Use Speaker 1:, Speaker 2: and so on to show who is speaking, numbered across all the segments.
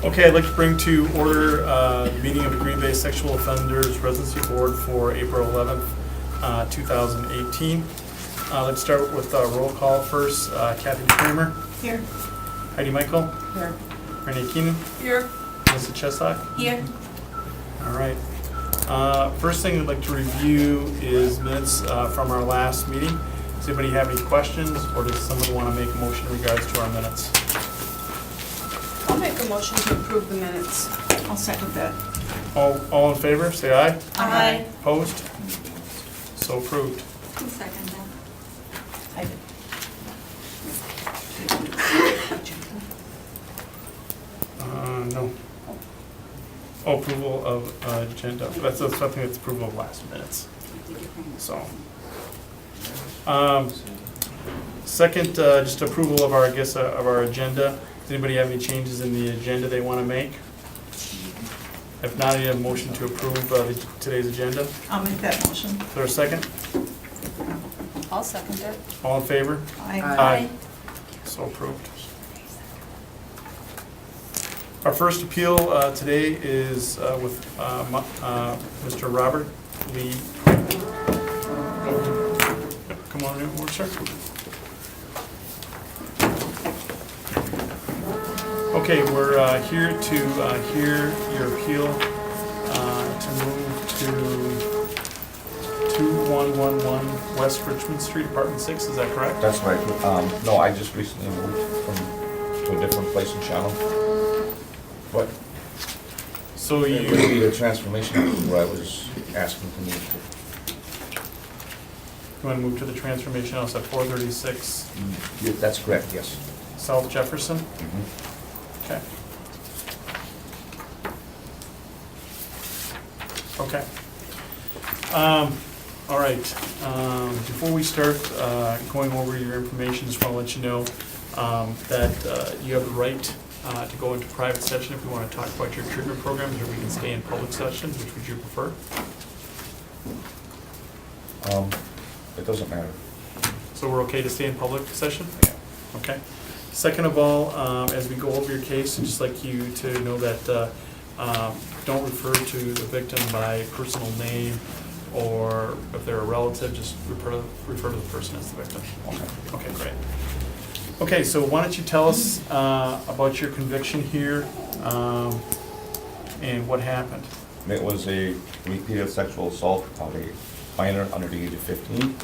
Speaker 1: Okay, I'd like to bring to order the meeting of the Green Bay Sexual Offenders Residency Board for April 11th, 2018. Let's start with roll call first. Kathy Kramer.
Speaker 2: Here.
Speaker 1: Heidi Michael.
Speaker 2: Here.
Speaker 1: Renee Keenan.
Speaker 2: Here.
Speaker 1: Melissa Chesak.
Speaker 2: Here.
Speaker 1: All right. First thing I'd like to review is minutes from our last meeting. Does anybody have any questions, or does someone want to make a motion in regards to our minutes?
Speaker 2: I'll make a motion to approve the minutes. I'll second that.
Speaker 1: All in favor, say aye.
Speaker 2: Aye.
Speaker 1: Opposed? So approved.
Speaker 3: Who seconded that?
Speaker 2: I did.
Speaker 1: No. Oh, approval of agenda. That's something that's approval of last minutes. So. Second, just approval of our, of our agenda. Does anybody have any changes in the agenda they want to make? If not, I need a motion to approve today's agenda.
Speaker 2: I'll make that motion.
Speaker 1: Is there a second?
Speaker 3: I'll second it.
Speaker 1: All in favor?
Speaker 2: Aye.
Speaker 1: So approved. Our first appeal today is with Mr. Robert Lee. Come on in, sir. Okay, we're here to hear your appeal to move to 2111 West Richmond Street, Apartment 6. Is that correct?
Speaker 4: That's right. No, I just recently moved to a different place in Channel. But
Speaker 1: So
Speaker 4: it would
Speaker 1: you,
Speaker 4: be a transformation of where I was asking to move
Speaker 1: you want to move to the Transformation House at 436
Speaker 4: to. Yeah, that's correct, yes.
Speaker 1: South Jefferson?
Speaker 4: Mhm.
Speaker 1: Okay. Okay. All right. Before we start going over your information, just want to let you know that you have the right to go into private session if you want to talk about your treatment programs, or we can stay in public session. Which would you prefer?
Speaker 4: It doesn't matter.
Speaker 1: So we're okay to stay in public session?
Speaker 4: Yeah.
Speaker 1: Okay. Second of all, as we go over your case, I'd just like you to know that don't refer to the victim by personal name, or if they're a relative, just refer to the person as the victim.
Speaker 4: Okay.
Speaker 1: Okay, great. Okay, so why don't you tell us about your conviction here and what happened?
Speaker 4: It was a repeated sexual assault of a minor under the age of 15.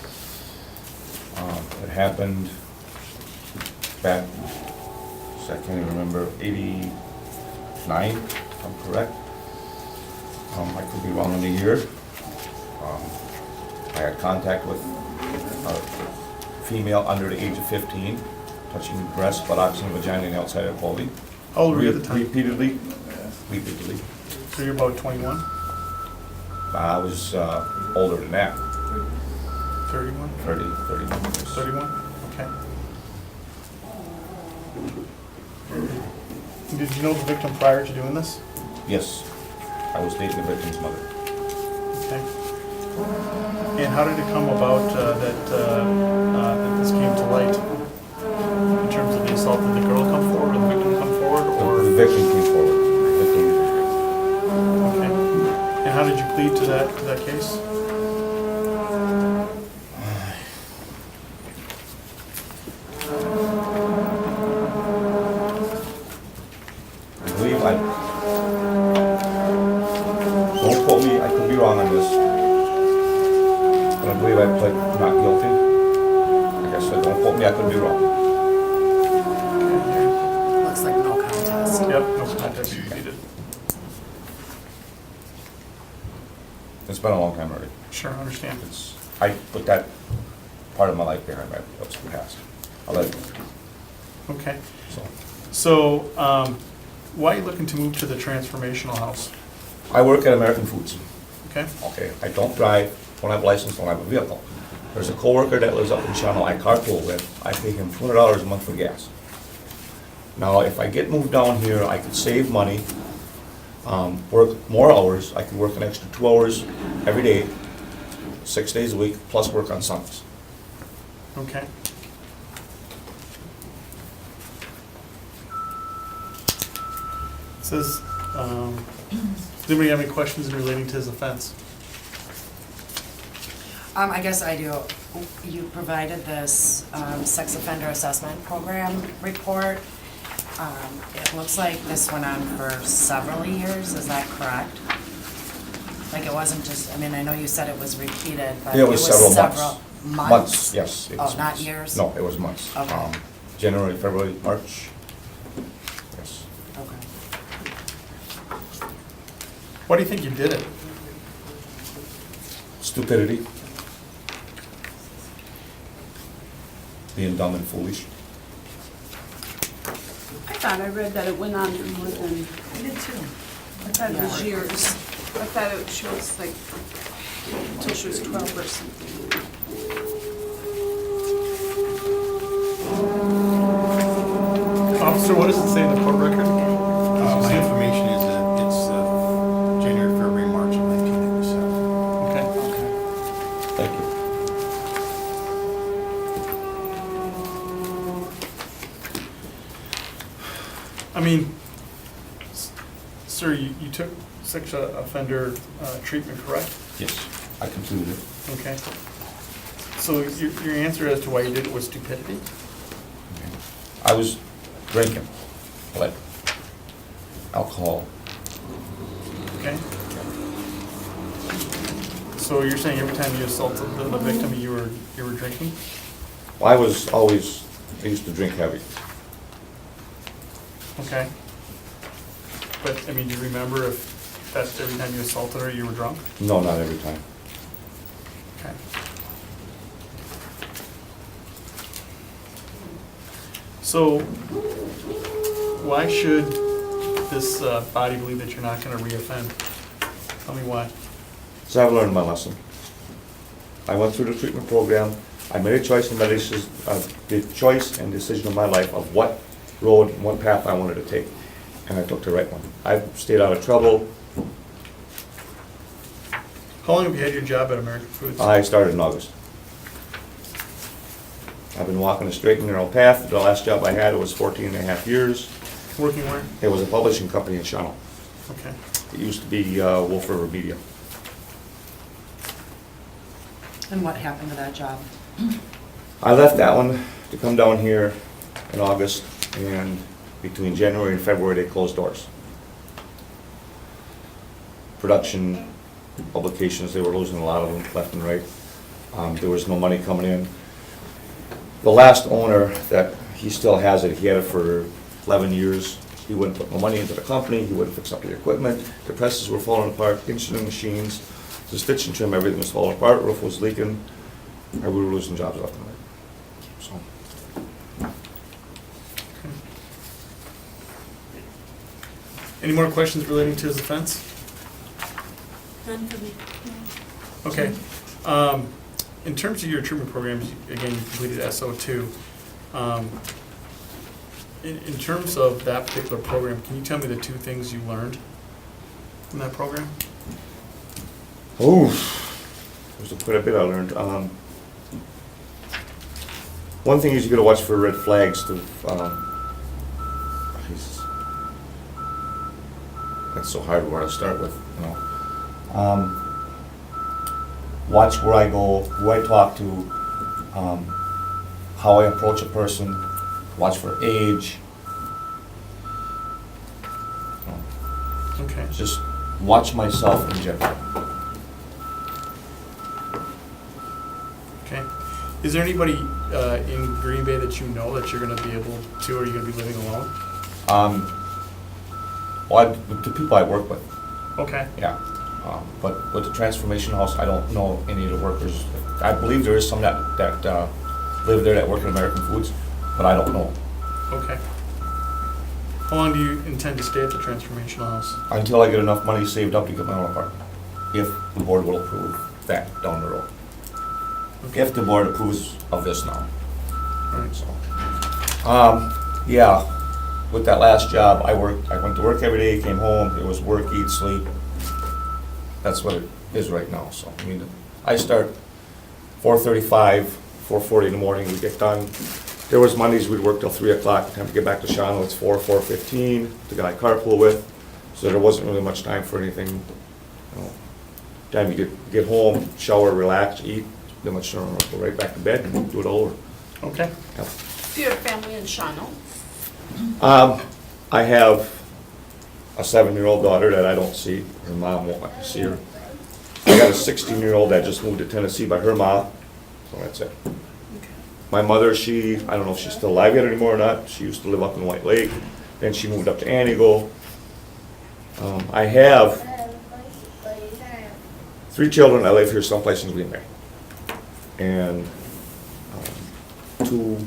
Speaker 4: It happened back, I can't even remember, 89, if I'm correct. I could be wrong on the year. I had contact with a female under the age of 15, touching breasts, buttocks, and vagina and outside of clothing.
Speaker 1: How old were you at the time?
Speaker 4: Repeatedly.
Speaker 1: So you're about 21?
Speaker 4: I was older than that,
Speaker 1: 31?
Speaker 4: 31 years.
Speaker 1: 31? Okay. Did you know the victim prior to doing this?
Speaker 4: Yes, I was dating the victim's mother.
Speaker 1: Okay. And how did it come about that this came to light? In terms of the assault, did the girl come forward, or the victim come forward, or?
Speaker 4: The victim came forward.
Speaker 1: Okay. And how did you plead to that case?
Speaker 4: I believe don't quote me, I could be wrong on this, but I believe I pled not guilty. Like I said, don't quote me, I could be wrong.
Speaker 5: Looks like no contest.
Speaker 1: Yep, no contest, you pleaded.
Speaker 4: It's been a long time already.
Speaker 1: Sure, I understand.
Speaker 4: I put that part of my life behind me, that was the past. I let it go,
Speaker 1: Okay.
Speaker 4: so.
Speaker 1: So, why are you looking to move to the transformational house?
Speaker 4: I work at American Foods.
Speaker 1: Okay?
Speaker 4: Okay, I don't drive, don't have a license, don't have a vehicle. There's a coworker that lives up in Channel I carpool with. I pay him $200 a month for gas. Now, if I get moved down here, I could save money, work more hours. I could work an extra 2 hours every day, 6 days a week, plus work on Sundays.
Speaker 1: Okay. Says, does anybody have any questions relating to his offense?
Speaker 5: I guess I do. You provided this sex offender assessment program report. It looks like this went on for several years, is that correct? Like it wasn't just, I mean, I know you said it was repeated, but
Speaker 4: It was several months.
Speaker 5: months?
Speaker 4: Months, yes. it
Speaker 5: Oh,
Speaker 4: was
Speaker 5: not
Speaker 4: months.
Speaker 5: years?
Speaker 4: No, it was months.
Speaker 5: Okay.
Speaker 4: January, February, March. Yes.
Speaker 5: Okay.
Speaker 1: Why do you think you did it?
Speaker 4: Stupidity. Being dumb and foolish.
Speaker 2: I thought I read that it went on for more than,
Speaker 5: I did too.
Speaker 2: I thought it was years. I thought she was like, until she was 12 or something.
Speaker 1: Officer, what does it say in the court record?
Speaker 6: My information is that it's January, February, March of 1987.
Speaker 1: Okay.
Speaker 4: Thank you.
Speaker 1: I mean, sir, you took sex offender treatment, correct?
Speaker 4: Yes, I completed it.
Speaker 1: Okay. So your answer as to why you did it was stupidity?
Speaker 4: I was drinking, like alcohol.
Speaker 1: Okay. So you're saying every time you assaulted the victim, you were drinking?
Speaker 4: I was always, I used to drink heavy.
Speaker 1: Okay. But, I mean, do you remember if that's every time you assaulted her, you were drunk?
Speaker 4: No, not every time.
Speaker 1: Okay. So, why should this body believe that you're not gonna reoffend? Tell me why.
Speaker 4: So I've learned my lesson. I went through the treatment program. I made a choice and the choice and decision of my life of what road, and what path I wanted to take, and I took the right one. I've stayed out of trouble.
Speaker 1: How long have you had your job at American Foods?
Speaker 4: I started in August. I've been walking a straight and narrow path. The last job I had was 14 and a half years.
Speaker 1: Working where?
Speaker 4: It was a publishing company in Shawano.
Speaker 1: Okay.
Speaker 4: It used to be Wolf River Media.
Speaker 5: And what happened to that job?
Speaker 4: I left that one to come down here in August, and between January and February, they closed doors. Production, publications, they were losing a lot of them left and right. There was no money coming in. The last owner, that he still has it, he had it for 11 years. He wouldn't put no money into the company, he wouldn't fix up the equipment. The presses were falling apart, insulin machines, the stitch and trim, everything was falling apart, roof was leaking, and we were losing jobs left and right. So,
Speaker 1: Any more questions relating to his offense?
Speaker 3: None for me.
Speaker 1: Okay. In terms of your treatment programs, again, you completed SO2. In terms of that particular program, can you tell me the two things you learned from that program?
Speaker 4: ooh, there's quite a bit I learned. One thing is you gotta watch for red flags to, Jesus. That's so hard where to start with, you know. Watch where I go, who I talk to, how I approach a person, watch for age. You know,
Speaker 1: Okay.
Speaker 4: just watch myself in general.
Speaker 1: Okay. Is there anybody in Green Bay that you know that you're going to be able to, or are you going to be living alone?
Speaker 4: Well, the people I work with,
Speaker 1: Okay.
Speaker 4: yeah. But with the transformation house, I don't know any of the workers. I believe there is some that live there that work at American Foods, but I don't know.
Speaker 1: Okay. How long do you intend to stay at the transformational house?
Speaker 4: Until I get enough money saved up to get my own apartment. If the board will approve that down the road.
Speaker 1: Okay.
Speaker 4: If the board approves of this now.
Speaker 1: All right.
Speaker 4: So, yeah, with that last job, I went to work every day, came home, it was work, eat, sleep. That's what it is right now, so, I mean, I start 4:35, 4:40 in the morning, we get done. There was Mondays we'd work till 3 o'clock, time to get back to Shawano, it's 4:15, the guy I carpool with. So there wasn't really much time for anything, you know. Time you get home, shower, relax, eat, then much go right back to bed and do it all over.
Speaker 1: Okay.
Speaker 4: Yep.
Speaker 2: Do you have family in Shawano?
Speaker 4: I have a 7-year-old daughter that I don't see. Her mom won't let me see her. I got a 16-year-old that just moved to Tennessee by her mom, so that's it. My mother, I don't know if she's still alive yet anymore or not. She used to live up in White Lake. Then she moved up to Antigo. I have 3 children that live here someplace in Green Bay. And 2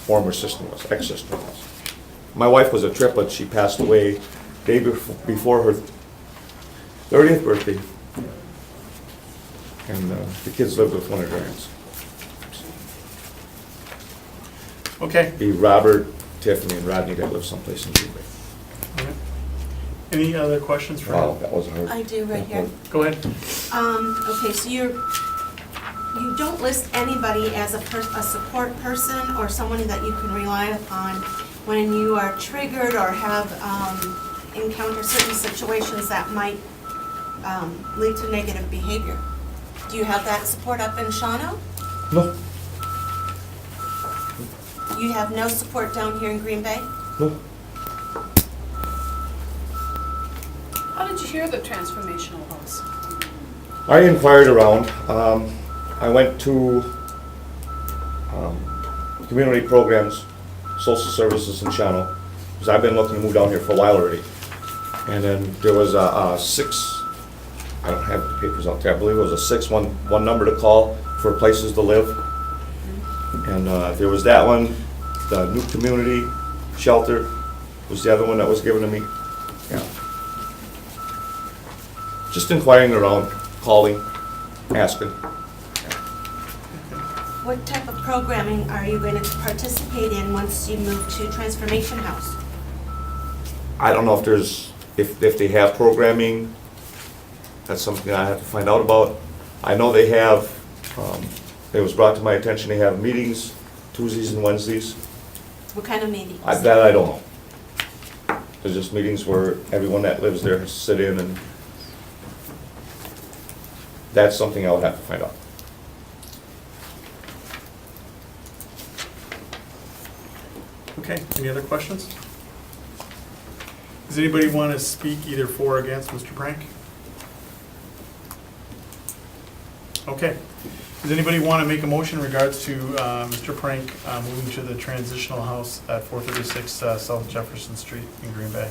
Speaker 4: former sister-in-laws, ex-sister-in-laws. My wife was a triplet. She passed away day before her 30th birthday. And the kids lived with one of her aunts.
Speaker 1: Okay.
Speaker 4: Be Robert, Tiffany, and Rodney that live someplace in Green Bay.
Speaker 1: All right. Any other questions for
Speaker 4: Wow,
Speaker 1: him?
Speaker 4: that was hard.
Speaker 3: I do right here.
Speaker 1: Go ahead.
Speaker 3: Okay, so you don't list anybody as a support person or someone that you can rely upon when you are triggered or have encounter certain situations that might lead to negative behavior. Do you have that support up in Shawano?
Speaker 4: No,
Speaker 3: You have no support down here in Green Bay?
Speaker 4: no.
Speaker 2: How did you hear of the transformational house?
Speaker 4: I inquired around. I went to community programs, social services in Channel, because I've been looking to move down here for a while already. And then there was a 6, I don't have the papers out there, I believe it was a 611 number to call for places to live. And there was that one, the new community shelter was the other one that was given to me. Yeah. Just inquiring around, calling, asking.
Speaker 3: What type of programming are you going to participate in once you move to Transformation House?
Speaker 4: I don't know if they have programming. That's something I have to find out about. I know they have, it was brought to my attention, they have meetings Tuesdays and Wednesdays.
Speaker 3: What kind of meetings?
Speaker 4: That I don't know. There's just meetings where everyone that lives there has to sit in, and that's something I would have to find out.
Speaker 1: Okay, any other questions? Does anybody want to speak either for or against Mr. Prank? Okay. Does anybody want to make a motion in regards to Mr. Prank moving to the transitional house at 436 South Jefferson Street in Green Bay?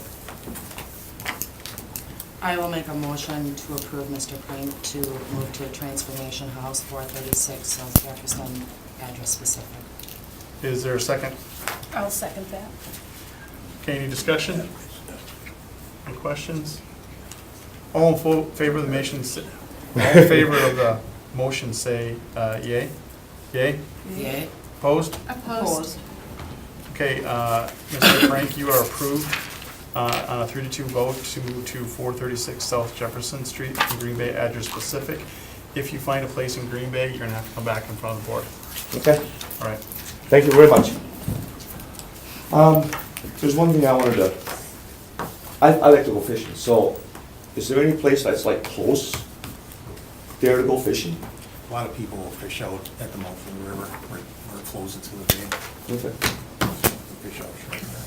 Speaker 5: I will make a motion to approve Mr. Prank to move to Transformation House, 436 South Jefferson, address specific.
Speaker 1: Is there a second?
Speaker 2: I'll second that.
Speaker 1: Okay, any discussion? Any questions? All in favor of the motion, all in favor of the motion, say yay. Yay?
Speaker 5: Yay?
Speaker 1: Opposed?
Speaker 2: Opposed.
Speaker 1: Okay, Mr. Frank, you are approved on a 3-2 vote to move to 436 South Jefferson Street in Green Bay, address specific. If you find a place in Green Bay, you're gonna have to come back in front of the board.
Speaker 4: Okay,
Speaker 1: All right.
Speaker 4: thank you very much. There's one thing I wanted to, I like to go fishing, so is there any place that's like close there to go fishing?
Speaker 6: A lot of people fish out at the mouth of the river, where it flows into the bay.
Speaker 4: Okay.
Speaker 6: Fish out right there.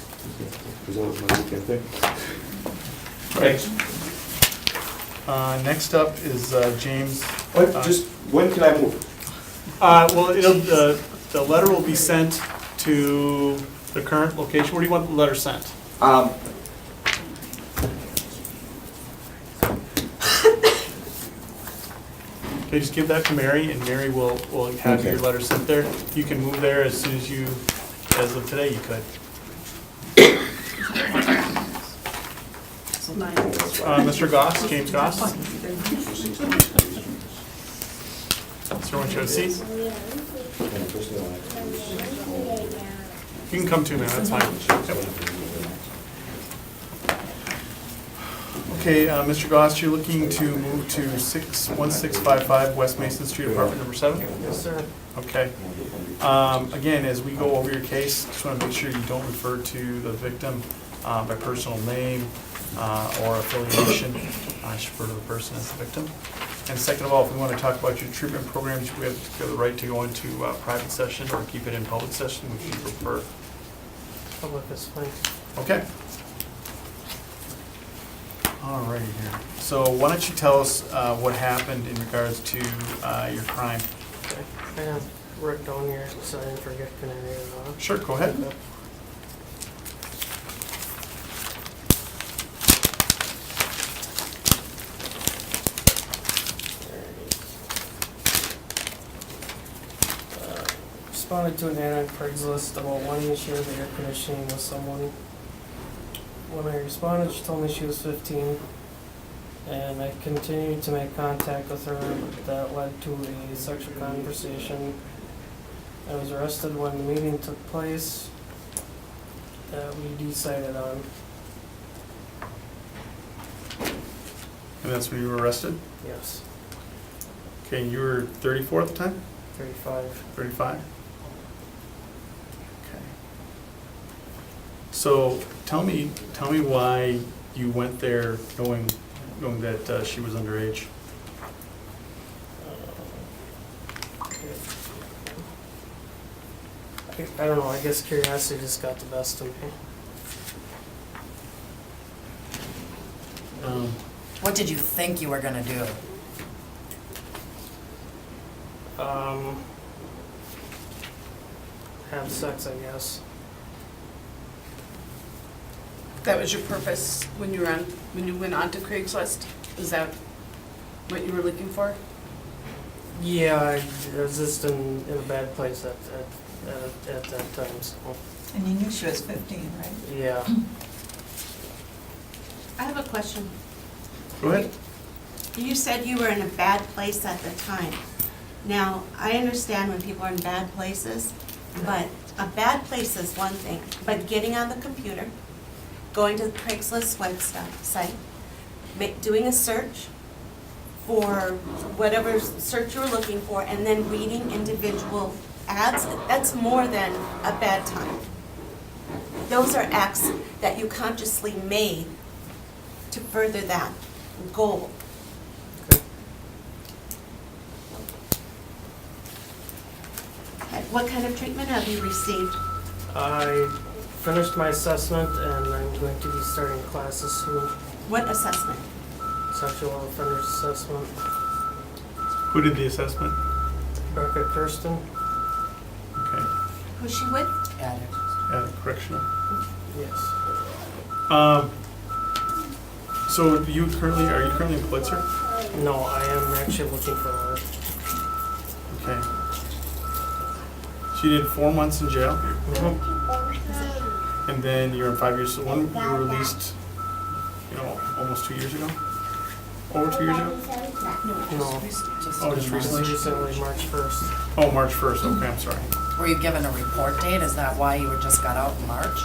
Speaker 4: Because that was my weekend thing.
Speaker 1: Thanks. Next up is James.
Speaker 4: What, just, when can I move?
Speaker 1: Well, the letter will be sent to the current location. Where do you want the letter sent? Okay, just give that to Mary, and Mary will have your
Speaker 4: Okay.
Speaker 1: letter sent there. You can move there as soon as of today, you could. Mr. Goss, James Goss? Sir, want you to see? You can come too, man, that's fine. Yep. Okay, Mr. Goss, you're looking to move to 1655 West Mason Street, apartment number 7? Yes, sir. Okay. Again, as we go over your case, just want to make sure you don't refer to the victim by personal name or affiliation, I should refer to the person as the victim. And second of all, if we want to talk about your treatment programs, we have the right to go into private session or keep it in public session, which you prefer.
Speaker 7: Public is fine.
Speaker 1: Okay. All righty here. So why don't you tell us what happened in regards to your crime?
Speaker 7: Okay. I have written down here so I didn't forget. Can I read it off?
Speaker 1: Sure, go ahead.
Speaker 7: Responded to an ad on Craigslist about wanting to share the air conditioning with someone. When I responded, she told me she was 15, and I continued to make contact with her. That led to a sexual conversation. I was arrested when the meeting took place that we decided on.
Speaker 1: And that's when you were arrested?
Speaker 7: Yes,
Speaker 1: Okay, and you were 34 at the time?
Speaker 7: 35.
Speaker 1: 35? Okay. So tell me why you went there knowing that she was underage.
Speaker 7: I don't know, I guess curiosity just got the best of me.
Speaker 5: What did you think you were gonna do?
Speaker 7: Have sex, I guess.
Speaker 2: That was your purpose when you went on to Craigslist? Is that what you were looking for?
Speaker 7: Yeah, I was just in a bad place at that time, so,
Speaker 8: And you knew she was 15, right?
Speaker 7: yeah.
Speaker 3: I have a question.
Speaker 1: Go ahead.
Speaker 3: You said you were in a bad place at the time. Now, I understand when people are in bad places, but a bad place is one thing, but getting on the computer, going to the Craigslist website, doing a search for whatever search you were looking for, and then reading individual ads, that's more than a bad time. Those are acts that you consciously made to further that goal.
Speaker 7: Okay.
Speaker 3: What kind of treatment have you received?
Speaker 7: I finished my assessment and I'm going to be starting classes soon.
Speaker 3: What assessment?
Speaker 7: Sexual offenders assessment.
Speaker 1: Who did the assessment?
Speaker 7: Becca Kirsten.
Speaker 1: Okay.
Speaker 3: Who's she with?
Speaker 5: Addict.
Speaker 1: Correctional.
Speaker 7: Yes.
Speaker 1: So are you currently employed, sir?
Speaker 7: No, I am actually looking for work.
Speaker 1: Okay. She did 4 months in jail, and then you're in 5 years. So when you were released, almost 2 years ago? Over 2 years ago?
Speaker 7: No,
Speaker 1: Oh, just recently?
Speaker 7: recently, March 1st.
Speaker 1: Oh, March 1st. Okay, I'm sorry.
Speaker 5: Were you given a report date? Is that why you were just got out in March?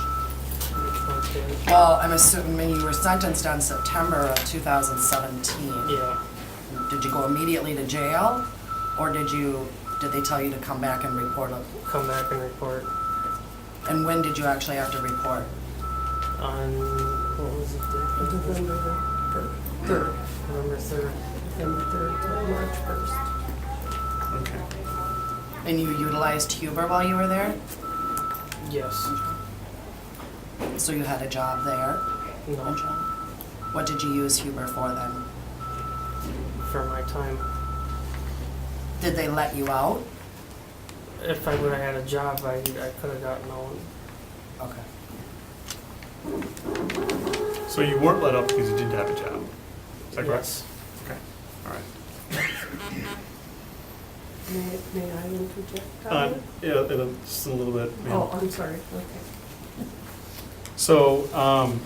Speaker 7: Okay.
Speaker 5: Well, I'm assuming you were sentenced on September of 2017.
Speaker 7: Yeah,
Speaker 5: Did you go immediately to jail, or did they tell you to come back and report it?
Speaker 7: come back and report
Speaker 5: And when did you actually have to report?
Speaker 7: on, what was it, November 3rd. November 3rd. November 3rd to March 1st.
Speaker 1: Okay.
Speaker 5: And you utilized Huber while you were there?
Speaker 7: Yes.
Speaker 5: So you had a job there?
Speaker 7: No,
Speaker 5: What did you use Huber for then?
Speaker 7: for my time.
Speaker 5: Did they let you out?
Speaker 7: If I would have had a job, I could have gotten out.
Speaker 5: Okay.
Speaker 1: So you weren't let up because you didn't have a job. Is that correct?
Speaker 7: Yes.
Speaker 1: Okay. All right.
Speaker 7: May I interject?
Speaker 1: Yeah, just a little bit. ma'am.
Speaker 7: Oh, I'm sorry, okay.
Speaker 1: So,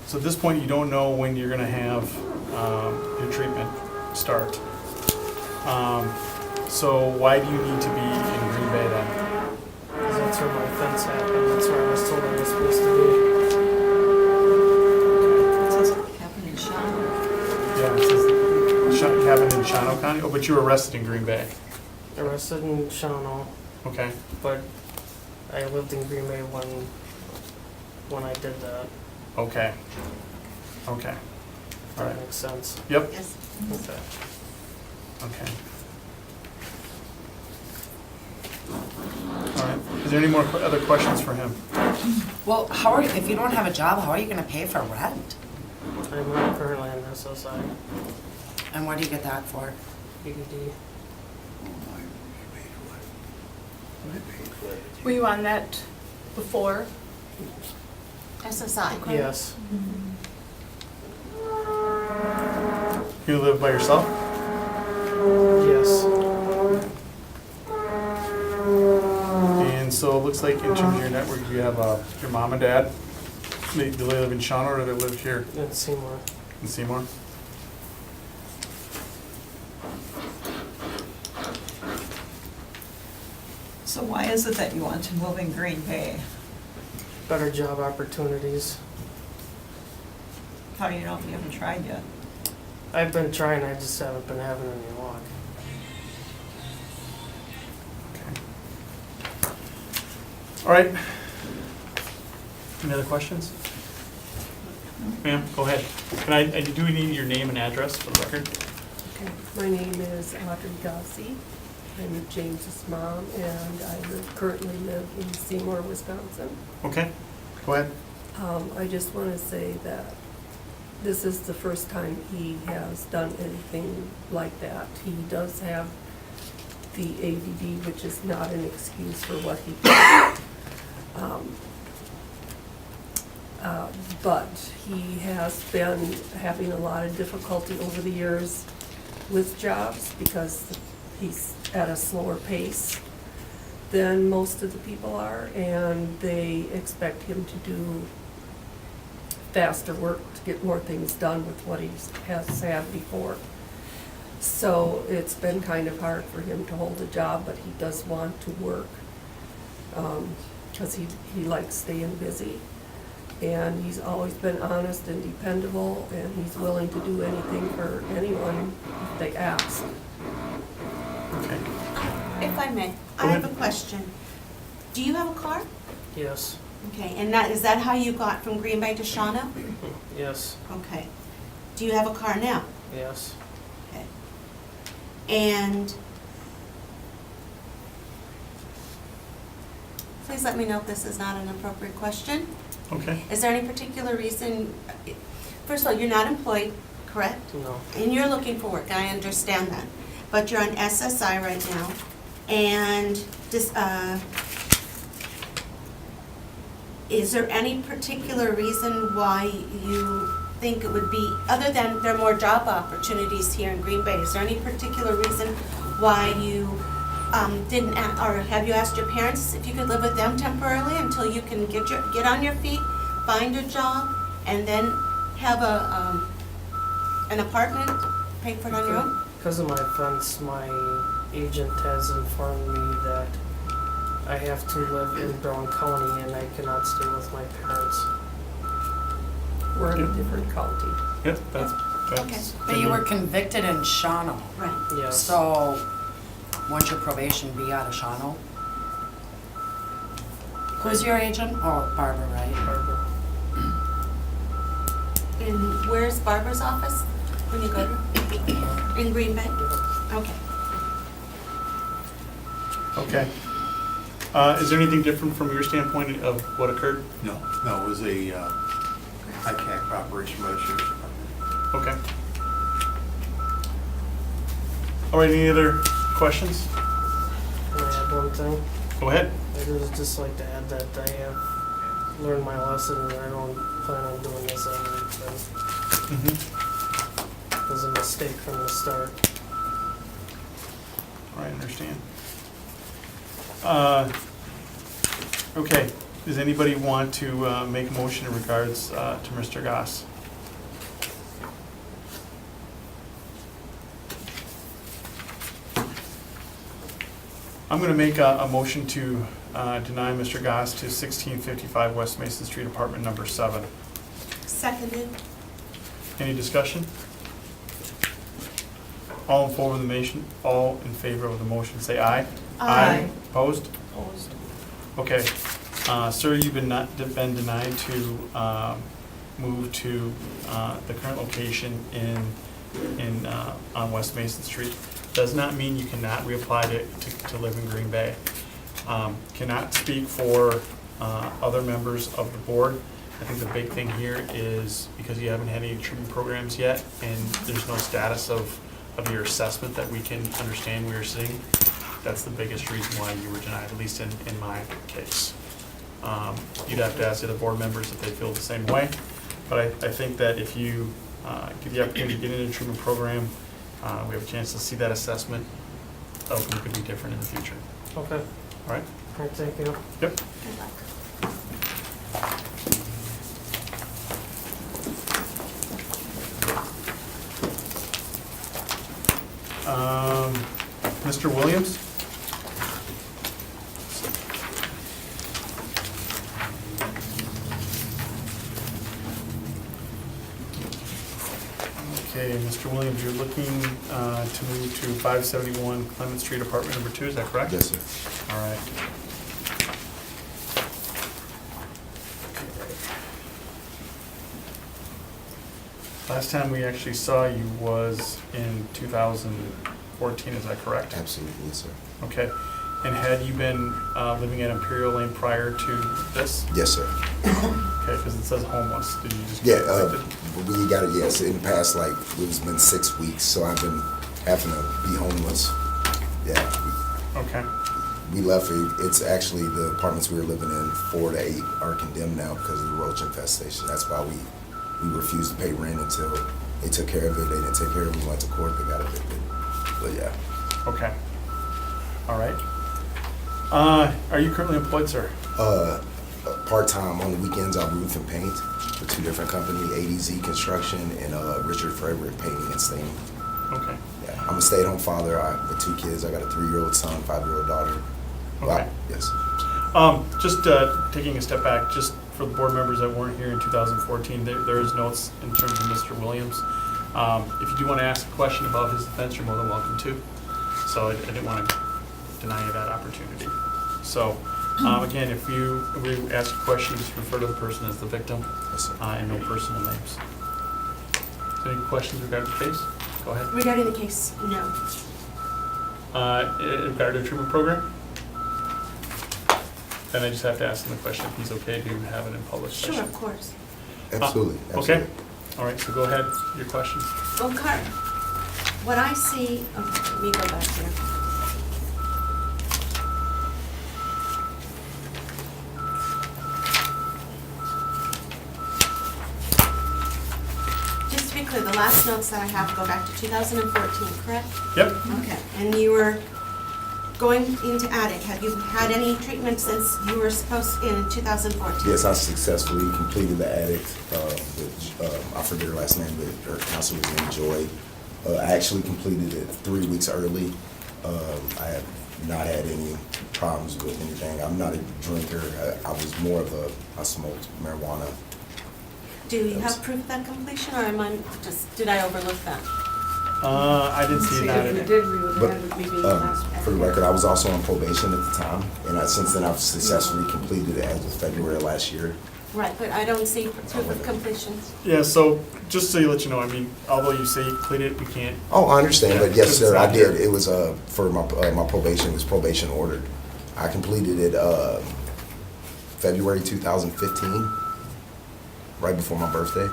Speaker 1: so at this point, you don't know when you're gonna have your treatment start. So why do you need to be in Green Bay then?
Speaker 7: Because that's where my offense happened, that's where I was told I was supposed to
Speaker 8: It says it happened in Shawano.
Speaker 1: Yeah, it says happened in Shawano County. Oh, but you were arrested in Green Bay.
Speaker 7: be arrested in Shawano,
Speaker 1: Okay.
Speaker 7: but I lived in Green Bay when I did that.
Speaker 1: Okay. Okay.
Speaker 7: if
Speaker 1: Alright.
Speaker 7: that makes sense.
Speaker 1: Yep.
Speaker 3: Yes.
Speaker 1: Okay. Okay. All right, is there any more other questions for him?
Speaker 5: Well, if you don't have a job, how are you gonna pay for rent?
Speaker 7: I'm not currently in SSI,
Speaker 5: And what do you get that for?
Speaker 7: BD.
Speaker 2: Were you on that before?
Speaker 3: SSI.
Speaker 7: Yes,
Speaker 1: You live by yourself?
Speaker 7: yes,
Speaker 1: And so it looks like in terms of your network, you have your mom and dad. Do they live in Shawano or do they live here
Speaker 7: in Seymour.
Speaker 1: in Seymour?
Speaker 8: So why is it that you want to move in Green Bay?
Speaker 7: Better job opportunities.
Speaker 8: How do you know if you haven't tried yet?
Speaker 7: I've been trying, I just haven't been having any luck.
Speaker 1: Okay. All right. Any other questions? Ma'am, go ahead. I do need your name and address for the record.
Speaker 9: Okay, my name is Audrey Gossie. I'm James's mom, and I currently live in Seymour, Wisconsin.
Speaker 1: Okay, go ahead.
Speaker 9: I just want to say that this is the first time he has done anything like that. He does have the ADD, which is not an excuse for what he did. But he has been having a lot of difficulty over the years with jobs because he's at a slower pace than most of the people are, and they expect him to do faster work to get more things done with what he has had before. So it's been kind of hard for him to hold a job, but he does want to work because he likes staying busy. And he's always been honest and dependable, and he's willing to do anything for anyone if they ask.
Speaker 1: Okay.
Speaker 3: If I may,
Speaker 1: Go
Speaker 3: I have a
Speaker 1: ahead.
Speaker 3: question. Do you have a car?
Speaker 7: Yes,
Speaker 3: Okay, and is that how you got from Green Bay to Shawano?
Speaker 7: yes,
Speaker 3: Okay. Do you have a car now?
Speaker 7: yes.
Speaker 3: Okay. And please let me know if this is not an appropriate question.
Speaker 1: Okay.
Speaker 3: Is there any particular reason, first of all, you're not employed, correct?
Speaker 7: No,
Speaker 3: And you're looking for work, I understand that. But you're on SSI right now, and this, is there any particular reason why you think it would be, other than there are more job opportunities here in Green Bay, is there any particular reason why you didn't, or have you asked your parents if you could live with them temporarily until you can get on your feet, find a job, and then have an apartment, pay for it on your own?
Speaker 7: because of my offense, my agent has informed me that I have to live in Brown County and I cannot stay with my parents.
Speaker 9: We're in a different county.
Speaker 1: Yep, that's.
Speaker 3: Okay.
Speaker 5: But you were convicted in Shawano,
Speaker 3: Right.
Speaker 7: Yes.
Speaker 5: so won't your probation be out of Shawano? Who's your agent? Oh, Barbara, right?
Speaker 7: Barbara.
Speaker 3: And where's Barbara's office when you go to? In Green Bay? Okay.
Speaker 1: Okay. Is there anything different from your standpoint of what occurred?
Speaker 6: No, it was a ICAC operation by the sheriff's department.
Speaker 1: Okay. All right, any other questions?
Speaker 7: Can I add one thing?
Speaker 1: Go ahead.
Speaker 7: I would just like to add that I have learned my lesson and I don't plan on doing this ever again. It was a mistake from the start.
Speaker 1: All right, understand. Okay, does anybody want to make a motion in regards to Mr. Goss? I'm going to make a motion to deny Mr. Goss to 1655 West Mason Street, apartment number 7.
Speaker 3: Seconded.
Speaker 1: Any discussion? All in favor of the motion, all in favor of the motion, say aye.
Speaker 3: Aye.
Speaker 1: Opposed?
Speaker 9: Opposed.
Speaker 1: Okay. Sir, you've been denied to moved to the current location on West Mason Street. Does not mean you cannot reapply to live in Green Bay. Cannot speak for other members of the board. I think the big thing here is because you haven't had any treatment programs yet, and there's no status of your assessment that we can understand we are seeing. That's the biggest reason why you were denied, at least in my case. You'd have to ask the other board members if they feel the same way. But I think that if you get the opportunity to get into a treatment program, we have a chance to see that assessment. Outcome could be different in the future.
Speaker 7: Okay,
Speaker 1: All right?
Speaker 7: all right, thank you.
Speaker 1: Yep.
Speaker 3: Good luck.
Speaker 1: Mr. Williams? Okay, Mr. Williams, you're looking to move to 571 Clement Street, apartment number 2, is that correct?
Speaker 10: Yes, sir.
Speaker 1: All right. Last time we actually saw you was in 2014, is that correct?
Speaker 10: Absolutely, yes, sir.
Speaker 1: Okay, and had you been living at Imperial Lane prior to this?
Speaker 10: Yes, sir.
Speaker 1: Okay, because it says homeless, did you just?
Speaker 10: Yeah,
Speaker 1: get evicted?
Speaker 10: we got it, yes, in the past, like, it's been 6 weeks, so I've been having to be homeless. Yeah,
Speaker 1: Okay,
Speaker 10: we left, it's actually the apartments we were living in, 4 to 8 are condemned now because of the roach infestation. That's why we refused to pay rent until they took care of it. They didn't take care of it, we went to court, they got evicted. But yeah,
Speaker 1: okay. All right. Are you currently employed, sir?
Speaker 10: part-time on the weekends, I roof and paint for 2 different companies, ADZ Construction and Richard Frederick Painting and Staining.
Speaker 1: Okay,
Speaker 10: Yeah, I'm a stay-at-home father with 2 kids. I got a 3-year-old son, 5-year-old daughter.
Speaker 1: okay.
Speaker 10: Yes.
Speaker 1: Just taking a step back, just for the board members that weren't here in 2014, there is notes in terms of Mr. Williams. If you do want to ask a question about his defense, you're more than welcome to. So I didn't want to deny you that opportunity. So, again, if we ask a question, just refer to the person as the victim,
Speaker 10: Yes, sir.
Speaker 1: and no personal names. Any questions regarding the case? Go ahead.
Speaker 3: Regarding the case, no.
Speaker 1: In regard to the treatment program? Then I just have to ask him the question if he's okay to have it in public session.
Speaker 3: Sure, of course.
Speaker 10: Absolutely.
Speaker 1: Okay,
Speaker 10: Absolutely.
Speaker 1: all right, so go ahead, your question.
Speaker 3: Well, what I see, okay, let me go back here. Just to be clear, the last notes that I have go back to 2014, correct?
Speaker 1: Yep,
Speaker 3: Okay, and you were going into attic. Have you had any treatment since you were supposed in 2014?
Speaker 10: Yes, I successfully completed the attic. I forget her last name, but her counselor was named Joy. I actually completed it 3 weeks early. I have not had any problems with anything. I'm not a drinker. I was more of I smoked marijuana.
Speaker 3: Do you have proof of that completion, or did I overlook that?
Speaker 1: I didn't see that in
Speaker 9: If we
Speaker 1: it.
Speaker 9: did, we would
Speaker 10: But,
Speaker 9: have had maybe last.
Speaker 10: For the record, I was also on probation at the time, and since then I've successfully completed it as of February of last year.
Speaker 3: Right, but I don't see proof of completion.
Speaker 1: Yeah, so, just so you let you know, I mean, although you say you completed it, we can't,
Speaker 10: Oh, I understand, but yes,
Speaker 1: Yeah,
Speaker 10: sir, I
Speaker 1: it's not
Speaker 10: did. It was for my probation, it was probation ordered. I completed it February 2015, right before my birthday,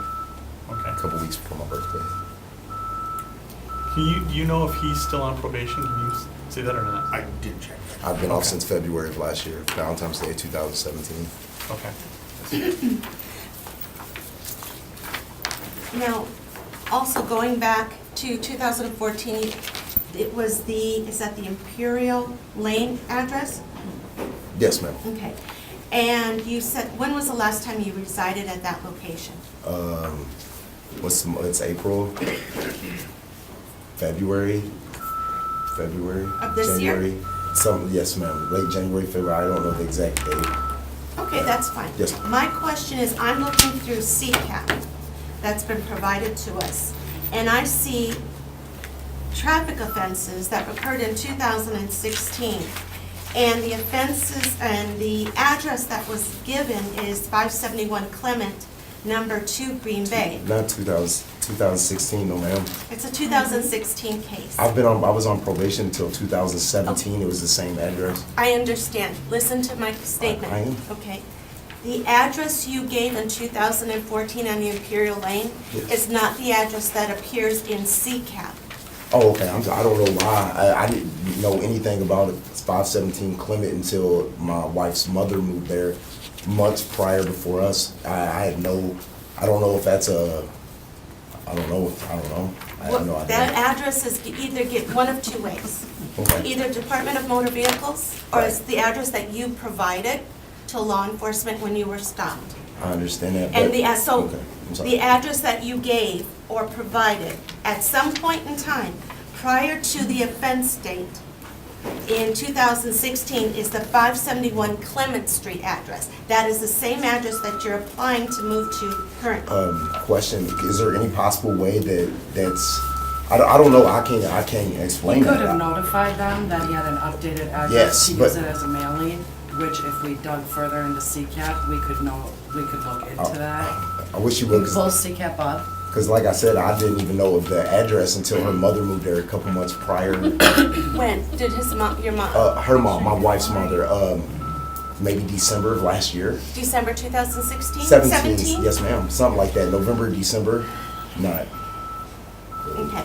Speaker 10: a
Speaker 1: okay.
Speaker 10: couple weeks before my birthday.
Speaker 1: Do you know if he's still on probation? Can you say that or not?
Speaker 6: I did check that.
Speaker 10: I've been off
Speaker 1: Okay.
Speaker 10: since February of last year, Valentine's Day 2017.
Speaker 1: Okay.
Speaker 3: Now, also going back to 2014, is that the Imperial Lane address?
Speaker 10: Yes, ma'am.
Speaker 3: Okay. And you said, when was the last time you resided at that location?
Speaker 10: It's April, February.
Speaker 3: Of this year?
Speaker 10: January. Yes, ma'am. Late January, February. I don't know the exact date.
Speaker 3: Okay, that's fine.
Speaker 10: Yes.
Speaker 3: My question is, I'm looking through CCAP that's been provided to us, and I see traffic offenses that occurred in 2016. And the offenses and the address that was given is 571 Clement number 2 Green Bay.
Speaker 10: Not 2016, no ma'am.
Speaker 3: It's a 2016 case.
Speaker 10: I was on probation until 2017, it was the same address.
Speaker 3: I understand. Listen to my statement.
Speaker 10: I am.
Speaker 3: Okay. The address you gave in 2014 on the Imperial Lane
Speaker 10: Yes.
Speaker 3: is not the address that appears in CCAP.
Speaker 10: Oh, okay, I don't know why, I didn't know anything about it, 517 Clement until my wife's mother moved there months prior before us. I had no, I don't know if that's I don't know, I have no idea.
Speaker 3: That address is either get one of two ways.
Speaker 10: Okay.
Speaker 3: Either Department of Motor Vehicles, or it's the address that you provided to law enforcement when you were stopped.
Speaker 10: I understand that,
Speaker 3: And
Speaker 10: but,
Speaker 3: so,
Speaker 10: okay, I'm sorry.
Speaker 3: the address that you gave or provided at some point in time prior to the offense date in 2016 is the 571 Clement Street address. That is the same address that you're applying to move to currently.
Speaker 10: Question, is there any possible way that's, I don't know, I can't
Speaker 5: He
Speaker 10: explain
Speaker 5: could
Speaker 10: that.
Speaker 5: have notified them that he had an updated address.
Speaker 10: Yes,
Speaker 5: To
Speaker 10: but-
Speaker 5: use it as a mailing, which if we dug further into CCAP, we could look into that.
Speaker 10: I wish you
Speaker 5: We
Speaker 10: would,
Speaker 5: pull CCAP up.
Speaker 10: because like I said, I didn't even know of the address until her mother moved there a couple months prior.
Speaker 3: When did your mom?
Speaker 10: Her mom, my wife's mother, maybe December of last year.
Speaker 3: December 2016?
Speaker 10: 17, yes ma'am, something like that, November, December, not.
Speaker 3: Okay.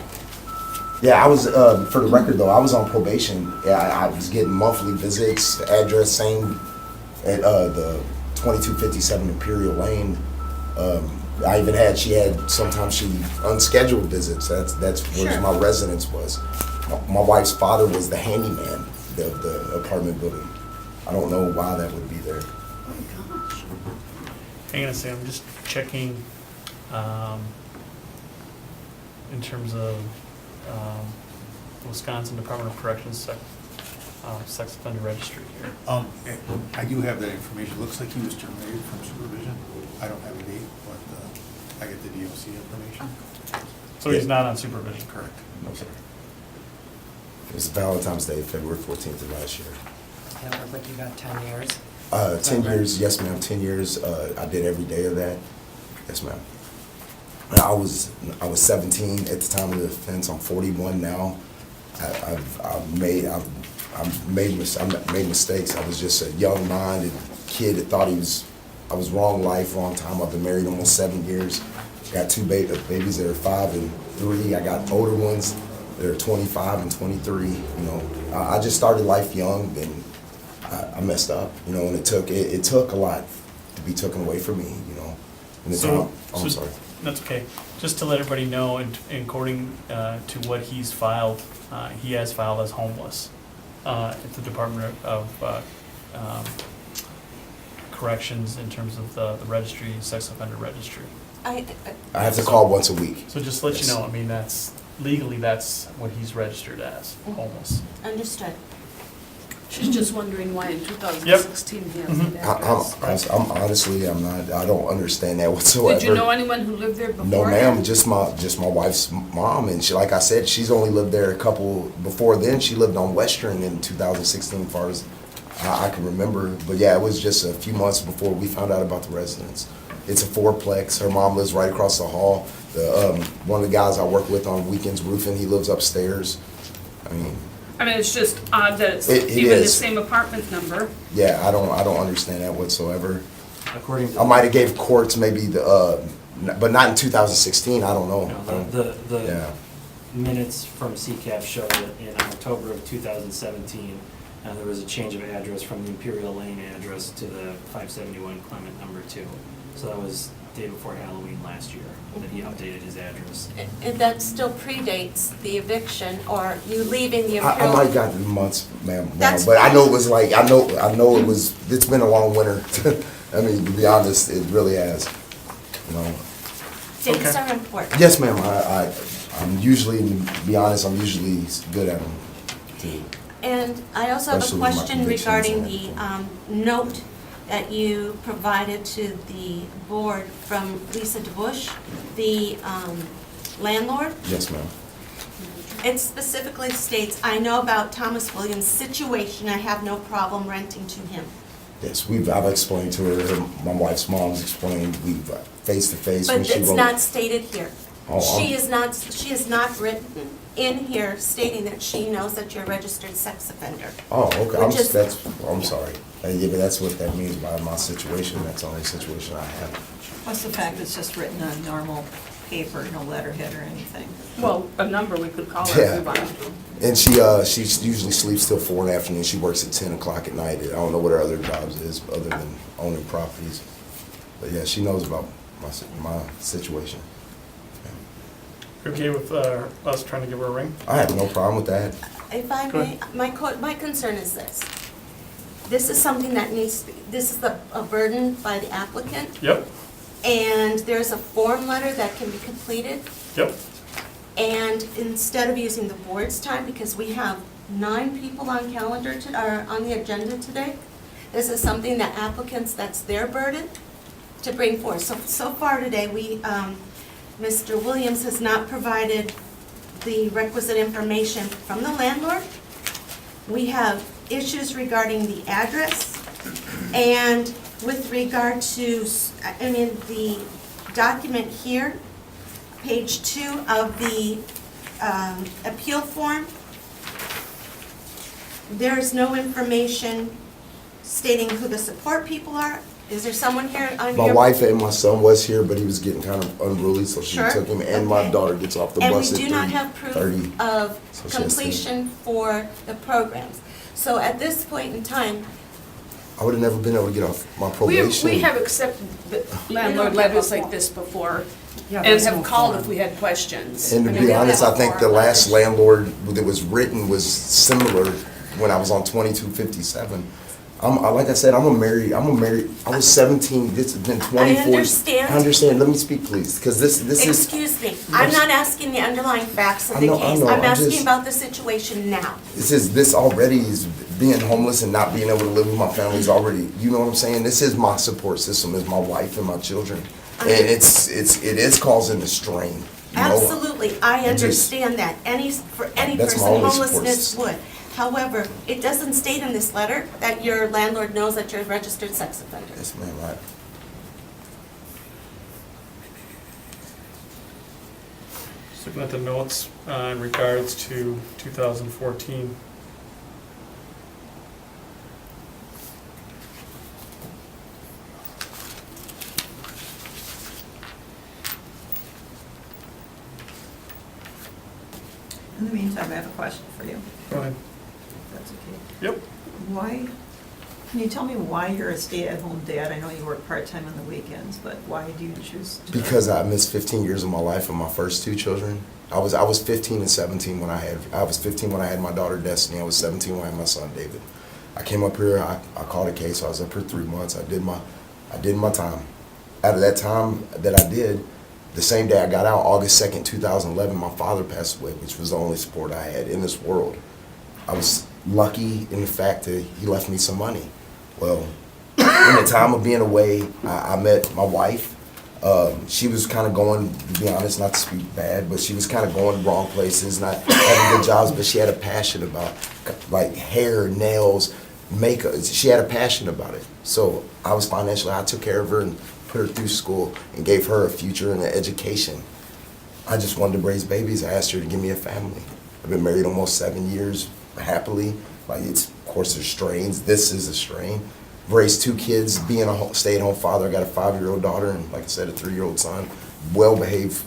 Speaker 10: Yeah, I was, for the record though, I was on probation. Yeah, I was getting monthly visits, the address same at the 2257 Imperial Lane. I even had, sometimes she unscheduled visits. That's where
Speaker 3: Sure.
Speaker 10: my residence was. My wife's father was the handyman of the apartment building. I don't know why that would be there.
Speaker 1: Hang on a second, I'm just checking, in terms of, Wisconsin Department of Corrections sex offender registry here.
Speaker 6: I do have that information. Looks like he was terminated from supervision. I don't have a date, but I get the DOC information.
Speaker 1: So he's not on supervision?
Speaker 6: Correct.
Speaker 10: No, sir. It was Valentine's Day, February 14th of last year.
Speaker 5: It looked like you got 10 years.
Speaker 10: 10 years, yes ma'am, 10 years. I did every day of that. Yes ma'am. I was 17 at the time of the offense. I'm 41 now. I made mistakes. I was just a young-minded kid that thought I was wrong life, wrong time. I've been married almost 7 years. Got two babies that are 5 and 3. I got older ones that are 25 and 23. You know, I just started life young and I messed up. You know, and it took a lot to be taken away from me. You know, and I'm sorry.
Speaker 1: That's okay. Just to let everybody know, according to what he's filed, he has filed as homeless at the Department of Corrections in terms of the registry, sex offender registry.
Speaker 10: I have to call once a week.
Speaker 1: So just to let
Speaker 10: Yes.
Speaker 1: you know, I mean, legally, that's what he's registered as, homeless.
Speaker 3: Understood.
Speaker 2: She's just wondering why in 2016 he has that address.
Speaker 10: I'm honestly, I don't understand that whatsoever.
Speaker 2: Did you know anyone who lived there before?
Speaker 10: No, ma'am, just my wife's mom, and she, like I said, she's only lived there a couple, before then, she lived on Western in 2016, as far as I can remember. But yeah, it was just a few months before we found out about the residence. It's a fourplex, her mom lives right across the hall. One of the guys I work with on weekends roofing, he lives upstairs.
Speaker 2: I mean, it's just odd that it's
Speaker 10: It
Speaker 2: even the
Speaker 10: is.
Speaker 2: same apartment number.
Speaker 10: Yeah, I don't understand that whatsoever.
Speaker 11: According to.
Speaker 10: I might have gave courts maybe but not in 2016, I don't know.
Speaker 11: The
Speaker 10: Yeah.
Speaker 11: minutes from CCAP show that in October of 2017, there was a change of address from the Imperial Lane address to the 571 Clement number 2. So that was day before Halloween last year that he updated his address.
Speaker 3: And that still predates the eviction or you leaving the
Speaker 10: I
Speaker 3: Imperial.
Speaker 10: might have gotten months, ma'am, wrong,
Speaker 3: That's
Speaker 10: but I
Speaker 3: fine.
Speaker 10: know it was like, I know it was, it's been a long winter. I mean, to be honest, it really has, you know.
Speaker 3: Dates
Speaker 1: Okay.
Speaker 3: are important.
Speaker 10: Yes, ma'am, I'm usually, to be honest, I'm usually good at them, too.
Speaker 3: And I also have a
Speaker 10: Especially with my
Speaker 3: question
Speaker 10: convictions
Speaker 3: regarding
Speaker 10: and
Speaker 3: the note that you provided to the board from Lisa DeBush, the landlord.
Speaker 10: Yes, ma'am.
Speaker 3: It specifically states, "I know about Thomas Williams' situation. I have no problem renting to him."
Speaker 10: Yes, I've explained to her, my wife's mom's explained, we've face to face when
Speaker 3: But
Speaker 10: she
Speaker 3: it's
Speaker 10: wrote.
Speaker 3: not stated here.
Speaker 10: Oh,
Speaker 3: She is not written in here stating that she knows that you're a registered sex offender.
Speaker 10: Oh, okay,
Speaker 3: Which is-
Speaker 10: I'm sorry. Yeah, but that's what that means by my situation, that's the only situation I have.
Speaker 8: What's the fact it's just written on normal paper, no letterhead or anything?
Speaker 2: Well, a number we could call her if we wanted to.
Speaker 10: And she usually sleeps till 4 in the afternoon, she works at 10 o'clock at night. I don't know what her other jobs is, other than owning properties. But yeah, she knows about my situation.
Speaker 1: Okay with us trying to give her a ring?
Speaker 10: I have no problem with that.
Speaker 3: If I
Speaker 1: Go
Speaker 3: may, my concern is this. This is something that needs, this is a burden by the applicant,
Speaker 1: Yep,
Speaker 3: and there's a form letter that can be completed.
Speaker 1: yep.
Speaker 3: And instead of using the board's time, because we have 9 people on on the agenda today, this is something that applicants, that's their burden to bring forth. So far today, Mr. Williams has not provided the requisite information from the landlord. We have issues regarding the address, and with regard to, the document here, page 2 of the appeal form, there is no information stating who the support people are. Is there someone here on your?
Speaker 10: My wife and my son was here, but he was getting kind of unruly, so she
Speaker 3: Sure,
Speaker 10: took him, and my
Speaker 3: okay.
Speaker 10: daughter gets off the
Speaker 3: And we
Speaker 10: bus at
Speaker 3: do not have proof
Speaker 10: 3:30.
Speaker 3: of
Speaker 10: So she has to-
Speaker 3: completion for the programs. So at this point in time,
Speaker 10: I would have never been able to get off my probation.
Speaker 2: We have accepted the landlord letters like this before,
Speaker 5: Yeah,
Speaker 2: and
Speaker 5: there's
Speaker 2: have
Speaker 5: no
Speaker 2: called
Speaker 5: form.
Speaker 2: if we had questions.
Speaker 10: And to
Speaker 2: I mean,
Speaker 10: be
Speaker 2: we don't
Speaker 10: honest,
Speaker 2: have
Speaker 10: I
Speaker 2: a
Speaker 10: think the
Speaker 2: form.
Speaker 10: last landlord that was written was similar when I was on 2257. Like I said, I was 17, this has been 24.
Speaker 3: understand.
Speaker 10: I understand, let me speak, please, because this is.
Speaker 3: excuse me, I'm not asking the underlying facts of the
Speaker 10: I know,
Speaker 3: case.
Speaker 10: I'm
Speaker 3: I'm asking
Speaker 10: just-
Speaker 3: about the situation now.
Speaker 10: This already is being homeless and not being able to live with my family is already, you know what I'm saying? This is my support system, is my wife and my children. And it is causing a strain, you know?
Speaker 3: Absolutely, I
Speaker 10: I just-
Speaker 3: understand that. For any
Speaker 10: That's my
Speaker 3: person,
Speaker 10: only support
Speaker 3: homelessness
Speaker 10: system.
Speaker 3: would. However, it doesn't state in this letter that your landlord knows that you're a registered sex offender.
Speaker 10: Yes, ma'am, right.
Speaker 1: Just looking at the notes in regards to 2014.
Speaker 8: In the meantime, I have a question for you,
Speaker 1: Go ahead.
Speaker 8: if that's okay.
Speaker 1: Yep.
Speaker 8: Why, can you tell me why you're a stay-at-home dad? I know you work part-time on the weekends, but why do you choose to?
Speaker 10: Because I missed 15 years of my life with my first 2 children. I was 15 and 17 when I was 15 when I had my daughter Destiny. I was 17 when I had my son David. I came up here, I caught a case, I was up here 3 months. I did my time. Out of that time that I did, the same day I got out, August 2nd, 2011, my father passed away, which was the only support I had in this world. I was lucky in the fact that he left me some money. Well, in the time of being away, I met my wife. She was kind of going, to be honest, not to speak bad, but she was kind of going wrong places, not having good jobs, but she had a passion about like hair, nails, makeup. She had a passion about it. So I took care of her and put her through school and gave her a future and an education. I just wanted to raise babies. I asked her to give me a family. I've been married almost 7 years, happily. Of course, there's strains. This is a strain. Raised 2 kids, being a stay-at-home father. I got a 5-year-old daughter and, like I said, a 3-year-old son. Well-behaved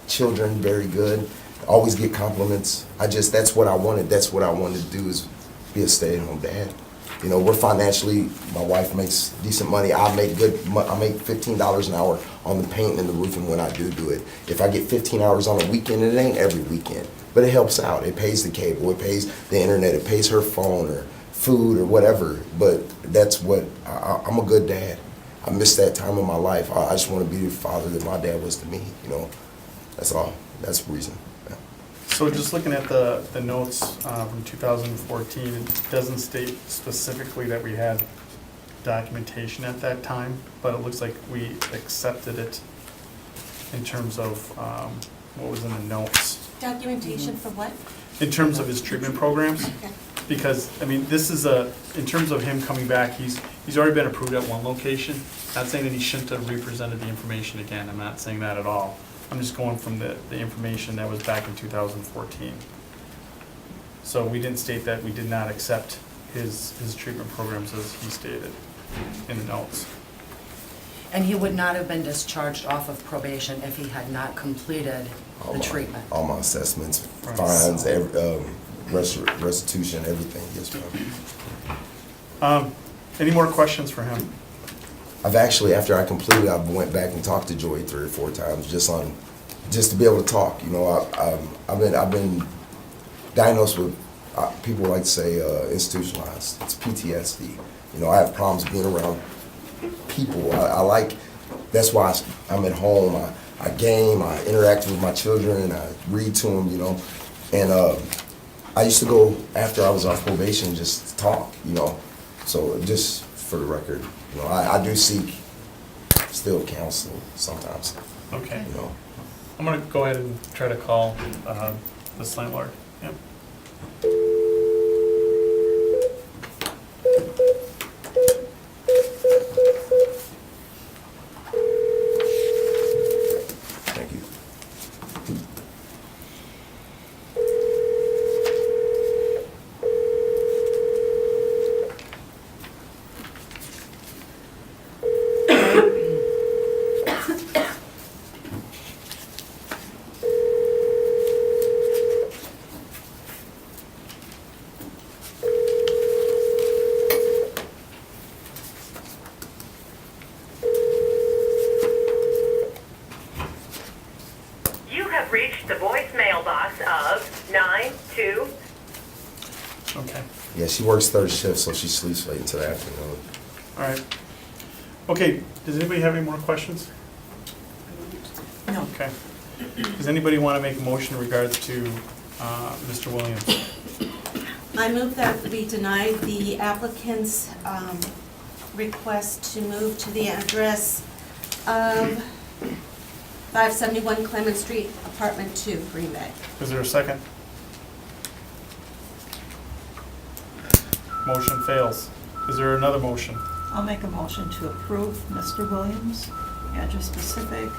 Speaker 10: children, very good. Always get compliments. That's what I wanted. That's what I wanted to do, is be a stay-at-home dad. You know, we're financially, my wife makes decent money. I make $15 an hour on the paint and the roofing when I do it. If I get 15 hours on a weekend, it ain't every weekend, but it helps out. It pays the cable, it pays the internet, it pays her phone or food or whatever. But that's what, I'm a good dad. I missed that time in my life. I just want to be the father that my dad was to me, you know. That's all. That's the reason. Yeah.
Speaker 1: So just looking at the notes from 2014, it doesn't state specifically that we had documentation at that time, but it looks like we accepted it in terms of what was in the notes.
Speaker 3: Documentation for what?
Speaker 1: In terms of his treatment programs,
Speaker 3: Okay.
Speaker 1: because, I mean, this is in terms of him coming back, he's already been approved at one location. Not saying that he shouldn't have represented the information again, I'm not saying that at all. I'm just going from the information that was back in 2014. So we didn't state that we did not accept his treatment programs as he stated in the notes.
Speaker 5: And he would not have been discharged off of probation if he had not completed the treatment.
Speaker 10: All my assessments,
Speaker 1: Right.
Speaker 10: fines, restitution, everything, yes, ma'am.
Speaker 1: Any more questions for him?
Speaker 10: I've actually, after I completed, I went back and talked to Joy 3 or 4 times just to be able to talk. You know, I've been diagnosed with, people like to say, institutionalized. It's PTSD. You know, I have problems being around people. That's why I'm at home. I game, I interact with my children, I read to them, you know. And I used to go, after I was off probation, just to talk, you know. So just for the record, you know, I do seek still counsel sometimes,
Speaker 1: Okay.
Speaker 10: you know.
Speaker 1: I'm gonna go ahead and try to call this landlord. Yep.
Speaker 10: Thank you.
Speaker 12: You have reached the voicemail box of 92.
Speaker 1: Okay.
Speaker 10: Yeah, she works third shift, so she sleeps late into the afternoon.
Speaker 1: All right. Okay, does anybody have any more questions?
Speaker 8: No.
Speaker 1: Okay. Does anybody want to make a motion in regards to Mr. Williams?
Speaker 3: I move that we deny the applicant's request to move to the address of 571 Clement Street, Apartment 2, Green Bay.
Speaker 1: Is there a second? Motion fails. Is there another motion?
Speaker 8: I'll make a motion to approve Mr. Williams, address specific.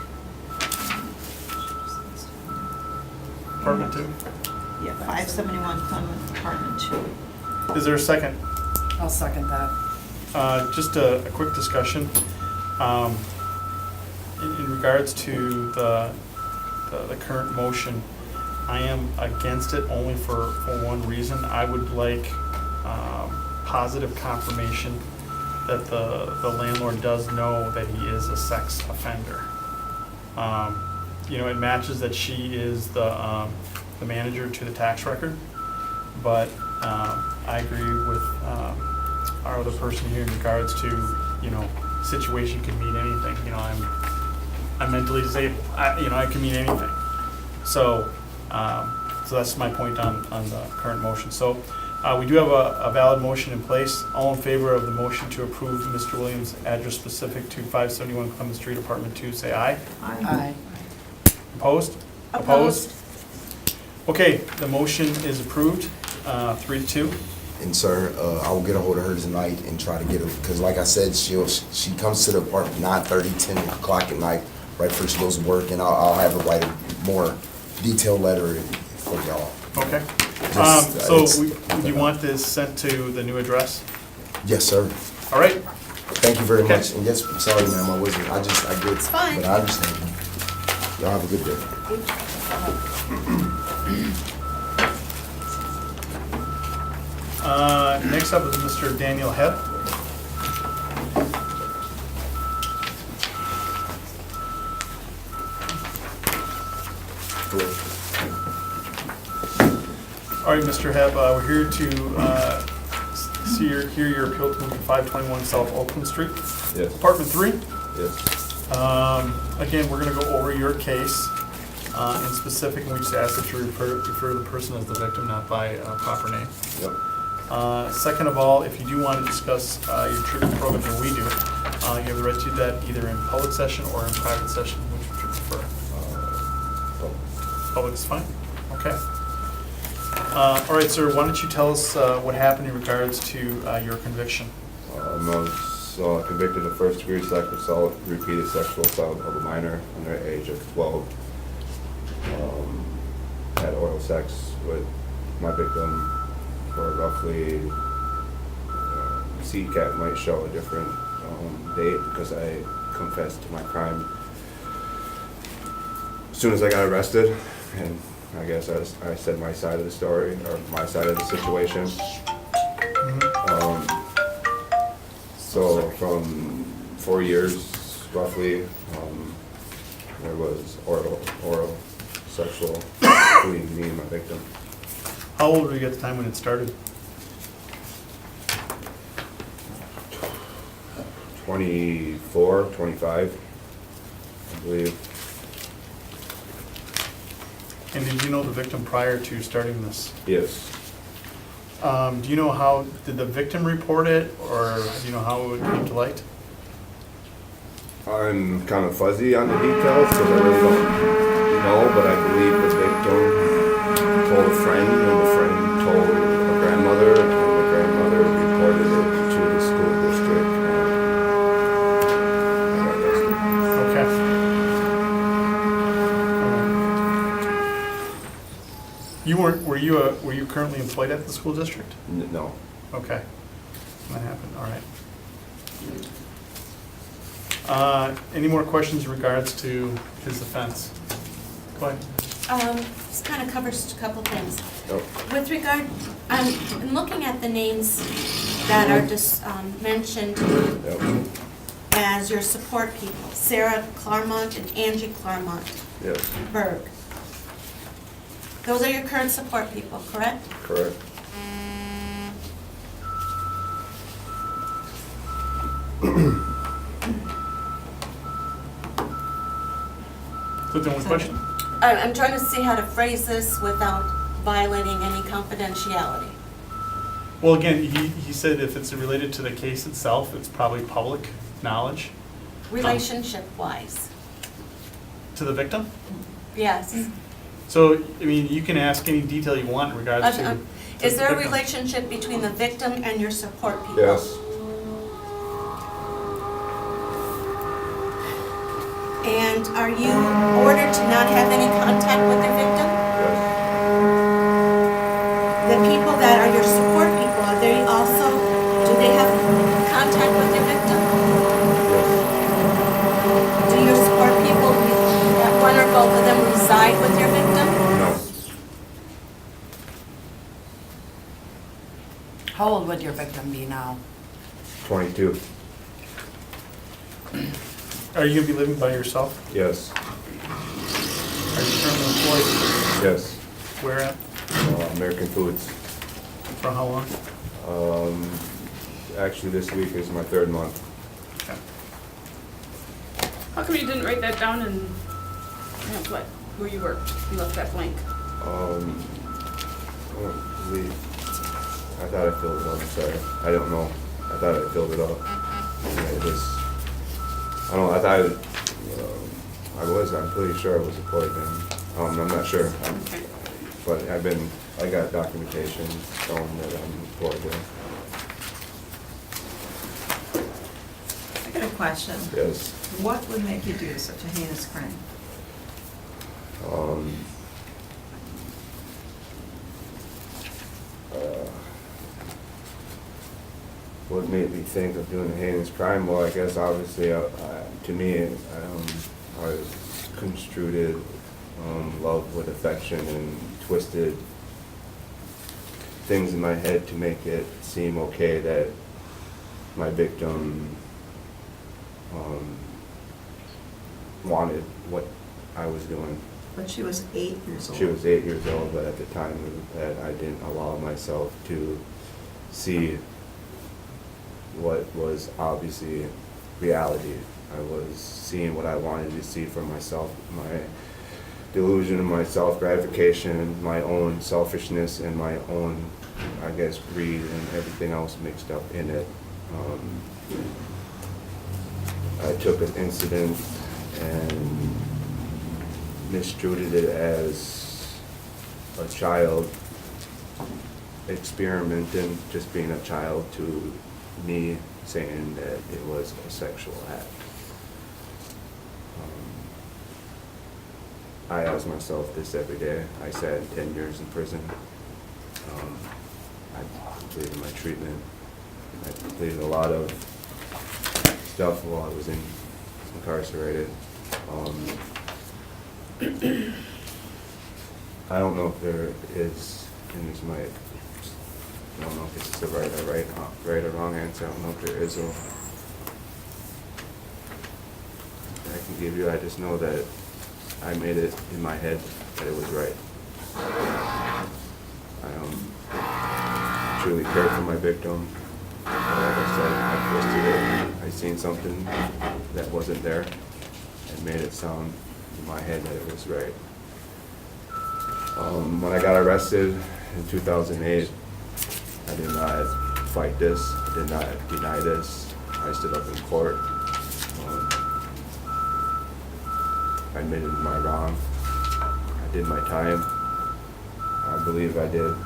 Speaker 1: Apartment 2?
Speaker 8: Yeah, 571 Clement, apartment 2.
Speaker 1: Is there a second?
Speaker 5: I'll second that.
Speaker 1: Just a quick discussion. In regards to the current motion, I am against it only for one reason. I would like positive confirmation that the landlord does know that he is a sex offender. You know, it matches that she is the manager to the tax record, but I agree with our other person here in regards to, you know, situation could mean anything. You know, I'm mentally disabled. I can mean anything. So that's my point on the current motion. So we do have a valid motion in place. All in favor of the motion to approve Mr. Williams' address specific to 571 Clement Street, Apartment 2, say aye.
Speaker 5: Aye.
Speaker 1: Opposed?
Speaker 3: Opposed.
Speaker 1: Okay, the motion is approved, 3-2.
Speaker 10: And sir, I will get a hold of her tonight and try to get her, because like I said, she comes to the apartment 9:30, 10 o'clock at night, right before she goes to work, and I'll have her write a more detailed letter for y'all.
Speaker 1: Okay.
Speaker 10: Just,
Speaker 1: Would you want this sent to the new address?
Speaker 10: Yes, sir.
Speaker 1: All right.
Speaker 10: Thank you very
Speaker 1: Okay.
Speaker 10: much. And yes, sorry, ma'am, I wasn't, I get,
Speaker 3: It's fine.
Speaker 10: but I understand. Y'all have a good day.
Speaker 1: Next up is Mr. Daniel Head. All right, Mr. Hebb, we're here to hear your appeal to move to 521 South Oakland Street.
Speaker 13: Yes.
Speaker 1: Apartment 3.
Speaker 13: Yes.
Speaker 1: Again, we're going to go over your case in specific, and we just ask that you refer the person as the victim, not by proper name.
Speaker 13: Yep.
Speaker 1: Second of all, if you do want to discuss your treatment program, and we do, you have the right to do that either in public session or in private session, which would you prefer?
Speaker 13: So,
Speaker 1: Public is fine? Okay. All right, sir, why don't you tell us what happened in regards to your conviction?
Speaker 13: I was convicted of first-degree sexual assault, repeated sexual assault of a minor under the age of 12. Had oral sex with my victim for roughly, CCAT might show a different date because I confessed to my crime as soon as I got arrested, and I guess I said my side of the story, or my side of the situation. So from 4 years roughly, there was oral sexual between me and my victim.
Speaker 1: How old were you at the time when it started?
Speaker 13: 24, 25, I believe.
Speaker 1: And did you know the victim prior to starting this?
Speaker 13: Yes.
Speaker 1: Do you know how, did the victim report it, or do you know how it came to light?
Speaker 13: I'm kind of fuzzy on the details because I really don't know, but I believe the victim told a friend, and the friend told a grandmother, and the grandmother reported it to the school district, and I got arrested.
Speaker 1: Okay. You weren't, were you currently employed at the school district?
Speaker 13: No.
Speaker 1: Okay. That happened, all right. Any more questions in regards to his offense? Go ahead.
Speaker 3: This kind of covers a couple things.
Speaker 13: Nope.
Speaker 3: With regard, in looking at the names that are just mentioned
Speaker 13: Yep.
Speaker 3: as your support people, Sarah Claremont and Angie Claremont
Speaker 13: Yes.
Speaker 3: Berg. Those are your current support people, correct?
Speaker 13: Correct.
Speaker 1: So the only question?
Speaker 3: I'm trying to see how to phrase this without violating any confidentiality.
Speaker 1: Well, again, he said if it's related to the case itself, it's probably public knowledge.
Speaker 3: Relationship-wise,
Speaker 1: To the victim?
Speaker 3: yes.
Speaker 1: So, I mean, you can ask any detail you want in regards to.
Speaker 3: Is there a
Speaker 1: the victim.
Speaker 3: relationship between the victim and your support people?
Speaker 13: Yes.
Speaker 3: And are you ordered to not have any contact with the victim?
Speaker 13: Yes.
Speaker 3: The people that are your support people, are they also, do they have contact with the victim?
Speaker 13: Yes.
Speaker 3: Do your support people, one or both of them reside with your victim?
Speaker 13: No.
Speaker 5: How old would your victim be now?
Speaker 13: 22.
Speaker 1: Are you gonna be living by yourself?
Speaker 13: Yes.
Speaker 1: Are you currently employed?
Speaker 13: Yes.
Speaker 1: Where at?
Speaker 13: American Foods.
Speaker 1: For how long?
Speaker 13: Actually, this week is my 3rd month.
Speaker 1: Okay.
Speaker 2: How come you didn't write that down in pamphlet where you worked? You left that blank.
Speaker 13: I don't believe. I thought I filled it out. I'm sorry. I don't know. I thought I filled it out. Yeah, it just. I don't know. I thought I was. I'm pretty sure I was employed then. I'm not sure.
Speaker 2: Okay.
Speaker 13: But I got documentation showing that I'm employed there.
Speaker 8: I got a question.
Speaker 13: Yes.
Speaker 8: What would make you do such a heinous crime?
Speaker 13: What made me think of doing a heinous crime? Well, I guess obviously, to me, I was construed love with affection and twisted things in my head to make it seem okay that my victim wanted what I was doing.
Speaker 8: But she was 8 years old.
Speaker 13: She was 8 years old, but at the time that I didn't allow myself to see what was obviously reality. I was seeing what I wanted to see for myself, my delusion of my self-gratification, my own selfishness, and my own, I guess, greed and everything else mixed up in it. I took an incident and mistreated it as a child experimenting, just being a child, to me saying that it was a sexual act. I ask myself this every day. I sat 10 years in prison. I completed my treatment. I completed a lot of stuff while I was incarcerated. I don't know if there is, and this might, I don't know if this is the right or wrong answer. I don't know if there is I can give you. I just know that I made it in my head that it was right. I truly cared for my victim. Like I said, I twisted it. I seen something that wasn't there and made it sound in my head that it was right. When I got arrested in 2008, I did not fight this. I did not deny this. I stood up in court. I admitted my wrong. I did my time. I believe I did.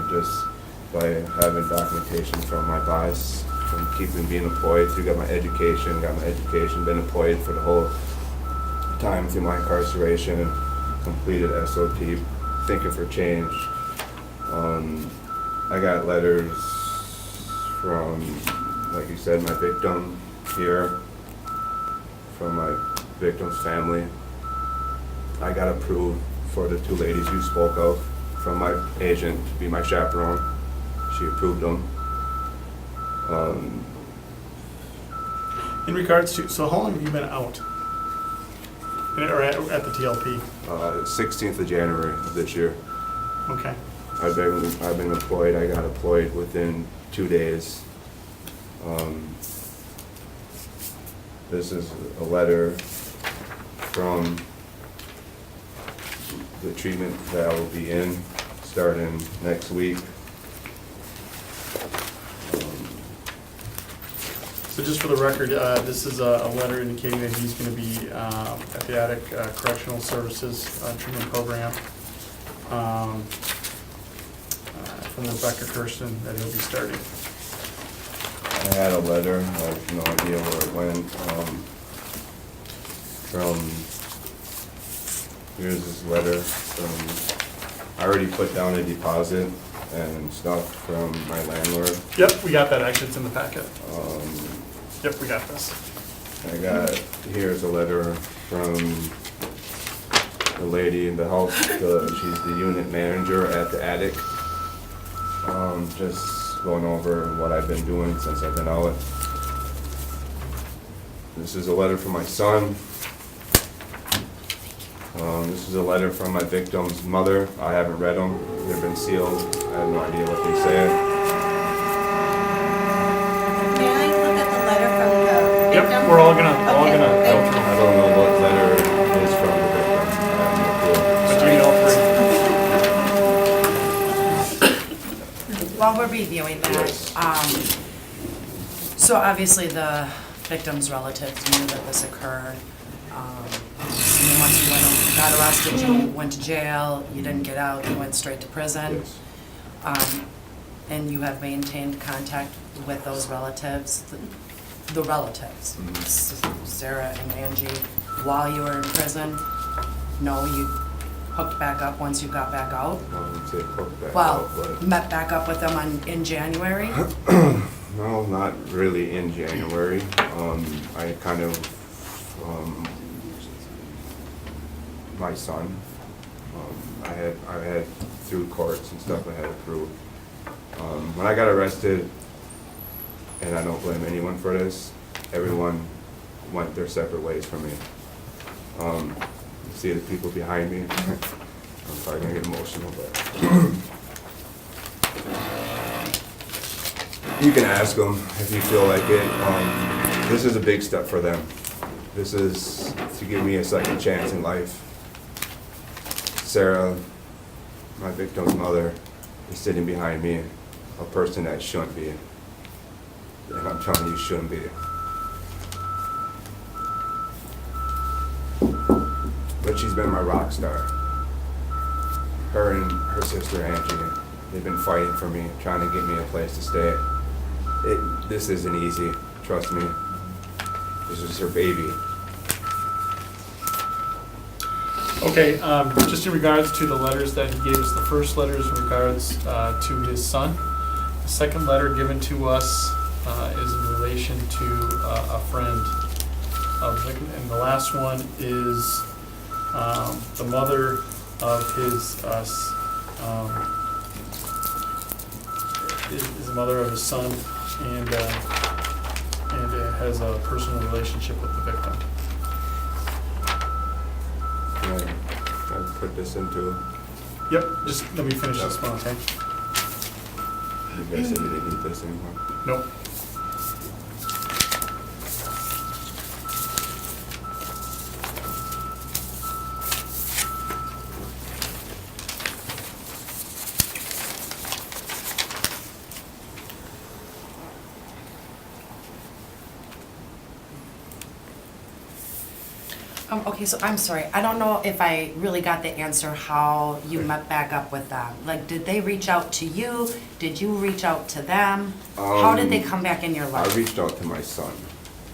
Speaker 13: Just by having documentation from my boss, from keeping being employed, through got my education, been employed for the whole time through my incarceration, completed SOT, thinking for change. I got letters from, like you said, my victim here, from my victim's family. I got approved for the two ladies you spoke of from my agent to be my chaperone. She approved them.
Speaker 1: In regards to, so how long have you been out? Or at the TLP?
Speaker 13: 16th of January of this year.
Speaker 1: Okay.
Speaker 13: I've been employed. I got employed within 2 days. This is a letter from the treatment that I will be in starting next week.
Speaker 1: So just for the record, this is a letter indicating that he's going to be at the Attic Correctional Services treatment program from Rebecca Kirsten that he'll be starting.
Speaker 13: I had a letter. I have no idea where it went. Here's this letter from, I already put down a deposit and stuff from my landlord.
Speaker 1: Yep, we got that, actually, it's in the packet. Yep, we got this.
Speaker 13: I got, here's a letter from the lady in the house, she's the unit manager at the Attic. Just going over what I've been doing since I've been out. This is a letter from my son. This is a letter from my victim's mother. I haven't read them. They've been sealed. I have no idea what they say.
Speaker 3: May I look at the letter from the victim?
Speaker 1: Yep, we're all gonna go
Speaker 3: Okay, thank
Speaker 1: through.
Speaker 3: you.
Speaker 13: I don't know what letter is from the victim. I have no clue.
Speaker 1: But you need all three.
Speaker 5: While we're reviewing that, so obviously the victim's relatives knew that this occurred. And then once you got arrested, you went to jail, you didn't get out, you went straight to prison.
Speaker 13: Yes.
Speaker 5: And you have maintained contact with those relatives, the relatives, Sarah and Angie, while you were in prison? No, you hooked back up once you got back out?
Speaker 13: I wouldn't say hooked back
Speaker 5: Well,
Speaker 13: up, but
Speaker 5: met back up with them in January?
Speaker 13: no, not really in January. I kind of, my son, I had through courts and stuff, I had approved. When I got arrested, and I don't blame anyone for this, everyone went their separate ways from me. You see the people behind me, I'm probably gonna get emotional, but you can ask them if you feel like it. This is a big step for them. This is to give me a second chance in life. Sarah, my victim's mother, is sitting behind me, a person that shouldn't be. And I'm telling you, shouldn't be. But she's been my rock star. her and her sister Angie, they've been fighting for me, trying to get me a place to stay. This isn't easy, trust me. This is her baby.
Speaker 1: Okay, just in regards to the letters that he gave us, the first letter is in regards to his son. The second letter given to us is in relation to a friend of the victim. And the last one is the mother of his, is the mother of his son, and has a personal relationship with the victim.
Speaker 13: I put this into,
Speaker 1: Yep, just let me finish this one, okay?
Speaker 13: you guys said you didn't need this anymore.
Speaker 1: Nope.
Speaker 5: Okay, so I'm sorry, I don't know if I really got the answer how you met back up with them. Like, did they reach out to you? Did you reach out to them? How did they come back in your
Speaker 13: I
Speaker 5: life?
Speaker 13: reached out to my son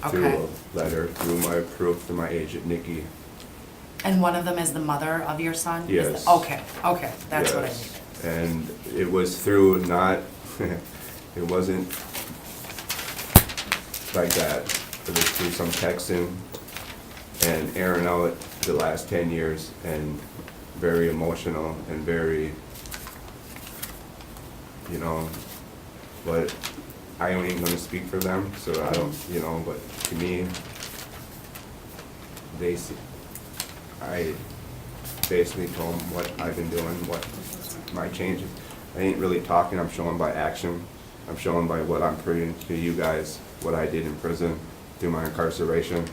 Speaker 13: through
Speaker 5: Okay.
Speaker 13: a letter, through my proof to my agent, Nikki.
Speaker 5: And one of them is the mother of your son? Is
Speaker 13: Yes.
Speaker 5: Okay, okay, that's what I
Speaker 13: Yes.
Speaker 5: needed.
Speaker 13: And it was through not, it wasn't like that. It was through some texting and airing out the last 10 years, and very emotional and very, but I ain't gonna speak for them, so I don't, but to me, I basically told them what I've been doing, what my changes. I ain't really talking, I'm showing by action. I'm showing by what I'm proving to you guys, what I did in prison through my incarceration,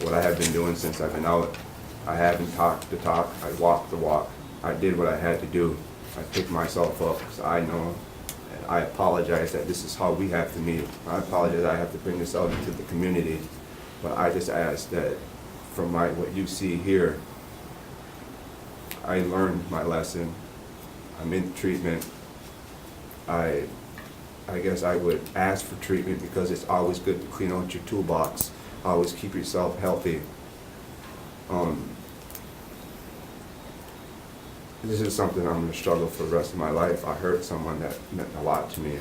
Speaker 13: what I have been doing since I've been out. I haven't talked the talk, I walked the walk. I did what I had to do. I picked myself up, because I know, and I apologize that this is how we have to meet. I apologize I have to bring this out into the community, but I just ask that from what you see here, I learned my lesson. I'm in treatment. I guess I would ask for treatment because it's always good to clean out your toolbox. Always keep yourself healthy. This is something I'm gonna struggle for the rest of my life. I hurt someone that meant a lot to me,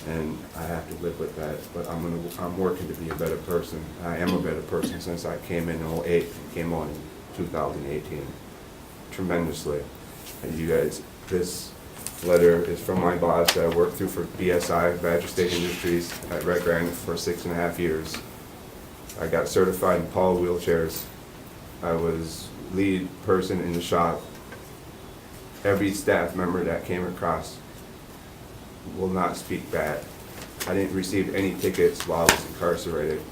Speaker 13: and I have to live with that. But I'm working to be a better person. I am a better person since I came in 2008 and came on in 2018. Tremendously. And you guys, this letter is from my boss that I worked through for BSI, Badger State Industries, at Red Granite for 6.5 years. I got certified in power wheelchairs. I was lead person in the shop. Every staff member that came across will not speak bad. I didn't receive any tickets while I was incarcerated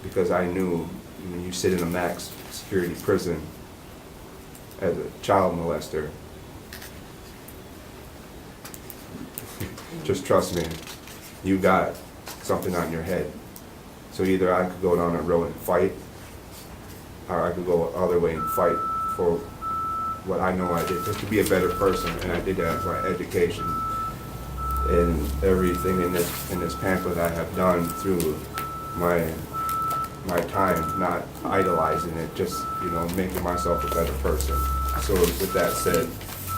Speaker 13: because I knew when you sit in a max security prison as a child molester, just trust me, you got something on your head. So either I could go down that road and fight, or I could go the other way and fight for what I know I did, just to be a better person, and I did that by education and everything in this pamphlet I have done through my time, not idolizing it, just making myself a better person. So with that said,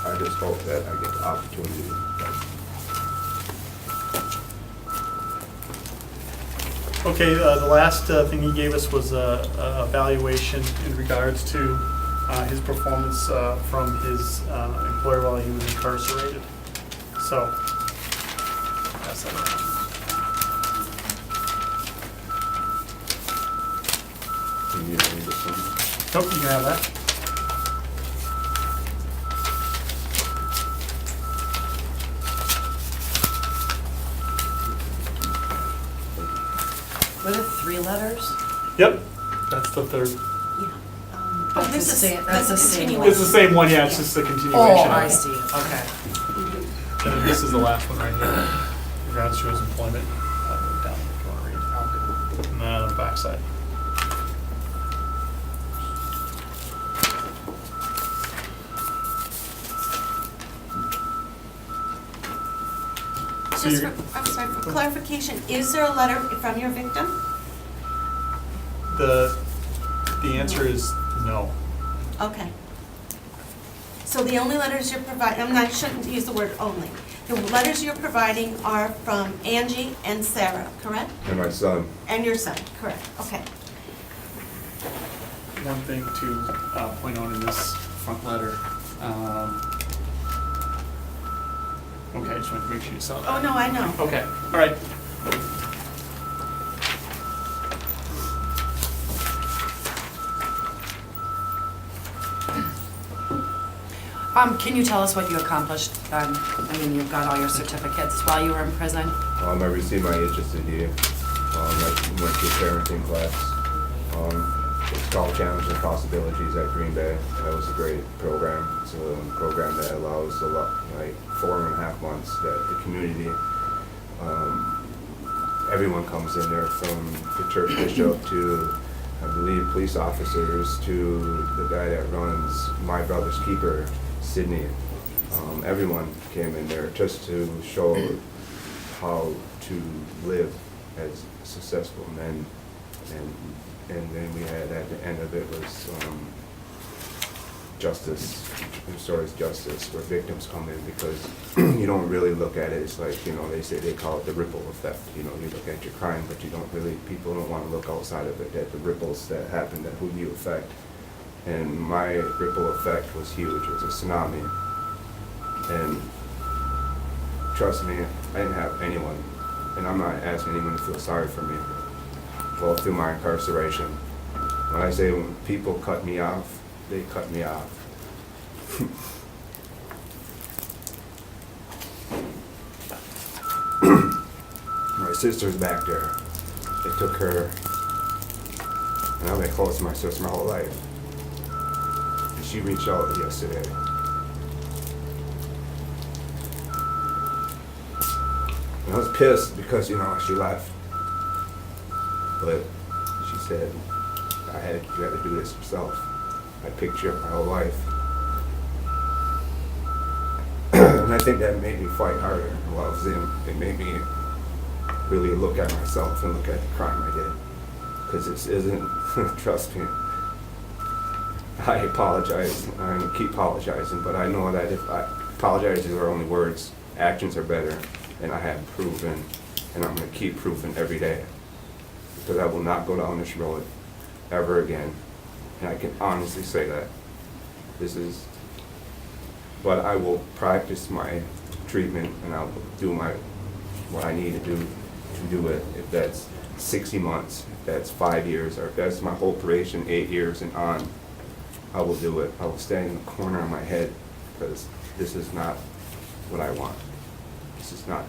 Speaker 13: I just hope that I get the opportunity.
Speaker 1: Okay, the last thing he gave us was a evaluation in regards to his performance from his employer while he was incarcerated. So, pass that around.
Speaker 13: Can you read this one?
Speaker 1: Nope, you can have that.
Speaker 5: Were there 3 letters?
Speaker 1: Yep, that's the third.
Speaker 3: Oh, this is,
Speaker 5: That's
Speaker 3: that's
Speaker 5: the
Speaker 3: a
Speaker 5: same
Speaker 3: continuation.
Speaker 1: It's the same one, yeah, it's just a continuation.
Speaker 5: Oh,
Speaker 1: of
Speaker 5: I
Speaker 1: it.
Speaker 5: see, okay.
Speaker 1: And then this is the last one right here. In regards to his employment. I'll go down if you want to read. And then on the back side. So
Speaker 3: just
Speaker 1: you're-
Speaker 3: for, I'm sorry, for clarification, is there a letter from your victim?
Speaker 1: The answer is no.
Speaker 3: Okay. So the only letters you're providing, I shouldn't use the word only. The letters you're providing are from Angie and Sarah, correct?
Speaker 13: And my son.
Speaker 3: And your son, correct, okay.
Speaker 1: One thing to point out in this front letter. Okay, I just wanted to make sure you saw that.
Speaker 3: Oh, no, I know.
Speaker 1: Okay, all right.
Speaker 5: Can you tell us what you accomplished then? I mean, you've got all your certificates while you were in prison.
Speaker 13: I received my HSCD. I went to a parenting class. It's called Challenges and Possibilities at Green Bay. That was a great program. It's a program that allows a lot, like 4.5 months that the community, everyone comes in there from the church bishop to, I believe, police officers to the guy that runs My Brother's Keeper, Sydney. Everyone came in there just to show how to live as successful men, and then we had at the end of it was justice, restorative justice, where victims come in because you don't really look at it. It's like, they call it the ripple effect. You look at your crime, but you don't really, people don't want to look outside of it, at the ripples that happen, that who you affect. And my ripple effect was huge. It was a tsunami. And trust me, I didn't have anyone, and I'm not asking anyone to feel sorry for me. Well, through my incarceration, when I say when people cut me off, they cut me off. My sister's back there. They took her, and I've been close to my sister my whole life. She reached out yesterday. And I was pissed because, she left. But she said, you had to do this yourself. I picked you up my whole life. And I think that made me fight harder while I was in. It made me really look at myself and look at the crime I did. Because this isn't, trust me, I apologize. I'm going to keep apologizing, but I know that if apologizing are only words, actions are better. And I have proven, and I'm going to keep proving every day. Because I will not go down this road ever again. And I can honestly say that. But I will practice my treatment, and I'll do what I need to do it. If that's 60 months, if that's 5 years, or if that's my whole probation, 8 years and on, I will do it. I will stand in the corner of my head, because this is not what I want. This is not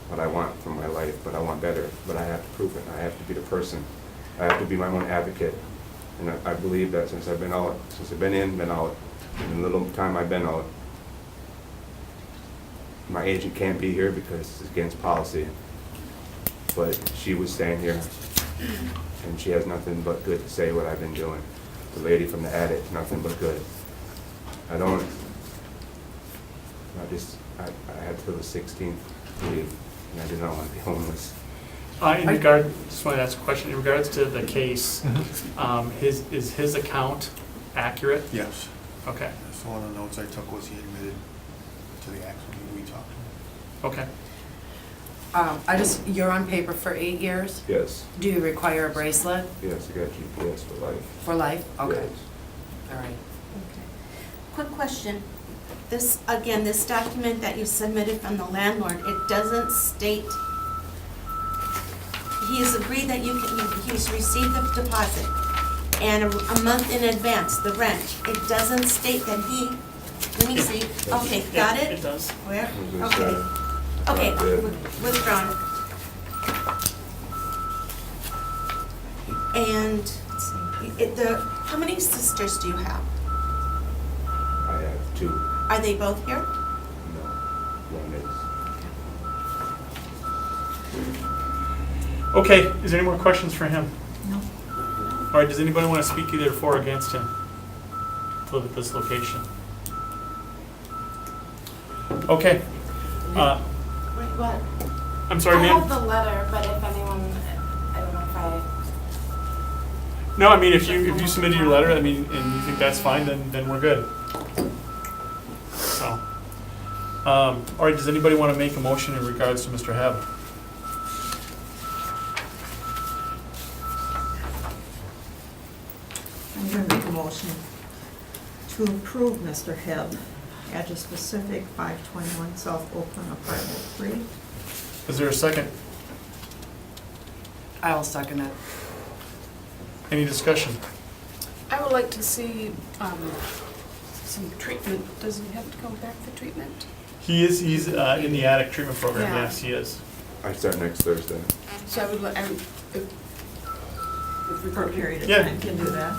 Speaker 13: what I want from my life, but I want better. But I have to prove it. I have to be the person. I have to be my own advocate. And I believe that since I've been out, since I've been in, been out, and the little time I've been out, my agent can't be here because it's against policy. But she would stand here, and she has nothing but good to say what I've been doing. The lady from the attic, nothing but good. I had till the 16th to leave, and I did not want to be homeless.
Speaker 1: Just want to ask a question. In regards to the case, is his account accurate?
Speaker 6: Yes.
Speaker 1: Okay.
Speaker 6: So one of the notes I took was he admitted to the accident we talked about.
Speaker 1: Okay.
Speaker 5: You're on paper for 8 years?
Speaker 13: Yes.
Speaker 5: Do you require a bracelet
Speaker 13: Yes, I got GPS for life.
Speaker 5: for life? Okay,
Speaker 13: Yes.
Speaker 5: all right.
Speaker 3: Okay. Quick question. This document that you submitted from the landlord, it doesn't state, he has agreed that he's received the deposit and a month in advance, the rent. It doesn't state that let me see, okay, got
Speaker 1: Yeah,
Speaker 3: it?
Speaker 1: it does.
Speaker 3: Where?
Speaker 13: I was gonna
Speaker 3: Okay,
Speaker 13: say,
Speaker 3: okay,
Speaker 13: not good.
Speaker 3: withdrawn. And, let's see, how many sisters do you have?
Speaker 13: I have 2.
Speaker 3: Are they both here?
Speaker 13: No, one is.
Speaker 1: Okay, is there any more questions for him?
Speaker 8: No.
Speaker 1: All right, does anybody want to speak either for or against him to live at this location? Okay.
Speaker 3: Wait, what?
Speaker 1: I'm sorry,
Speaker 14: I
Speaker 1: ma'am?
Speaker 14: have the letter, but if anyone, I don't know if I,
Speaker 1: No, I mean, if you submitted your letter, I mean, and you think that's fine, then we're good. So, all right, does anybody want to make a motion in regards to Mr. Hebb?
Speaker 8: I'm gonna make a motion to approve Mr. Hebb, address specific, 521 South Oakland, apartment 3.
Speaker 1: Is there a second?
Speaker 5: I will second it.
Speaker 1: Any discussion?
Speaker 2: I would like to see some treatment. Does he have to come back for treatment?
Speaker 1: He's in the attic treatment program,
Speaker 2: Yeah.
Speaker 1: yes, he is.
Speaker 13: I start next Thursday.
Speaker 2: So I would, if we
Speaker 8: For a
Speaker 2: could,
Speaker 8: period of
Speaker 1: Yeah.
Speaker 8: time, can do that.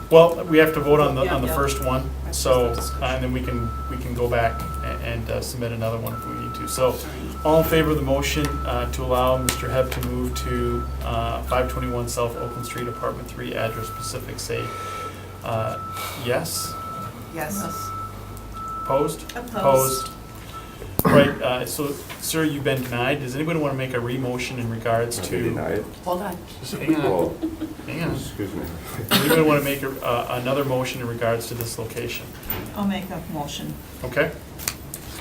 Speaker 1: Well, we have to vote on the
Speaker 2: Yeah.
Speaker 1: first one, so, and then we can go back and submit another one if we need to. So, all in favor of the motion to allow Mr. Hebb to move to 521 South Oakland Street, apartment 3, address Pacific, say yes?
Speaker 5: Yes.
Speaker 1: Opposed?
Speaker 3: Opposed.
Speaker 1: Right, so, sir, you've been denied. Does anybody want to make a re-motion in regards
Speaker 13: I'll be
Speaker 1: to?
Speaker 13: denied.
Speaker 5: Hold on.
Speaker 1: Just hang on,
Speaker 13: Well,
Speaker 1: hang on.
Speaker 13: excuse me.
Speaker 1: Anybody want to make another motion in regards to this location?
Speaker 8: I'll make a motion
Speaker 1: Okay?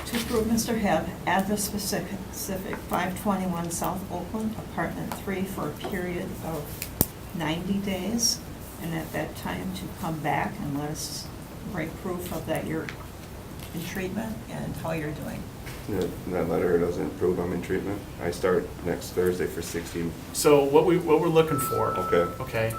Speaker 8: to approve Mr. Hebb, address specific, 521 South Oakland, apartment 3, for a period of 90 days. And at that time, to come back and let us bring proof of that you're in treatment and how you're doing.
Speaker 13: That letter doesn't prove I'm in treatment. I start next Thursday for 60.
Speaker 1: So what we're looking for,
Speaker 13: Okay.
Speaker 1: okay,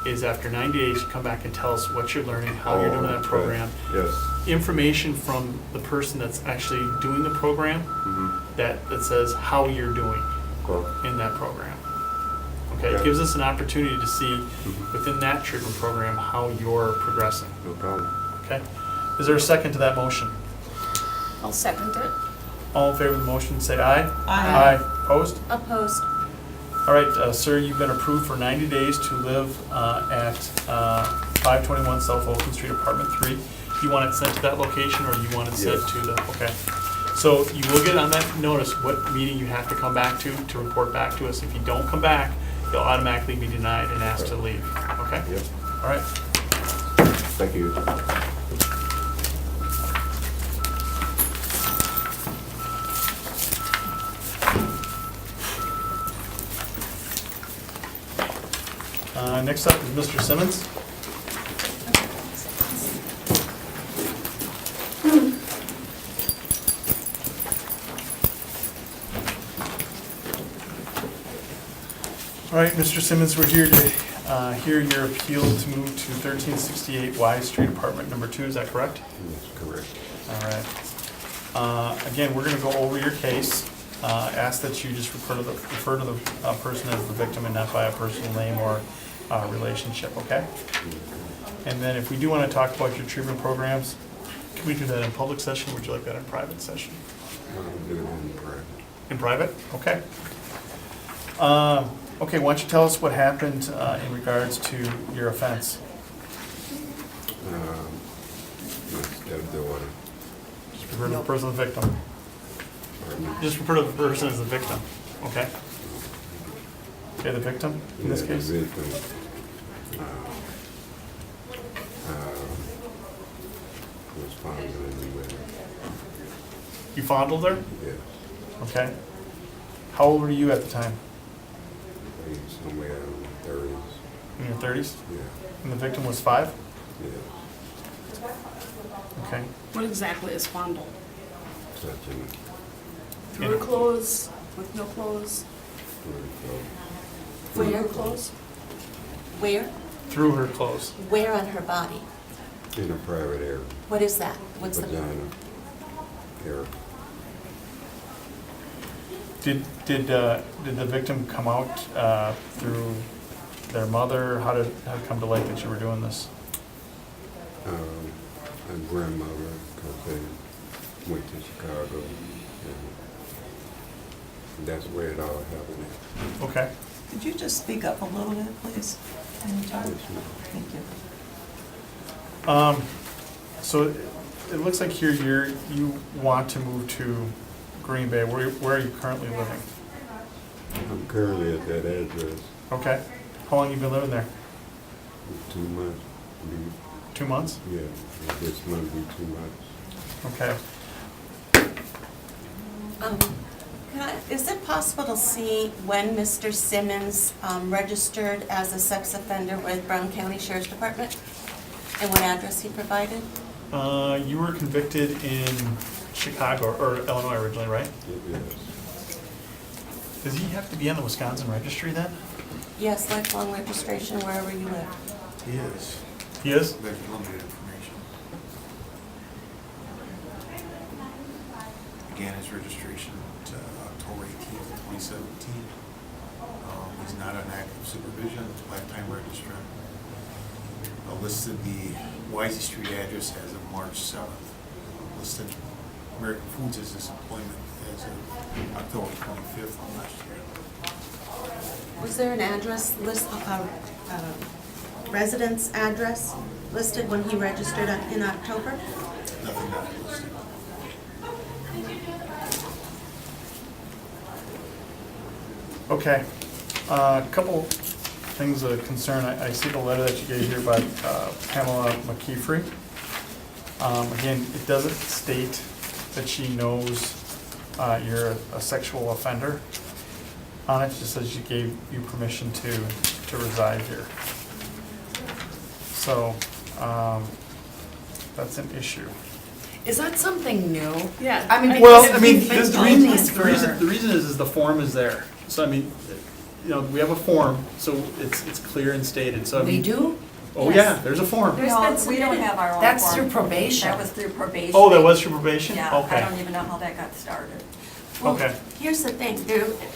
Speaker 1: is after 90 days, you come back and tell us what you're learning, how you're doing that
Speaker 13: okay.
Speaker 1: program.
Speaker 13: Yes.
Speaker 1: Information from the person that's actually doing the program
Speaker 13: Mm-hmm.
Speaker 1: that says how you're doing
Speaker 13: Cool.
Speaker 1: in that program. Okay, it
Speaker 13: Okay.
Speaker 1: gives us an opportunity to see
Speaker 13: Mhm.
Speaker 1: within that treatment program how you're progressing,
Speaker 13: No problem.
Speaker 1: okay? Is there a second to that motion?
Speaker 2: I'll second it.
Speaker 1: All in favor of the motion, say aye.
Speaker 8: Aye.
Speaker 1: Opposed?
Speaker 3: Opposed.
Speaker 1: All right, sir, you've been approved for 90 days to live at 521 South Oakland Street, apartment 3. You want it sent to that location, or you want it sent
Speaker 13: Yes.
Speaker 1: to the, okay. So you will get on that notice what meeting you have to come back to report back to us. If you don't come back, you'll automatically be denied and asked to leave, okay?
Speaker 13: Yep.
Speaker 1: All right.
Speaker 13: Thank you.
Speaker 1: Next up is Mr. Simmons. All right, Mr. Simmons, we're here to hear your appeal to move to 1368 Y Street, apartment number 2, is that correct?
Speaker 13: That's correct.
Speaker 1: All right. Again, we're going to go over your case. Ask that you just refer to the person as the victim and not by a personal name or relationship, okay? And then if we do want to talk about your treatment programs, can we do that in public session, or would you like that in private session?
Speaker 13: Do it in private.
Speaker 1: In private? Okay. Okay, why don't you tell us what happened in regards to your offense?
Speaker 13: Stepdaughter.
Speaker 1: Just refer to the person as the victim. Just refer to the person as the victim, okay? Okay, the victim in this case?
Speaker 13: The victim. Was fondling with her.
Speaker 1: You fondled her?
Speaker 13: Yes.
Speaker 1: Okay. How old were you at the time?
Speaker 13: Maybe somewhere in the 30s.
Speaker 1: In your 30s?
Speaker 13: Yeah.
Speaker 1: And the victim was 5?
Speaker 13: Yes.
Speaker 1: Okay.
Speaker 2: What exactly is fondle?
Speaker 13: Touching
Speaker 2: Through her clothes, with no clothes?
Speaker 13: her.
Speaker 3: Where?
Speaker 2: Clothes?
Speaker 3: Where?
Speaker 1: Through her clothes.
Speaker 3: Where on her body?
Speaker 13: In a private area.
Speaker 3: What is that? What's the?
Speaker 13: Vagina. Area.
Speaker 1: Did the victim come out through their mother? How did it come to light that you were doing this?
Speaker 13: A grandmother, because they went to Chicago. And that's where it all happened.
Speaker 1: Okay.
Speaker 8: Could you just speak up a little bit, please? Anytime.
Speaker 13: Yes, ma'am.
Speaker 8: Thank you.
Speaker 1: So it looks like here you want to move to Green Bay. Where are you currently living?
Speaker 13: I'm currently at that address.
Speaker 1: Okay. How long you been living there?
Speaker 13: 2 months.
Speaker 1: 2 months?
Speaker 13: Yeah, this month be 2 months.
Speaker 1: Okay.
Speaker 3: Is it possible to see when Mr. Simmons registered as a sex offender with Brown County Sheriff's Department? And what address he provided?
Speaker 1: You were convicted in Chicago, or Illinois originally, right?
Speaker 13: Yes.
Speaker 1: Does he have to be on the Wisconsin registry then?
Speaker 3: Yes, lifelong registration wherever you live.
Speaker 6: He is.
Speaker 1: He is?
Speaker 6: There's limited information. Began his registration October 18th, 2017. He's not on active supervision, lifetime registrant. Listed the Wisey Street address as of March 7th. Listed American Foods as his employment as of October 25th of last year.
Speaker 3: Was there an address list, residence address listed when he registered in October?
Speaker 6: Nothing not listed.
Speaker 1: Okay. A couple things of concern. I see the letter that you gave here by Pamela McKeefrey. Again, it doesn't state that she knows you're a sexual offender. On it just says she gave you permission to reside here. So, that's an issue.
Speaker 5: Is that something new?
Speaker 2: Yeah.
Speaker 5: I mean,
Speaker 1: Well,
Speaker 5: because
Speaker 1: I mean,
Speaker 5: we've been
Speaker 1: the
Speaker 5: doing this
Speaker 1: the reason is the form is there. So, I mean, you know, we have a form, so it's clear and stated, so I
Speaker 5: We
Speaker 1: mean.
Speaker 5: do?
Speaker 1: Oh,
Speaker 3: Yes.
Speaker 1: yeah, there's a form.
Speaker 3: There's
Speaker 14: No,
Speaker 3: been
Speaker 14: we don't
Speaker 3: submitted.
Speaker 14: have our own
Speaker 5: That's
Speaker 14: form.
Speaker 5: through probation.
Speaker 14: That was through probation.
Speaker 1: Oh, that was your probation?
Speaker 14: Yeah,
Speaker 1: Okay.
Speaker 14: I don't even know how that got started.
Speaker 3: Well,
Speaker 1: Okay.
Speaker 3: here's the thing,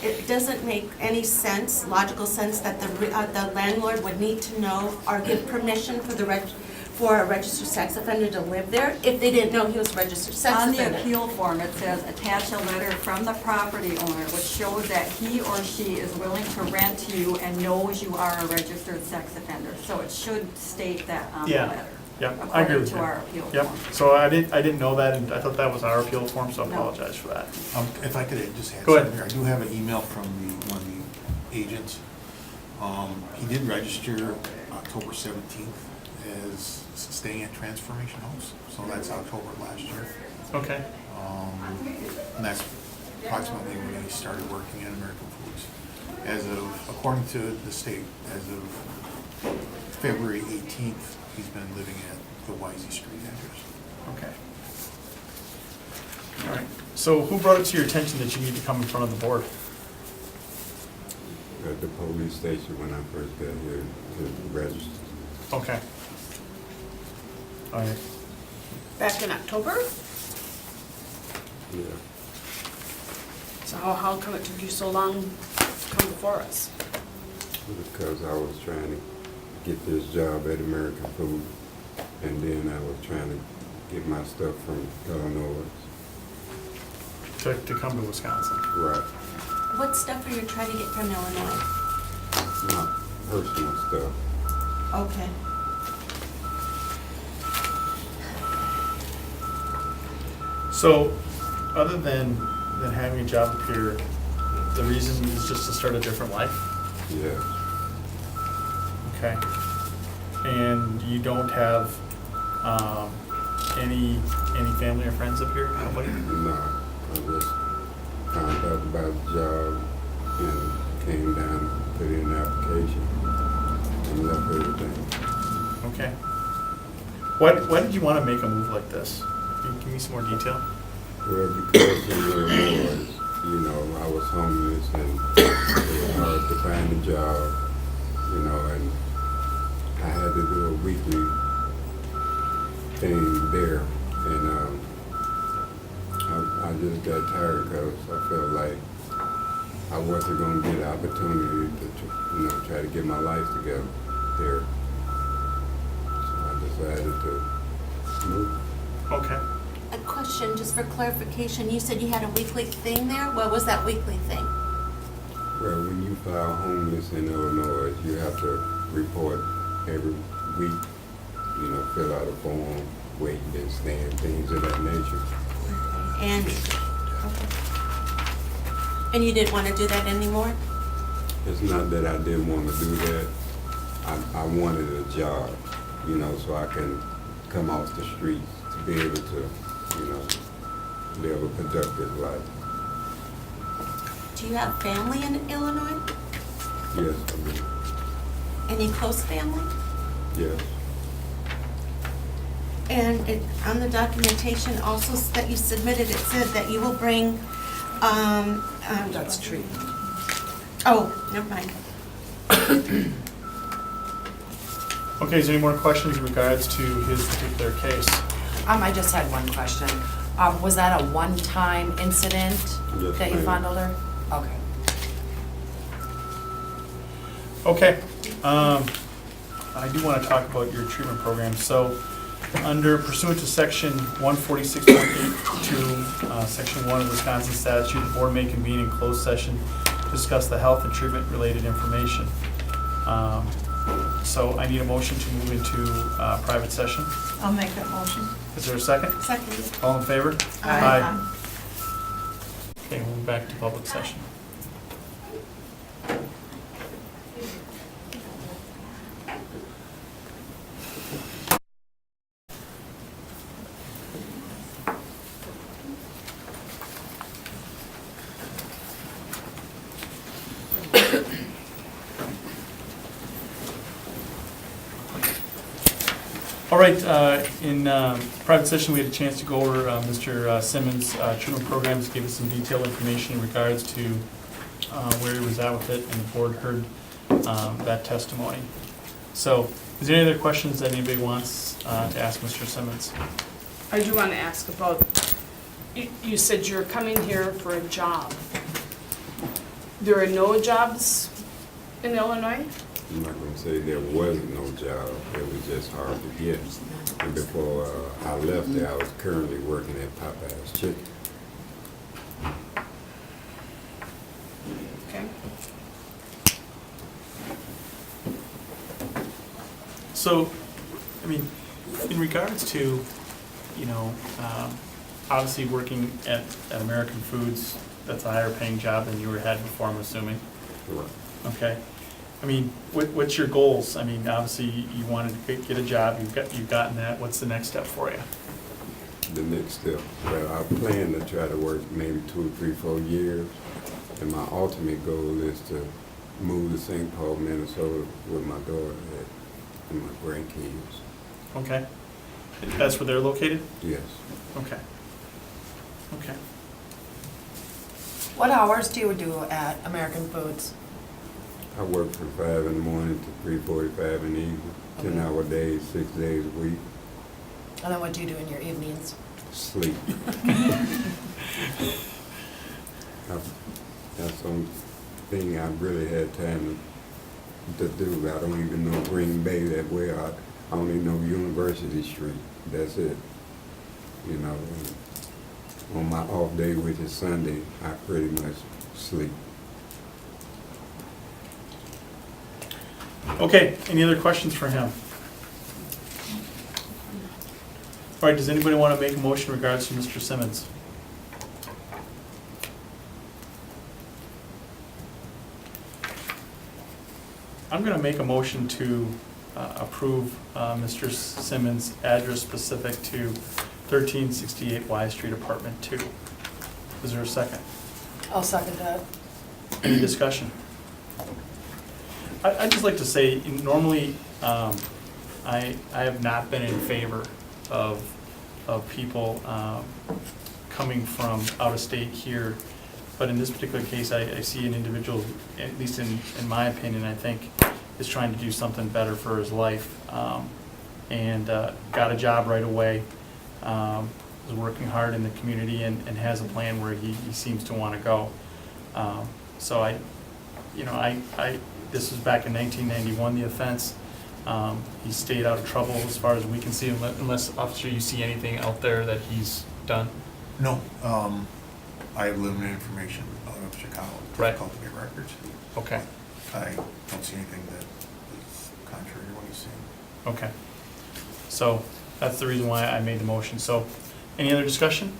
Speaker 3: it doesn't make any sense, logical sense, that the landlord would need to know or give permission for a registered sex offender to live there if they didn't know he was a registered sex
Speaker 14: On the
Speaker 3: offender.
Speaker 14: appeal form, it says, attach a letter from the property owner which shows that he or she is willing to rent to you and knows you are a registered sex offender. So it should state that on the
Speaker 1: Yeah.
Speaker 14: letter.
Speaker 1: Yeah, I agree with
Speaker 14: According to
Speaker 1: you.
Speaker 14: our appeal
Speaker 1: Yep,
Speaker 14: form.
Speaker 1: so I didn't know that, and I thought that was our appeal form, so I
Speaker 14: No.
Speaker 1: apologize for that.
Speaker 6: If I could just add
Speaker 1: Go ahead.
Speaker 6: something here, I do have an email from one of the agents. He did register October 17th as staying at Transformation House, so that's October last year.
Speaker 1: Okay,
Speaker 6: And that's approximately when he started working at American Foods. According to the state, as of February 18th, he's been living at the Wisey Street address.
Speaker 1: okay. All right, so who brought it to your attention that you need to come in front of the board?
Speaker 13: At the police station when I first got here to register.
Speaker 1: Okay. All right,
Speaker 2: Back in October?
Speaker 13: Yeah.
Speaker 2: So how come it took you so long to come before us?
Speaker 13: Because I was trying to get this job at American Food, and then I was trying to get my stuff from Illinois.
Speaker 1: to come to Wisconsin.
Speaker 13: Right.
Speaker 3: What stuff are you trying to get from Illinois?
Speaker 13: My personal stuff.
Speaker 3: Okay.
Speaker 1: So, other than having a job up here, the reason is just to start a different life?
Speaker 13: Yeah.
Speaker 1: Okay. And you don't have any family or friends up here? Nobody?
Speaker 13: No. I just found out about the job and came down, put in an application, and left everything.
Speaker 1: Okay. Why did you want to make a move like this? Can you give me some more detail?
Speaker 13: Well, because in Illinois, you know, I was homeless and it was hard to find a job, you know, and I had to do a weekly thing there. And I just got tired because I felt like I wasn't going to get an opportunity to, you know, try to get my life together there. So I decided to move.
Speaker 1: Okay.
Speaker 3: A question, just for clarification, you said you had a weekly thing there? What was that weekly thing?
Speaker 13: Well, when you file homeless in Illinois, you have to report every week, you know, fill out a form, wait and stand, things of that nature.
Speaker 3: And, okay. And you didn't want to do that anymore?
Speaker 15: It's not that I didn't want to do that. I wanted a job, you know, so I can come off the streets to be able to, you know, live a productive life.
Speaker 3: Do you have family in Illinois?
Speaker 15: Yes, I do.
Speaker 3: Any close family?
Speaker 15: Yes.
Speaker 3: And on the documentation also that you submitted, it said that you will bring,
Speaker 5: That's true.
Speaker 3: oh, never mind.
Speaker 1: Okay, is there any more questions in regards to his particular case?
Speaker 5: I just had one question. Was that a one-time incident
Speaker 15: Yes,
Speaker 5: that you
Speaker 15: ma'am.
Speaker 5: fondled her? Okay.
Speaker 1: Okay, I do want to talk about your treatment program. So, under pursuant to section 146.82, section 1 of Wisconsin statute, the board may convene in closed session to discuss the health and treatment related information. So I need a motion to move into private session.
Speaker 8: I'll make that motion.
Speaker 1: Is there a second?
Speaker 3: Second.
Speaker 1: All in favor?
Speaker 8: Aye.
Speaker 1: Okay, we'll move back to public session. All right, in private session, we had a chance to go over Mr. Simmons' treatment programs, gave us some detailed information in regards to where he was at with it, and the board heard that testimony. So, is there any other questions that anybody wants to ask Mr. Simmons?
Speaker 2: I do want to ask about, you said you're coming here for a job. There are no jobs in Illinois?
Speaker 15: I'm not gonna say there wasn't no job, it was just hard to get. And before I left there, I was currently working at Popeye's Chicken.
Speaker 2: Okay.
Speaker 1: So, I mean, in regards to, you know, obviously working at American Foods, that's a higher paying job than you had before, I'm assuming.
Speaker 15: Right.
Speaker 1: Okay. I mean, what's your goals? I mean, obviously you wanted to get a job, you've gotten that. What's the next step for you?
Speaker 15: The next step, well, I plan to try to work maybe 2, 3, 4 years. And my ultimate goal is to move to St. Paul, Minnesota with my daughter and my grandkids.
Speaker 1: Okay. That's where they're located?
Speaker 15: Yes.
Speaker 1: Okay. Okay.
Speaker 5: What hours do you do at American Foods?
Speaker 15: I work from 5 in the morning to 3:45 in the evening, 10-hour days, 6 days a week.
Speaker 5: And then what do you do in your evenings?
Speaker 15: Sleep. That's the only thing I really had time to do. I don't even know Green Bay that well. I only know University Street. That's it. You know, and on my off day, which is Sunday, I pretty much sleep.
Speaker 1: Okay, any other questions for him? All right, does anybody want to make a motion in regards to Mr. Simmons? I'm going to make a motion to approve Mr. Simmons' address specific to 1368 Y Street, Apartment 2. Is there a second?
Speaker 5: I'll second that.
Speaker 1: Any discussion? I'd just like to say, normally, I have not been in favor of people coming from out of state here, but in this particular case, I see an individual, at least in my opinion, I think, is trying to do something better for his life, and got a job right away, is working hard in the community, and has a plan where he seems to want to go. So this was back in 1991, the offense. He stayed out of trouble as far as we can see, unless, officer, you see anything out there that he's done?
Speaker 6: No, I have limited information out of Chicago.
Speaker 1: Right.
Speaker 6: Cultivate records.
Speaker 1: Okay,
Speaker 6: I don't see anything that is contrary to what he's saying.
Speaker 1: okay. So that's the reason why I made the motion. So, any other discussion?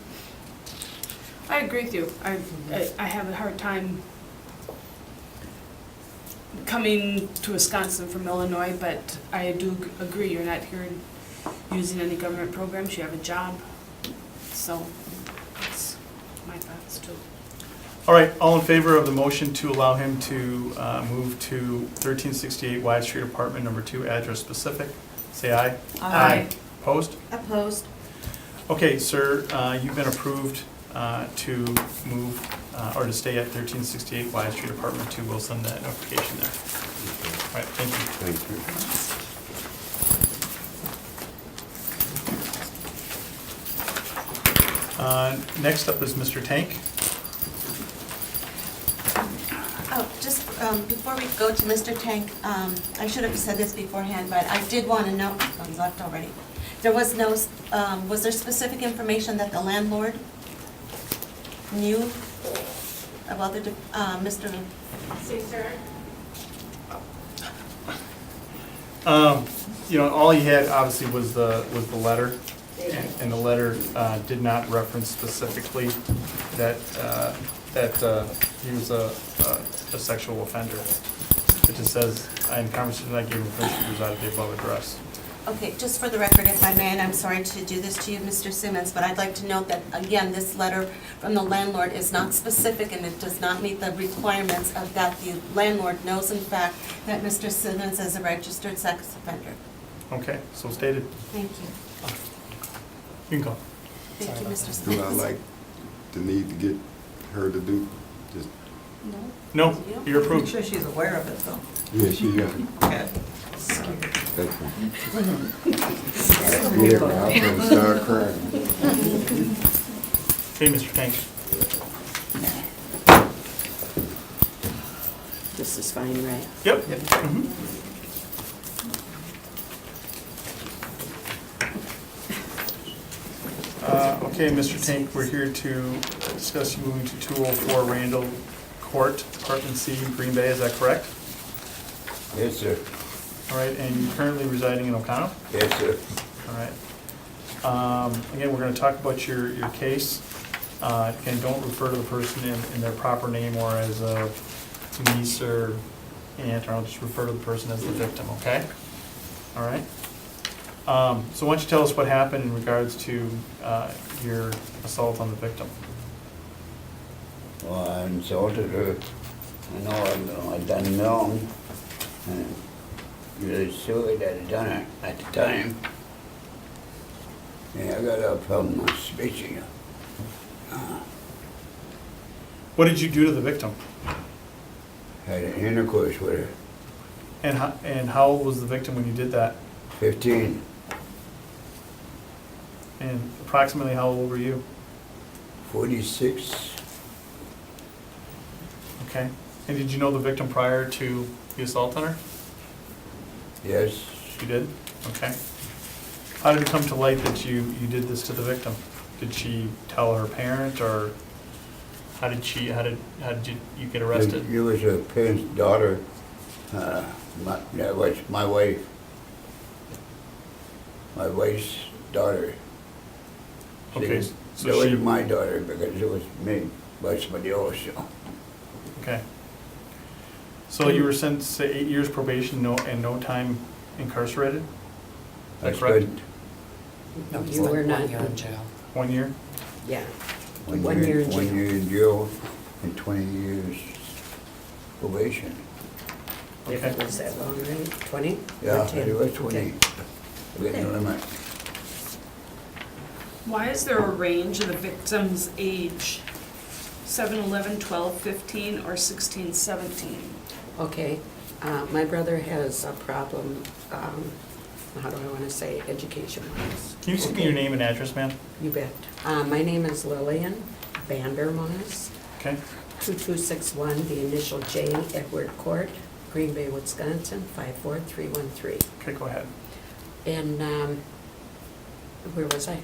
Speaker 2: I agree with you. I have a hard time coming to Wisconsin from Illinois, but I do agree, you're not here using any government programs, you have a job. So, that's my thoughts too.
Speaker 1: All right, all in favor of the motion to allow him to move to 1368 Wyatt Street, apartment number 2, address specific, say aye.
Speaker 2: Aye.
Speaker 1: Opposed?
Speaker 3: Opposed?
Speaker 1: Okay, sir, you've been approved to move, or to stay at 1368 Wyatt Street, apartment 2. We'll send that notification there. All right, thank you.
Speaker 15: Thank you.
Speaker 1: Next up is Mr. Tank.
Speaker 3: Oh, just before we go to Mr. Tank, I should have said this beforehand, but I did want to know, oh, he left already. There was no, was there specific information that the landlord knew about the, Mr. Caesar?
Speaker 1: You know, all he had obviously was the letter, and the letter did not reference specifically that he was a sexual offender. It just says, in conversation I gave him, he was out of the above address.
Speaker 3: Okay, just for the record, if I may, and I'm sorry to do this to you, Mr. Simmons, but I'd like to note that, again, this letter from the landlord is not specific and it does not meet the requirements of that the landlord knows in fact that Mr. Simmons is a registered sex offender.
Speaker 1: Okay, so stated.
Speaker 3: Thank you.
Speaker 1: You can go.
Speaker 3: Thank you, Mr.
Speaker 15: Do I
Speaker 3: Simmons.
Speaker 15: like the need to get her to do, just,
Speaker 1: No, you're
Speaker 8: Make
Speaker 1: approved.
Speaker 8: sure she's aware of it, though.
Speaker 15: yeah, she got it.
Speaker 8: Okay.
Speaker 15: That's fine. Yeah, but I'm gonna start crying.
Speaker 1: Okay, Mr. Tank.
Speaker 16: This is fine, right?
Speaker 1: Yep. Mhm. Okay, Mr. Tank, we're here to discuss you moving to 204 Randall Court, Apartment C, Green Bay, is that correct?
Speaker 4: Yes, sir.
Speaker 1: All right, and you're currently residing in O'Connell?
Speaker 4: Yes, sir.
Speaker 1: All right. Again, we're going to talk about your case. Again, don't refer to the person in their proper name or as a niece or aunt, or I'll just refer to the person as the victim, okay? All right? So why don't you tell us what happened in regards to your assault on the victim?
Speaker 17: Well, I insulted her. I know I done wrong. And really sorry that I done it at the time. Yeah, I got a problem with speaking.
Speaker 1: What did you do to the victim?
Speaker 17: Had an intercourse with her.
Speaker 1: And how old was the victim when you did that?
Speaker 17: 15,
Speaker 1: And approximately how old were you?
Speaker 17: 46.
Speaker 1: Okay. And did you know the victim prior to the assault on her?
Speaker 17: Yes.
Speaker 1: You did? Okay. How did it come to light that you did this to the victim? Did she tell her parent, or how did you get arrested?
Speaker 17: You was a parent's daughter. That was my wife. My wife's daughter.
Speaker 1: Okay,
Speaker 17: See,
Speaker 1: so
Speaker 17: that
Speaker 1: she-
Speaker 17: wasn't my daughter because it was made by somebody else. So.
Speaker 1: Okay. So you were sentenced to 8 years probation, and no time incarcerated? Is that
Speaker 17: That's
Speaker 1: correct?
Speaker 17: good.
Speaker 5: No,
Speaker 16: You were not.
Speaker 5: 1 year in jail.
Speaker 1: 1 year?
Speaker 16: Yeah.
Speaker 17: 1
Speaker 16: 1 year in jail.
Speaker 17: 1 year in jail and 20 years probation.
Speaker 16: If
Speaker 1: Okay.
Speaker 16: it was that long, right? 20?
Speaker 17: Yeah,
Speaker 16: Or 10?
Speaker 17: it was 20.
Speaker 16: Okay.
Speaker 17: We got no limit.
Speaker 2: Why is there a range of the victim's age? 7, 11, 12, 15, or 16, 17?
Speaker 16: Okay, my brother has a problem, how do I want to say, education-wise.
Speaker 1: Can you just give me your name and address, ma'am?
Speaker 16: You bet. My name is Lillian Vandermoos,
Speaker 1: Okay.
Speaker 16: 2261, the initial J, Edward Court, Green Bay, Wisconsin, 54313.
Speaker 1: Okay, go ahead.
Speaker 16: And, where was I?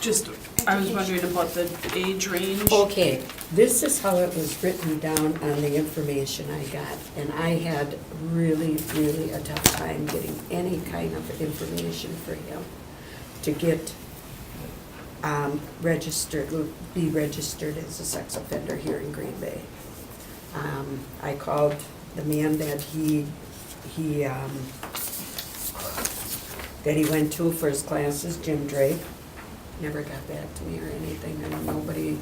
Speaker 2: Just, I was wondering about the age range.
Speaker 16: Okay, this is how it was written down on the information I got, and I had really, really a tough time getting any kind of information for him to get be registered as a sex offender here in Green Bay. I called the man that he went to for his classes, Jim Drake. Never got back to me or anything, and nobody,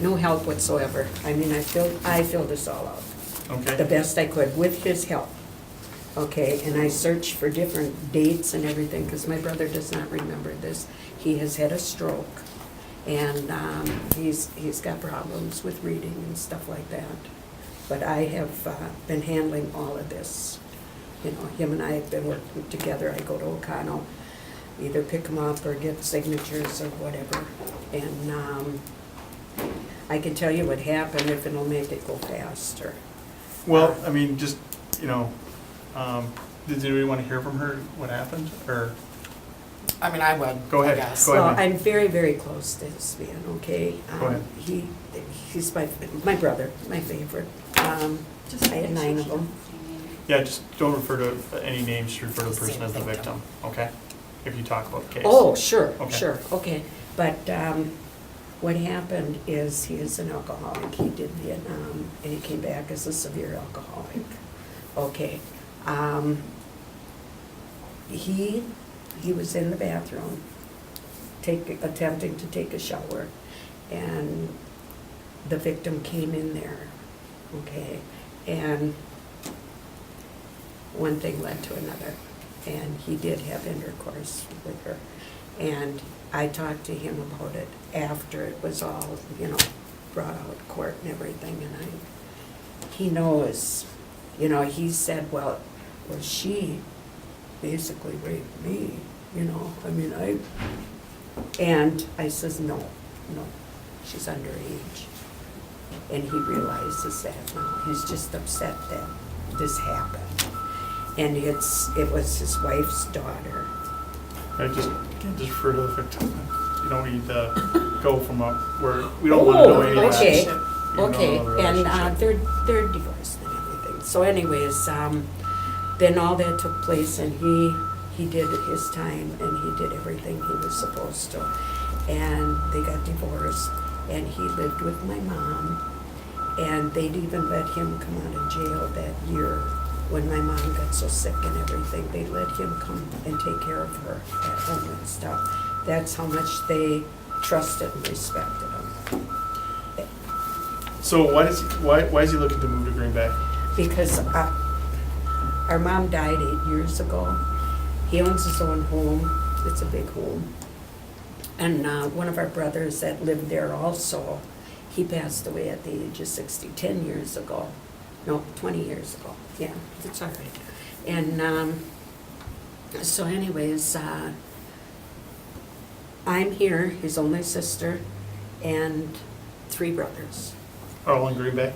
Speaker 16: no help whatsoever. I mean, I filled this all out the
Speaker 1: Okay,
Speaker 16: best I could with his help. Okay, and I searched for different dates and everything, because my brother does not remember this. He has had a stroke, and he's got problems with reading and stuff like that. But I have been handling all of this. You know, him and I have been working together. I go to O'Connell, either pick him up or get signatures or whatever. And I can tell you what happened if it'll make it go faster.
Speaker 1: well, I mean, just, you know, did anybody want to hear from her, what happened, or,
Speaker 5: I mean, I would,
Speaker 1: Go ahead.
Speaker 5: I guess.
Speaker 1: Go ahead,
Speaker 16: Well,
Speaker 1: ma'am.
Speaker 16: I'm very, very close to this man, okay?
Speaker 1: Go ahead.
Speaker 16: He's my brother, my favorite. I had 9 of them.
Speaker 1: Yeah, just don't refer to any names, just refer to the
Speaker 5: Just say
Speaker 1: person as the victim, okay? If you talk about the case.
Speaker 16: Oh, sure,
Speaker 1: Okay.
Speaker 16: sure, okay. But what happened is he is an alcoholic. He did Vietnam, and he came back as a severe alcoholic. Okay. He was in the bathroom, attempting to take a shower, and the victim came in there, okay? And one thing led to another, and he did have intercourse with her. And I talked to him about it after it was all, you know, brought out of court and everything, and he knows, you know, he said, well, she basically raped me, you know, I mean, and I says, no, she's underage. And he realizes that now. He's just upset that this happened. And it was his wife's daughter.
Speaker 1: I just can't just refer to the victim. You don't need to go from where, we don't want to know any of that.
Speaker 16: Okay,
Speaker 1: You don't know
Speaker 16: okay,
Speaker 1: the
Speaker 16: and
Speaker 1: relationship.
Speaker 16: they're divorced and everything. So anyways, then all that took place, and he did his time, and he did everything he was supposed to. And they got divorced, and he lived with my mom, and they'd even let him come out of jail that year when my mom got so sick and everything. They let him come and take care of her at home and stuff. That's how much they trusted and respected him.
Speaker 1: So why is he looking to move to Green Bay?
Speaker 16: Because our mom died 8 years ago. He owns his own home. It's a big home. And one of our brothers that lived there also, he passed away at the age of 60, 10 years ago. No, 20 years ago. Yeah, it's all right. And so anyways, I'm here, his only sister, and 3 brothers.
Speaker 1: All in Green Bay?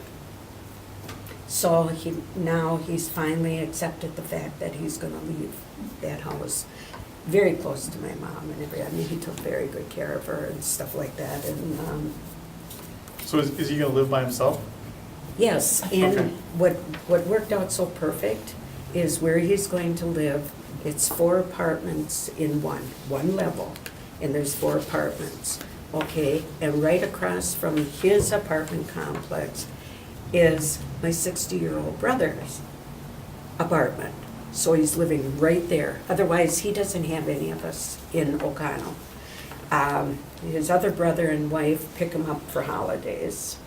Speaker 16: So now he's finally accepted the fact that he's gonna leave that house. Very close to my mom and everything. I mean, he took very good care of her and stuff like that, and,
Speaker 1: So is he gonna live by himself?
Speaker 16: yes,
Speaker 1: Okay.
Speaker 16: and what worked out so perfect is where he's going to live, it's 4 apartments in one level, and there's 4 apartments, okay? And right across from his apartment complex is my 60-year-old brother's apartment. So he's living right there. Otherwise, he doesn't have any of us in O'Connell. His other brother and wife pick him up for holidays.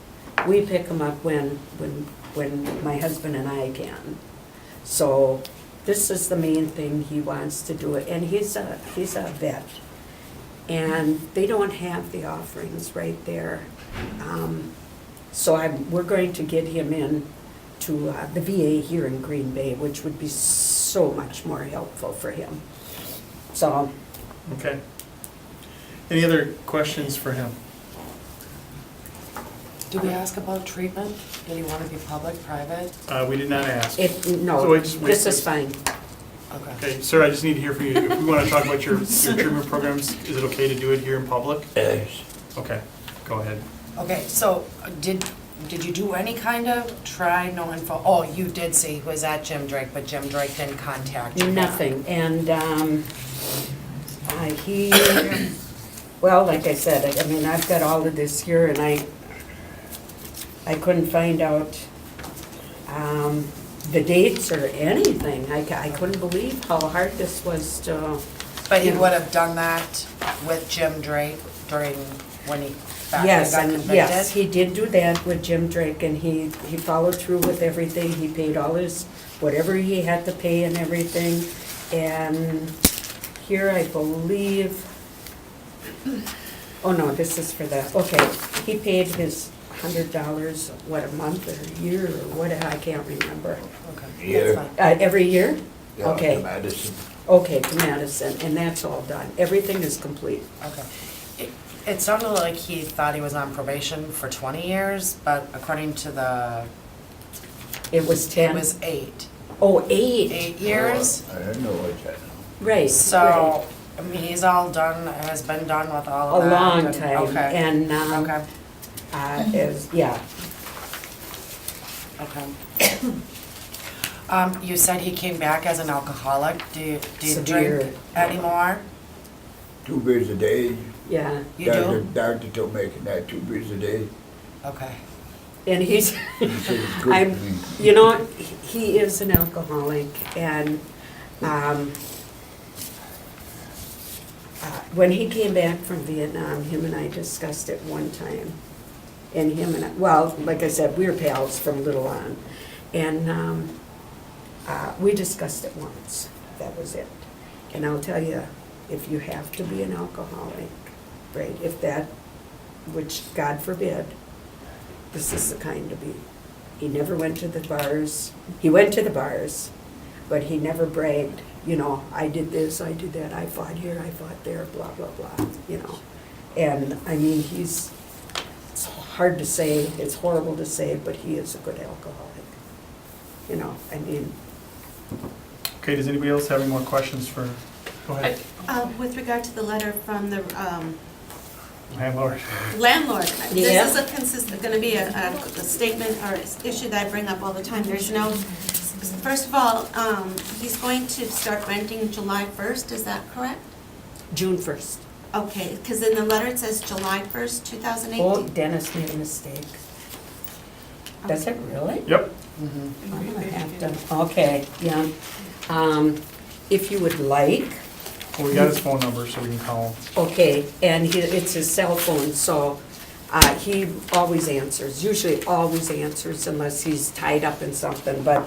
Speaker 16: We pick him up when my husband and I can. So this is the main thing he wants to do. And he's a vet. And they don't have the offerings right there. So we're going to get him in to the VA here in Green Bay, which would be so much more helpful for him. So,
Speaker 1: Okay. Any other questions for him?
Speaker 5: Did we ask about treatment? Did he want to be public, private?
Speaker 1: We did not ask.
Speaker 16: no,
Speaker 1: So I just-
Speaker 16: this is fine.
Speaker 5: Okay.
Speaker 1: Okay, sir, I just need to hear from you. If we want to talk about your treatment programs, is it okay to do it here in public?
Speaker 17: Yes.
Speaker 1: Okay, go ahead.
Speaker 5: Okay, so did you do any kind of no info? Oh, you did say he was at Jim Drake, but Jim Drake didn't contact you back.
Speaker 16: Nothing, and Well, like I said, I mean, I've got all of this here and I couldn't find out, the dates or anything. I couldn't believe how hard this was to.
Speaker 5: But he would have done that with Jim Drake during, when he back when he
Speaker 16: Yes,
Speaker 5: got
Speaker 16: and
Speaker 5: convicted?
Speaker 16: yes, he did do that with Jim Drake, and he followed through with everything. He paid all his, whatever he had to pay and everything. And here I believe, oh no, this is for the, okay, he paid his $100, what, a month or a year or what, I can't remember.
Speaker 5: Okay.
Speaker 17: Year.
Speaker 5: That's fine.
Speaker 16: Every year?
Speaker 17: Yeah,
Speaker 16: Okay.
Speaker 17: to Madison.
Speaker 16: Okay, to Madison, and that's all done. Everything is complete.
Speaker 5: Okay. It sounded like he thought he was on probation for 20 years, but according to the,
Speaker 16: It was
Speaker 5: it
Speaker 16: 10.
Speaker 5: was 8.
Speaker 16: Oh, 8.
Speaker 5: 8 years?
Speaker 17: I didn't know what that.
Speaker 16: Right,
Speaker 5: So, I mean, he's all done, has been done with all of
Speaker 16: a
Speaker 5: that.
Speaker 16: long
Speaker 5: and-
Speaker 16: time.
Speaker 5: Okay,
Speaker 16: And,
Speaker 5: okay,
Speaker 16: yeah,
Speaker 5: okay. You said he came back as an alcoholic. Do you
Speaker 16: Severe.
Speaker 5: drink anymore?
Speaker 17: 2 beers a day.
Speaker 16: yeah.
Speaker 5: You do?
Speaker 17: Doctor told me I can have 2 beers a day.
Speaker 5: Okay.
Speaker 16: And he's,
Speaker 17: He said it's good
Speaker 16: I'm,
Speaker 17: for me.
Speaker 16: you know, he is an alcoholic, and, when he came back from Vietnam, him and I discussed it one time. And him and I, well, like I said, we were pals from little on. And, we discussed it once, that was it. And I'll tell you, if you have to be an alcoholic, right, if that, which God forbid, this is the kind to be. He never went to the bars. He went to the bars, but he never bragged, you know, I did this, I did that, I fought here, I fought there, blah, blah, blah, you know. And, I mean, it's hard to say, it's horrible to say, but he is a good alcoholic. You know, I mean,
Speaker 1: Okay, does anybody else have any more questions for, go ahead,
Speaker 3: With regard to the letter from the
Speaker 1: landlord.
Speaker 3: landlord,
Speaker 16: Yeah.
Speaker 3: this is gonna be a statement or issue that I bring up all the time. There's no, first of all, he's going to start renting July 1st, is that correct?
Speaker 16: June 1st.
Speaker 3: Okay, because in the letter it says July 1st, 2018.
Speaker 16: Oh, Dennis made a mistake. Does it really?
Speaker 1: Yep,
Speaker 5: Mm-hmm.
Speaker 16: I'm gonna have to, okay, yeah. If you would like,
Speaker 1: well, we got his phone number, so we can call him.
Speaker 16: okay, and it's his cell phone, so he always answers, usually always answers unless he's tied up in something, but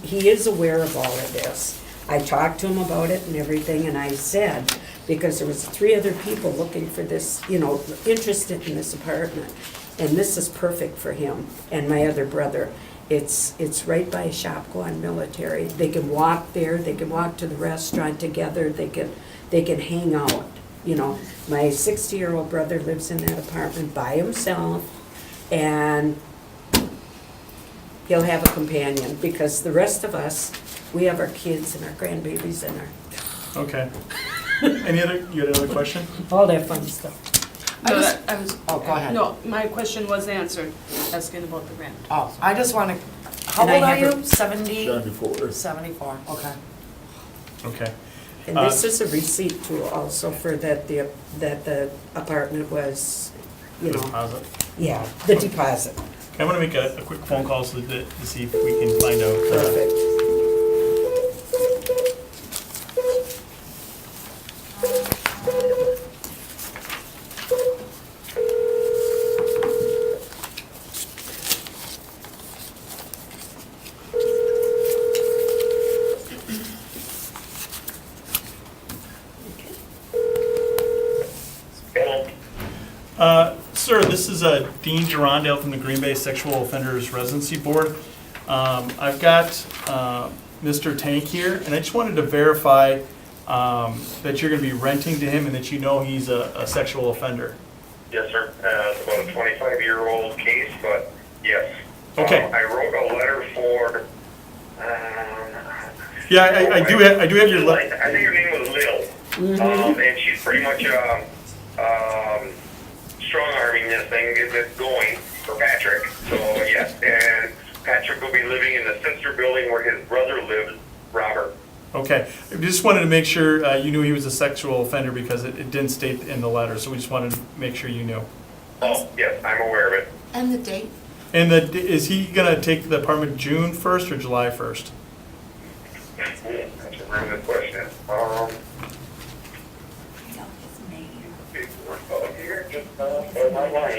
Speaker 16: he is aware of all of this. I talked to him about it and everything, and I said, because there was 3 other people looking for this, you know, interested in this apartment, and this is perfect for him and my other brother. It's right by Shopko on Military. They can walk there, they can walk to the restaurant together, they can hang out, you know. My 60-year-old brother lives in that apartment by himself, and he'll have a companion, because the rest of us, we have our kids and our grandbabies and our,
Speaker 1: Okay. You had another question?
Speaker 16: all that fun stuff.
Speaker 2: I was,
Speaker 5: Oh, go ahead.
Speaker 2: no, my question was answered, asking about the rent.
Speaker 5: Oh, I just want to, how
Speaker 16: And I
Speaker 5: old are
Speaker 16: have
Speaker 5: you? 70?
Speaker 17: 74.
Speaker 5: 74, okay.
Speaker 1: Okay.
Speaker 16: And this is a receipt too, also, for that the apartment was, you know,
Speaker 1: Deposit.
Speaker 16: yeah, the deposit.
Speaker 1: Okay, I'm gonna make a quick phone call so that, to see if we can find out.
Speaker 16: Perfect.
Speaker 1: Sir, this is Dean Gerondale from the Green Bay Sexual Offenders Residency Board. I've got Mr. Tank here, and I just wanted to verify that you're going to be renting to him and that you know he's a sexual offender.
Speaker 18: Yes, sir. It's about a 25-year-old case, but yes.
Speaker 1: Okay.
Speaker 18: I wrote a letter for.
Speaker 1: Yeah, I do have your letter.
Speaker 18: I think her name was Lil, and she's pretty much strong-arming this thing, get this going for Patrick. So yes, and Patrick will be living in the sister building where his brother lives, Robert.
Speaker 1: Okay, we just wanted to make sure you knew he was a sexual offender because it didn't state in the letter, so we just wanted to make sure you knew.
Speaker 18: Oh, yes, I'm aware of it.
Speaker 3: And the date?
Speaker 1: And is he gonna take the apartment June 1st or July 1st?
Speaker 18: That's a really good question. Here, just, my line,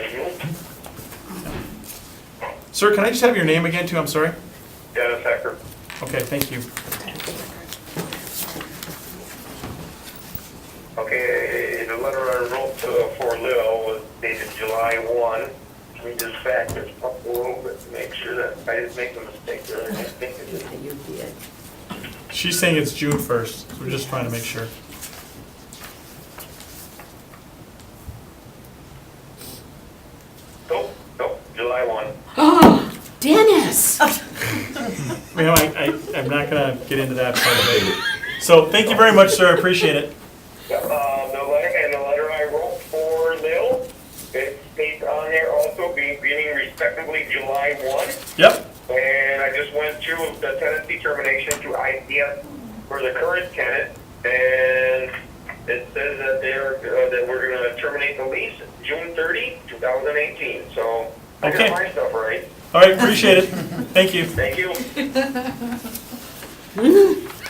Speaker 1: Sir, can I just have your name again too? I'm sorry.
Speaker 18: Dennis Hecker.
Speaker 1: Okay, thank you.
Speaker 18: Okay, the letter I wrote for Lil was dated July 1. Let me just back this up a little bit to make sure that I didn't make a mistake there. I think it is.
Speaker 16: You did.
Speaker 1: She's saying it's June 1st, so we're just trying to make sure.
Speaker 18: Nope, July 1.
Speaker 16: Oh, Dennis!
Speaker 1: Ma'am, I'm not gonna get into that part of it. So, thank you very much, sir, I appreciate it.
Speaker 18: The letter I wrote for Lil, it states on there also beginning respectively July 1.
Speaker 1: Yep.
Speaker 18: And I just went through the tenancy termination to ICF for the current tenant, and it says that that we're gonna terminate the lease June 30, 2018. So I
Speaker 1: Okay.
Speaker 18: got my stuff right.
Speaker 1: All right, appreciate it. Thank you.
Speaker 18: Thank you.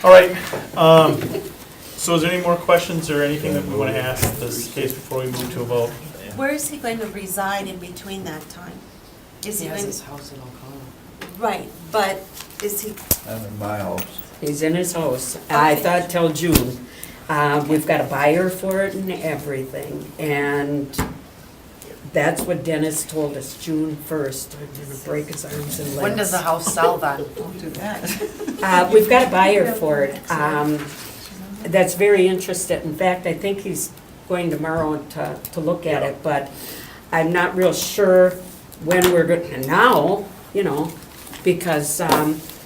Speaker 1: All right, so is there any more questions or anything that we want to ask this case before we move to a vote?
Speaker 3: Where is he going to reside in between that time? Is
Speaker 5: He
Speaker 3: he
Speaker 5: has
Speaker 3: going,
Speaker 5: his house in Oklahoma.
Speaker 3: right, but is he,
Speaker 17: I'm in my house.
Speaker 16: He's in his house. I
Speaker 3: Okay.
Speaker 16: thought till June. We've got a buyer for it and everything, and that's what Dennis told us, June 1st. I'm gonna break his arms and legs.
Speaker 5: When does the house sell then?
Speaker 8: Don't do that.
Speaker 16: We've got a buyer for it, that's very interested. In fact, I think he's going tomorrow to look at it, but I'm not real sure when we're going, now, because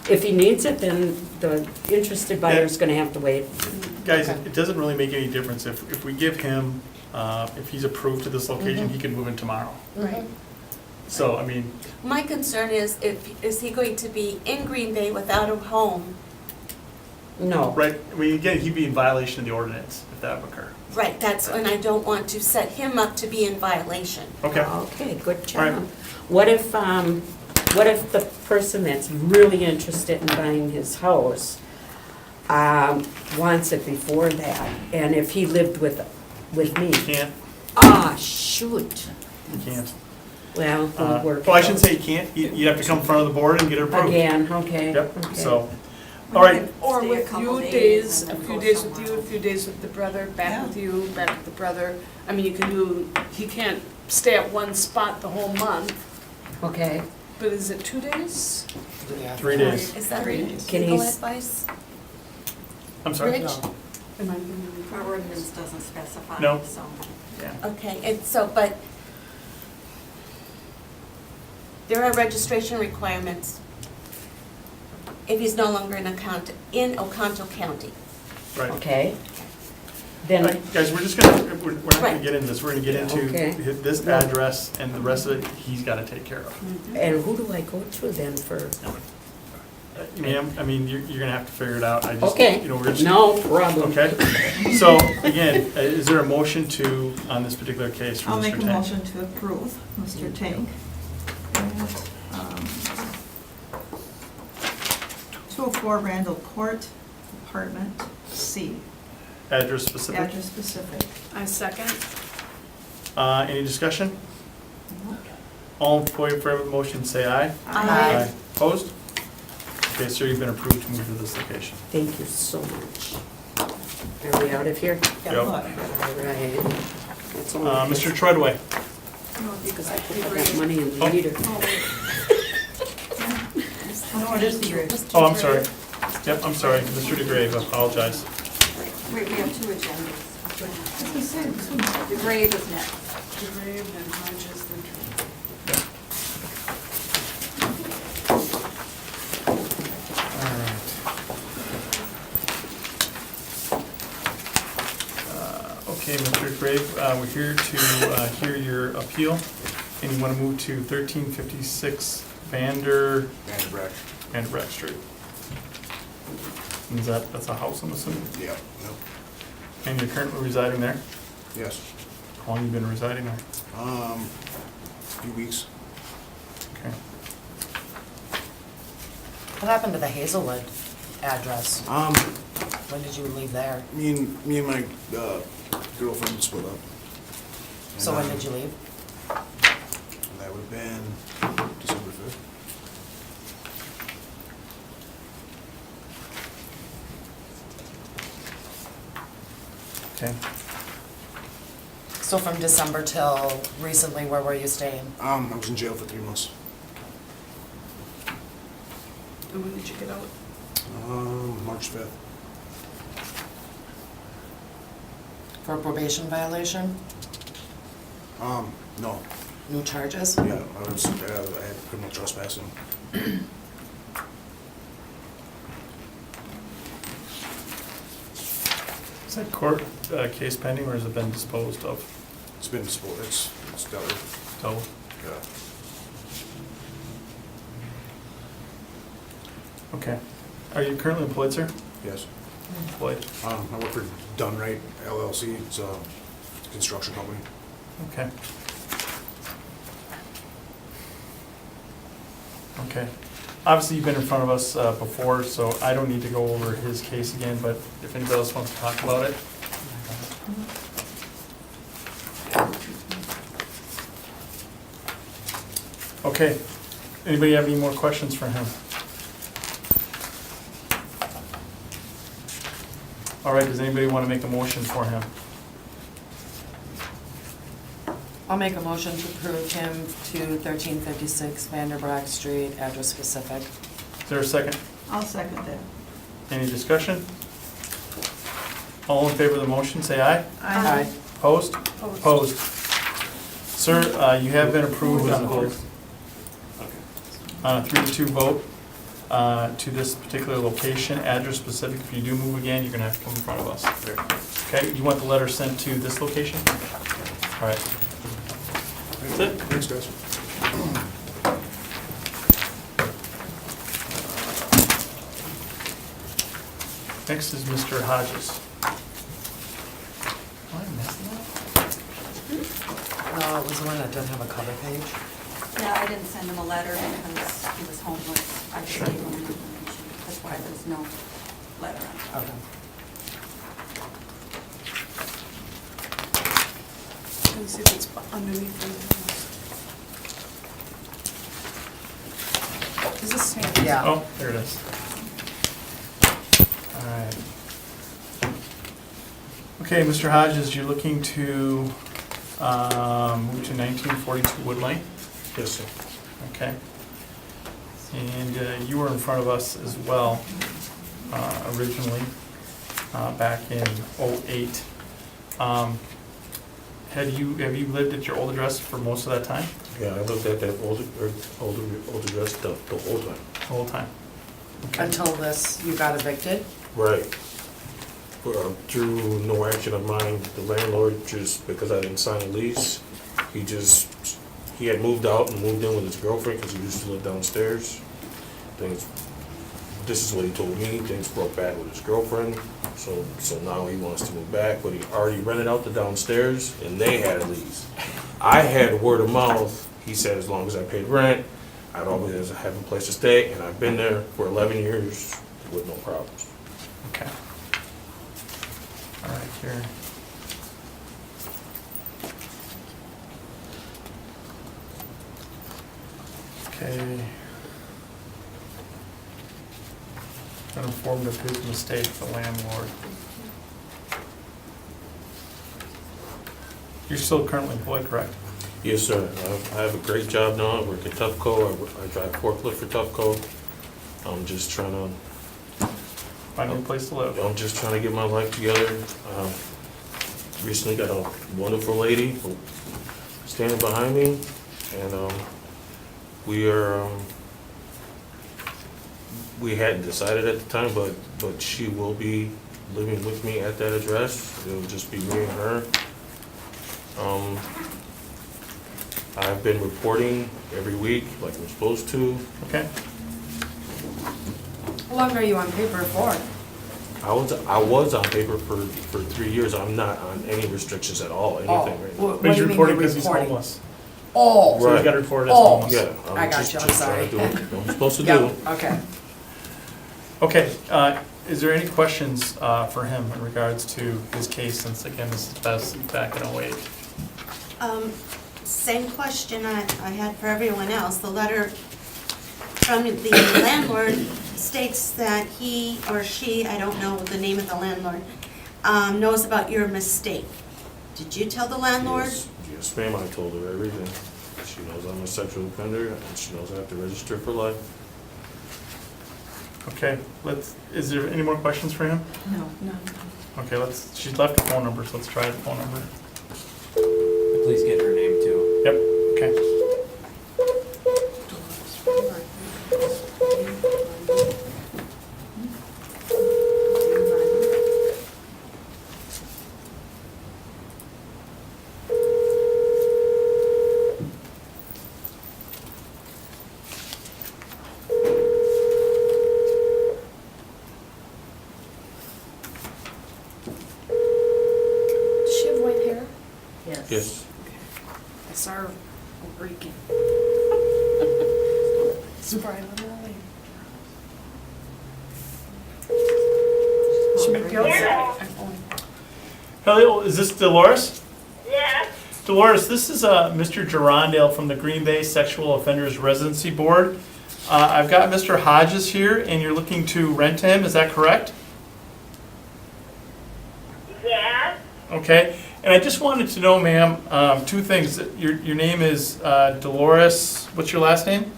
Speaker 16: if he needs it, then the interested buyer's gonna have to wait.
Speaker 1: Guys, it doesn't really make any difference. If we give him, if he's approved to this location, he can move in tomorrow.
Speaker 3: right?
Speaker 1: So, I mean,
Speaker 3: My concern is is he going to be in Green Bay without a home?
Speaker 16: No.
Speaker 1: right, I mean, again, he'd be in violation of the ordinance if that would occur.
Speaker 3: Right, that's, and I don't want to set him up to be in violation.
Speaker 1: Okay,
Speaker 16: Okay, good
Speaker 1: All right.
Speaker 16: job. What if the person that's really interested in buying his house, wants it before that, and if he lived with me?
Speaker 1: you can't,
Speaker 16: Ah, shoot.
Speaker 1: you can't.
Speaker 16: Well, we'll work.
Speaker 1: Well, I shouldn't say you can't, you have to come in front of the board and get it approved.
Speaker 16: Again, okay.
Speaker 1: Yep,
Speaker 16: okay.
Speaker 1: so, all right,
Speaker 2: Or
Speaker 14: Stay a
Speaker 2: with
Speaker 14: couple
Speaker 2: you
Speaker 14: days
Speaker 2: days,
Speaker 14: and
Speaker 2: a
Speaker 14: then
Speaker 2: few
Speaker 14: go
Speaker 2: days with
Speaker 14: somewhere
Speaker 2: you, a few days with the brother, back
Speaker 8: Yeah.
Speaker 2: with you, back with the brother. I mean, you can do, he can't stay at one spot the whole month,
Speaker 16: Okay.
Speaker 2: but is it 2 days?
Speaker 1: 3 days.
Speaker 3: Is that
Speaker 8: Three days.
Speaker 16: Can
Speaker 3: legal
Speaker 16: he-
Speaker 3: advice?
Speaker 1: I'm sorry?
Speaker 3: Rich?
Speaker 2: Am I getting
Speaker 14: Our ordinance doesn't specify,
Speaker 1: No.
Speaker 14: so.
Speaker 1: Yeah.
Speaker 3: Okay, and so, but there are registration requirements if he's no longer in Oconto County.
Speaker 1: Right.
Speaker 16: Okay.
Speaker 1: All
Speaker 16: Then,
Speaker 1: right, guys, we're just gonna, we're not gonna
Speaker 3: Right.
Speaker 1: get into this, we're gonna get into
Speaker 16: Okay.
Speaker 1: this address and the rest of it, he's gotta take care of.
Speaker 16: and who do I go to then for?
Speaker 1: Ma'am, I mean, you're gonna have to figure it out, I just,
Speaker 16: Okay,
Speaker 1: we're just.
Speaker 16: no problem.
Speaker 1: Okay, so, again, is there a motion on this particular case from
Speaker 8: I'll
Speaker 1: Mr.
Speaker 8: make a
Speaker 1: Tank?
Speaker 8: motion to approve Mr. Tank. And, 204 Randall Court, apartment C,
Speaker 1: Address specific?
Speaker 8: address specific.
Speaker 2: I second.
Speaker 1: Any discussion? All in favor of the motion, say aye.
Speaker 3: Aye.
Speaker 1: Opposed? Okay, sir, you've been approved to move to this location.
Speaker 16: Thank you so much. Are we out of here?
Speaker 1: Yep.
Speaker 16: All right. That's only
Speaker 1: Mr. Treadway?
Speaker 16: because I put all that money in the
Speaker 1: Oh.
Speaker 16: meter.
Speaker 8: No, it is the bridge.
Speaker 1: Oh, I'm sorry. Yep, I'm sorry, Mr. DeGrave, I apologize.
Speaker 14: Wait, we have two agendas. The grave is next.
Speaker 2: DeGrave, then Hodges, then Tree.
Speaker 1: Okay, Mr. DeGrave, we're here to hear your appeal, and you want to move to 1356 Vanderbreck Street. And that's a house, I'm assuming?
Speaker 6: Yeah, yep,
Speaker 1: And you're currently residing there?
Speaker 6: yes.
Speaker 1: How long you been residing there?
Speaker 6: A few weeks.
Speaker 1: Okay.
Speaker 5: What happened to the Hazelwood address? When did you leave there?
Speaker 6: Me and my girlfriend split up.
Speaker 5: So when did you leave?
Speaker 6: That would have been December 5th.
Speaker 1: Okay.
Speaker 5: So from December till recently, where were you staying?
Speaker 6: I was in jail for 3 months.
Speaker 2: And when did you get out?
Speaker 6: March 5th.
Speaker 5: For a probation violation?
Speaker 6: No.
Speaker 5: New charges?
Speaker 6: Yeah, I had criminal trespassing.
Speaker 1: Is that court case pending, or has it been disposed of?
Speaker 6: It's been disposed, it's dealt with.
Speaker 1: So,
Speaker 6: Yeah.
Speaker 1: okay. Are you currently employed, sir?
Speaker 6: Yes.
Speaker 1: Employed.
Speaker 6: I work for Done Right LLC. It's a construction company.
Speaker 1: Okay. Okay. Obviously, you've been in front of us before, so I don't need to go over his case again, but if anybody else wants to talk about it. Okay. Anybody have any more questions for him? All right, does anybody want to make a motion for him?
Speaker 5: I'll make a motion to approve him to 1356 Vanderbroek Street, address specific.
Speaker 1: Is there a second?
Speaker 8: I'll second that.
Speaker 1: Any discussion? All in favor of the motion, say aye.
Speaker 5: Aye.
Speaker 1: Opposed? Opposed. Sir, you have been approved on a 3-2 vote to this particular location, address specific. If you do move again, you're gonna have to come in front of us. Okay, you want the letter sent to this location? All right. That's it.
Speaker 6: Thanks, guys.
Speaker 1: Next is Mr. Hodges. Am I messing up?
Speaker 5: No, it was the one that didn't have a cover page.
Speaker 14: Yeah, I didn't send him a letter because he was homeless. I just gave him information. That's why there's no letter on it.
Speaker 5: Okay.
Speaker 2: Let me see if it's underneath the... Is this stamped?
Speaker 5: Yeah.
Speaker 1: Oh, there it is. All right. Okay, Mr. Hodges, you're looking to move to 1942 Wood Lane?
Speaker 6: Yes, sir.
Speaker 1: Okay. And you were in front of us as well originally, back in '08. Have you lived at your old address for most of that time?
Speaker 19: Yeah, I lived at that old address the whole time.
Speaker 1: The whole time? Okay.
Speaker 5: Until this, you got evicted?
Speaker 19: Right. Through no action of mine, the landlord, just because I didn't sign a lease, he had moved out and moved in with his girlfriend because he used to live downstairs. This is what he told me, things broke bad with his girlfriend, so now he wants to move back, but he already rented out the downstairs and they had a lease. I had word of mouth, he said as long as I paid rent, I'd always have a place to stay, and I've been there for 11 years with no problems.
Speaker 1: Okay. All right, here. Okay. Been informed of his mistake, the landlord. You're still currently employed, correct?
Speaker 19: Yes, sir. I have a great job now. I work at Tufco. I drive forklift for Tufco. I'm just trying to
Speaker 1: Find a new place to live.
Speaker 19: I'm just trying to get my life together. Recently got a wonderful lady standing behind me, and we hadn't decided at the time, but she will be living with me at that address. It'll just be me and her. I've been reporting every week like I'm supposed to.
Speaker 1: Okay.
Speaker 5: How long are you on paper for?
Speaker 19: I was on paper for 3 years. I'm not on any restrictions at all, anything right now.
Speaker 5: What
Speaker 1: But he's
Speaker 5: do you mean
Speaker 1: reporting
Speaker 5: you're
Speaker 1: because he's
Speaker 5: reporting?
Speaker 1: homeless.
Speaker 5: Oh.
Speaker 1: So he's
Speaker 19: Right.
Speaker 1: got reported as
Speaker 5: Oh.
Speaker 1: homeless.
Speaker 19: Yeah.
Speaker 5: I got you, I'm sorry.
Speaker 19: trying to do what I'm supposed to
Speaker 5: Yep,
Speaker 19: do.
Speaker 5: okay.
Speaker 1: Okay, is there any questions for him in regards to his case, since again, this is back in '08?
Speaker 3: Same question I had for everyone else. The letter from the landlord states that he or she, I don't know the name of the landlord, knows about your mistake. Did you tell the landlord?
Speaker 19: Yes, ma'am, I told her everything. She knows I'm a sexual offender, and she knows I have to register for life.
Speaker 1: Okay, is there any more questions for him?
Speaker 8: No.
Speaker 2: No.
Speaker 1: Okay, she's left a phone number, so let's try the phone number.
Speaker 11: Please get her name too.
Speaker 1: Yep, okay.
Speaker 2: Does she have white hair?
Speaker 19: Yes.
Speaker 2: I saw her over weekend. Super Island Lane. She might be outside.
Speaker 1: Hello, is this Dolores?
Speaker 12: Yes.
Speaker 1: Dolores, this is Mr. Gerondale from the Green Bay Sexual Offenders Residency Board. I've got Mr. Hodges here, and you're looking to rent him, is that correct?
Speaker 12: Yes.
Speaker 1: Okay, and I just wanted to know, ma'am, two things. Your name is Dolores, what's your last name?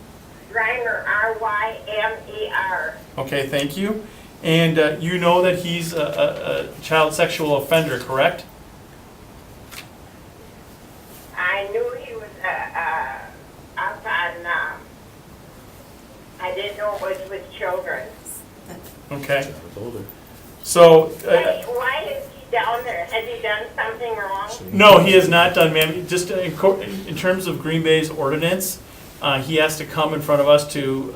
Speaker 12: Reimer, R-Y-M-E-R.
Speaker 1: Okay, thank you. And you know that he's a child sexual offender, correct?
Speaker 12: I knew he was up on, I didn't know it was with children.
Speaker 1: Okay,
Speaker 19: I told her.
Speaker 1: so,
Speaker 12: Why is he down there? Has he done something wrong?
Speaker 1: no, he has not done, ma'am. Just in terms of Green Bay's ordinance, he has to come in front of us to,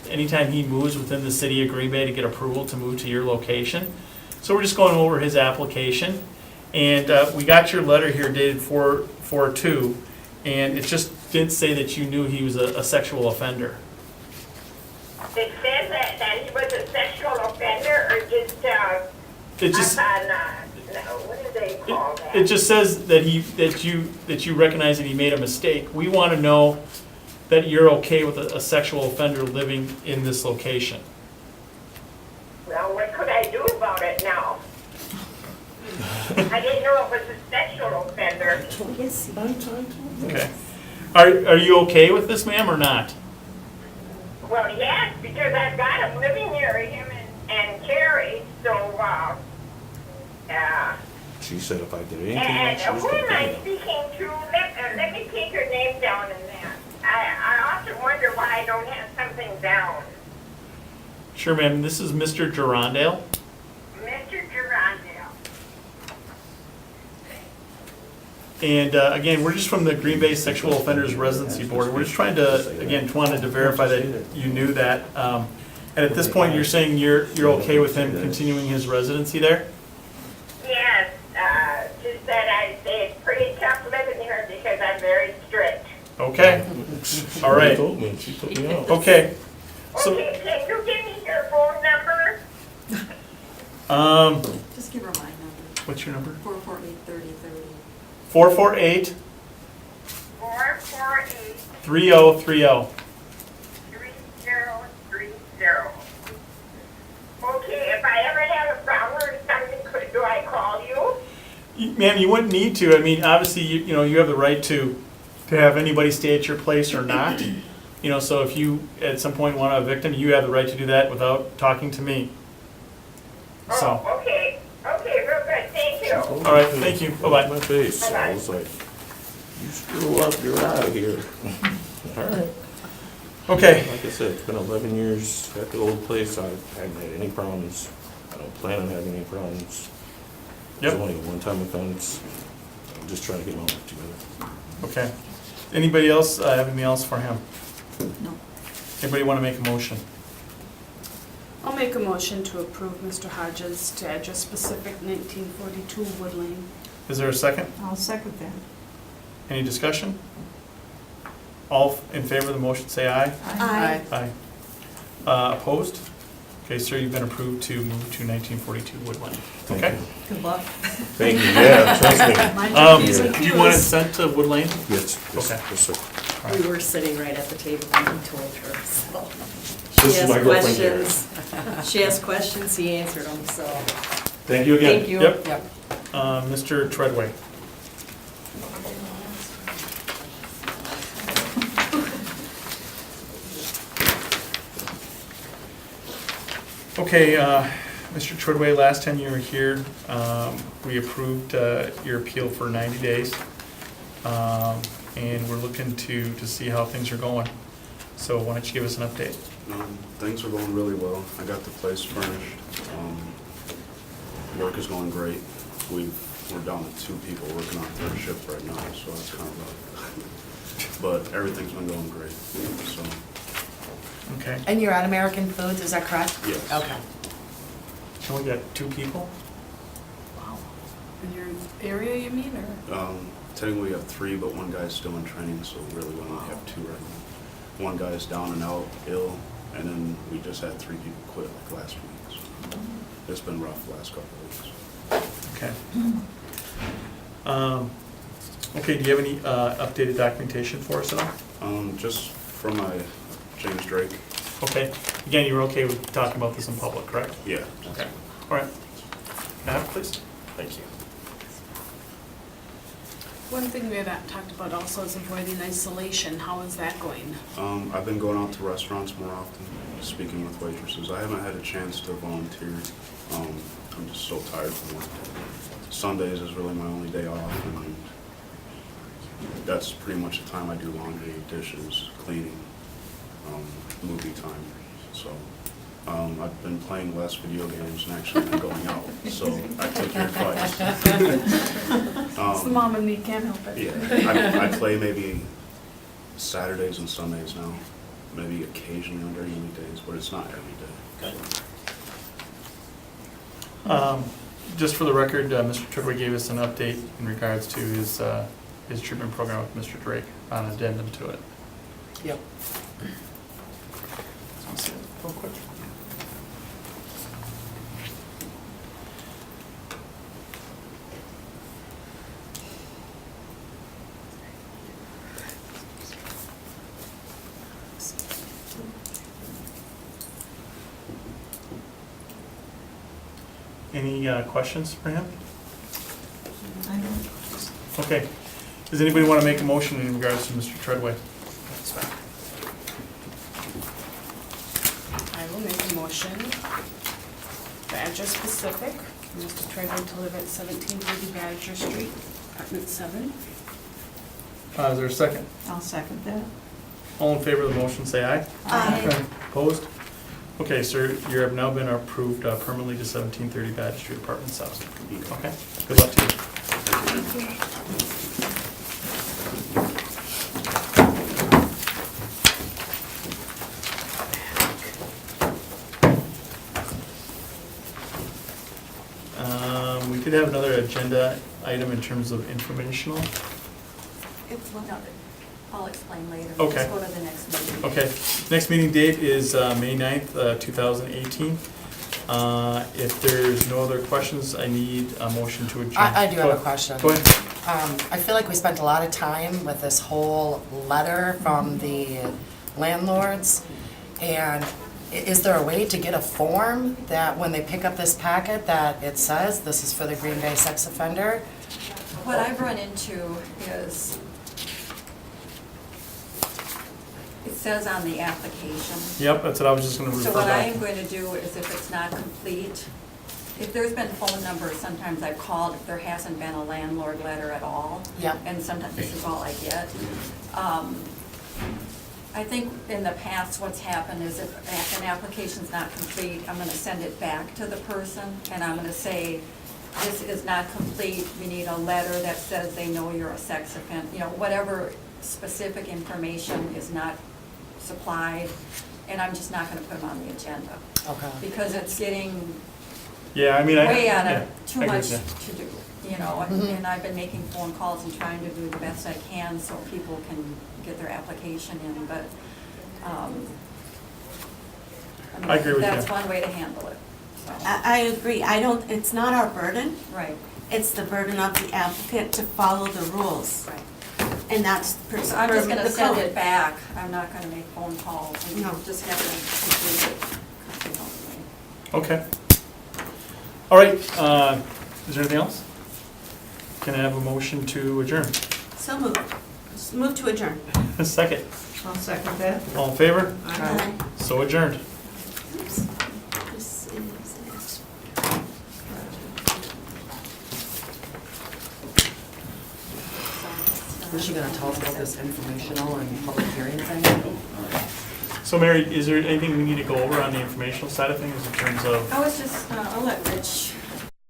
Speaker 1: anytime he moves within the city of Green Bay, to get approval to move to your location. So we're just going over his application. And we got your letter here dated 4/2, and it just didn't say that you knew he was a sexual offender.
Speaker 12: It says that he was a sexual offender or just,
Speaker 1: It just,
Speaker 12: up on, what do they call that?
Speaker 1: it just says that you recognize that he made a mistake. We want to know that you're okay with a sexual offender living in this location.
Speaker 12: Well, what could I do about it now? I didn't know it was a sexual offender.
Speaker 1: Okay. Are you okay with this, ma'am, or not?
Speaker 12: Well, yes, because I've got him living near him and Carrie, so,
Speaker 19: She said if I did anything
Speaker 12: and
Speaker 19: wrong, she was
Speaker 12: who
Speaker 19: gonna
Speaker 12: am I
Speaker 19: pay me.
Speaker 12: speaking to? Let me take her name down in that. I often wonder why I don't have something down.
Speaker 1: Sure, ma'am. This is Mr. Gerondale.
Speaker 12: Mr. Gerondale.
Speaker 1: And again, we're just from the Green Bay Sexual Offenders Residency Board. We're just trying to, again, wanted to verify that you knew that. And at this point, you're saying you're okay with him continuing his residency there?
Speaker 12: Yes, just that it's pretty tough living here because I'm very strict.
Speaker 1: Okay. All right.
Speaker 19: She told me, she took me out.
Speaker 1: Okay. So,
Speaker 12: Okay, can you give me your phone number?
Speaker 14: Just give her my number,
Speaker 1: what's your number?
Speaker 14: 448-3030.
Speaker 1: 448
Speaker 12: 448
Speaker 1: 3030.
Speaker 12: 3030. Okay, if I ever have a problem or something, do I call you?
Speaker 1: Ma'am, you wouldn't need to. I mean, obviously, you know, you have the right to have anybody stay at your place or not. You know, so if you at some point want a victim, you have the right to do that without talking to me. So,
Speaker 12: Oh, okay. Okay, real good, thank you.
Speaker 1: all right, thank you. Bye-bye.
Speaker 19: My face. I was like, you screw up, you're out of here. All right.
Speaker 1: Okay.
Speaker 19: Like I said, it's been 11 years at the old place. I haven't had any problems. I don't plan on having any problems. It was
Speaker 1: Yep.
Speaker 19: only a one-time offense. I'm just trying to get my life together.
Speaker 1: Okay. Anybody else have anything else for him?
Speaker 8: No.
Speaker 1: Anybody want to make a motion?
Speaker 2: I'll make a motion to approve Mr. Hodges to address specific 1942 Wood Lane.
Speaker 1: Is there a second?
Speaker 8: I'll second that.
Speaker 1: Any discussion? All in favor of the motion, say aye.
Speaker 3: Aye.
Speaker 1: Aye. Opposed? Okay, sir, you've been approved to move to 1942 Woodland. Okay?
Speaker 14: Good luck.
Speaker 19: Thank you, yeah, trust me.
Speaker 2: Mind your P's and
Speaker 1: Do you want it
Speaker 2: Q's.
Speaker 1: sent to Wood Lane?
Speaker 19: Yes, yes,
Speaker 1: Okay.
Speaker 19: yes, sir.
Speaker 5: We were sitting right at the table when he told her, so.
Speaker 19: This
Speaker 5: She
Speaker 19: is my
Speaker 5: asked
Speaker 19: girlfriend here.
Speaker 5: questions. She asked questions, he answered them, so.
Speaker 1: Thank you again.
Speaker 5: Thank you.
Speaker 1: Yep.
Speaker 5: Yep.
Speaker 1: Mr. Treadway. Okay, Mr. Treadway, last time you were here, we approved your appeal for 90 days. And we're looking to see how things are going. So why don't you give us an update?
Speaker 20: Things are going really well. I got the place furnished. Work is going great. We're down to 2 people working on 3rd shift right now, so that's kind of rough. But everything's been going great, so.
Speaker 1: Okay.
Speaker 5: And you're at American Foods, is that correct?
Speaker 20: Yes.
Speaker 5: Okay.
Speaker 1: And we got 2 people?
Speaker 2: Wow. In your area, you mean, or?
Speaker 20: Technically we have 3, but one guy's still in training, so really we only have 2 right now. One guy's down and out, ill, and then we just had 3 people quit like last week. So it's been rough the last couple of weeks.
Speaker 1: Okay. Okay, do you have any updated documentation for us at all?
Speaker 20: Just from my James Drake.
Speaker 1: Okay. Again, you were okay with talking about this in public, correct?
Speaker 20: Yeah.
Speaker 1: Okay. All right. Matt, please. Thank you.
Speaker 2: One thing we haven't talked about also is avoiding isolation. How is that going?
Speaker 20: I've been going out to restaurants more often, speaking with waitresses. I haven't had a chance to volunteer. I'm just so tired from work. Sundays is really my only day off, and that's pretty much the time I do laundry, dishes, cleaning, movie time. So I've been playing less video games and actually been going out. So I take your advice.
Speaker 2: It's the mom and me, can't help it.
Speaker 20: Yeah, I play maybe Saturdays and Sundays now, maybe occasionally on during weekdays, but it's not every day. So.
Speaker 1: Just for the record, Mr. Treadway gave us an update in regards to his treatment program with Mr. Drake on addendum to it.
Speaker 5: Yep.
Speaker 1: Let's see it real quick. Any questions for him?
Speaker 8: I don't.
Speaker 1: Okay. Does anybody want to make a motion in regards to Mr. Treadway?
Speaker 2: I will make a motion for address specific, for Mr. Treadway to live at 1730 Badger Street, apartment 7.
Speaker 1: Is there a second?
Speaker 8: I'll second that.
Speaker 1: All in favor of the motion, say aye.
Speaker 3: Aye.
Speaker 1: Opposed? Okay, sir, you have now been approved permanently to 1730 Badger Street, apartment 7. Okay, good luck to you. We did have another agenda item in terms of informational.
Speaker 14: I'll explain later.
Speaker 1: Okay.
Speaker 14: Let's go to the next meeting.
Speaker 1: Okay, next meeting date is May 9th, 2018. If there's no other questions, I need a motion to adjourn.
Speaker 5: I do have a question.
Speaker 1: Go ahead.
Speaker 5: I feel like we spent a lot of time with this whole letter from the landlords, and is there a way to get a form that when they pick up this packet that it says this is for the Green Bay sex offender?
Speaker 14: What I've run into is, it says on the application.
Speaker 1: Yep, that's what I was just gonna refer
Speaker 14: So what I
Speaker 1: back
Speaker 14: am going to do is if it's not complete, if there's been phone numbers, sometimes I've called, if there hasn't been a landlord letter at all.
Speaker 5: Yep.
Speaker 14: And sometimes this is all I get. I think in the past what's happened is if an application's not complete, I'm gonna send it back to the person and I'm gonna say, this is not complete, we need a letter that says they know you're a sex offender, you know, whatever specific information is not supplied. and I'm just not gonna put them on the agenda.
Speaker 5: Okay.
Speaker 14: Because it's getting
Speaker 1: Yeah, I mean,
Speaker 14: way
Speaker 1: yeah,
Speaker 14: out
Speaker 1: I
Speaker 14: of, too
Speaker 1: agree
Speaker 14: much
Speaker 1: with
Speaker 14: to do, you know, and I've been making phone calls and trying to do the best I can so people can get their application in, but,
Speaker 1: I agree with
Speaker 14: that's
Speaker 1: you.
Speaker 14: one way to handle it, so.
Speaker 3: I agree, it's not our burden,
Speaker 14: Right,
Speaker 3: it's the burden of the applicant to follow the rules.
Speaker 14: right.
Speaker 3: And that's per
Speaker 14: So I'm just gonna
Speaker 3: the
Speaker 14: send
Speaker 3: code.
Speaker 14: it back, I'm not gonna make phone calls and
Speaker 3: No.
Speaker 14: just have to complete it, you know.
Speaker 1: Okay. All right, is there anything else? Can I have a motion to adjourn?
Speaker 3: So moved. Move to adjourn.
Speaker 1: A second.
Speaker 8: I'll second that.
Speaker 1: All in favor?
Speaker 3: Aye.
Speaker 1: So adjourned.
Speaker 3: Oops. This is-
Speaker 5: Was she gonna tell us about this informational and public hearing thing?
Speaker 1: So Mary, is there anything we need to go over on the informational side of things in terms of?
Speaker 14: I was just, I'll let Rich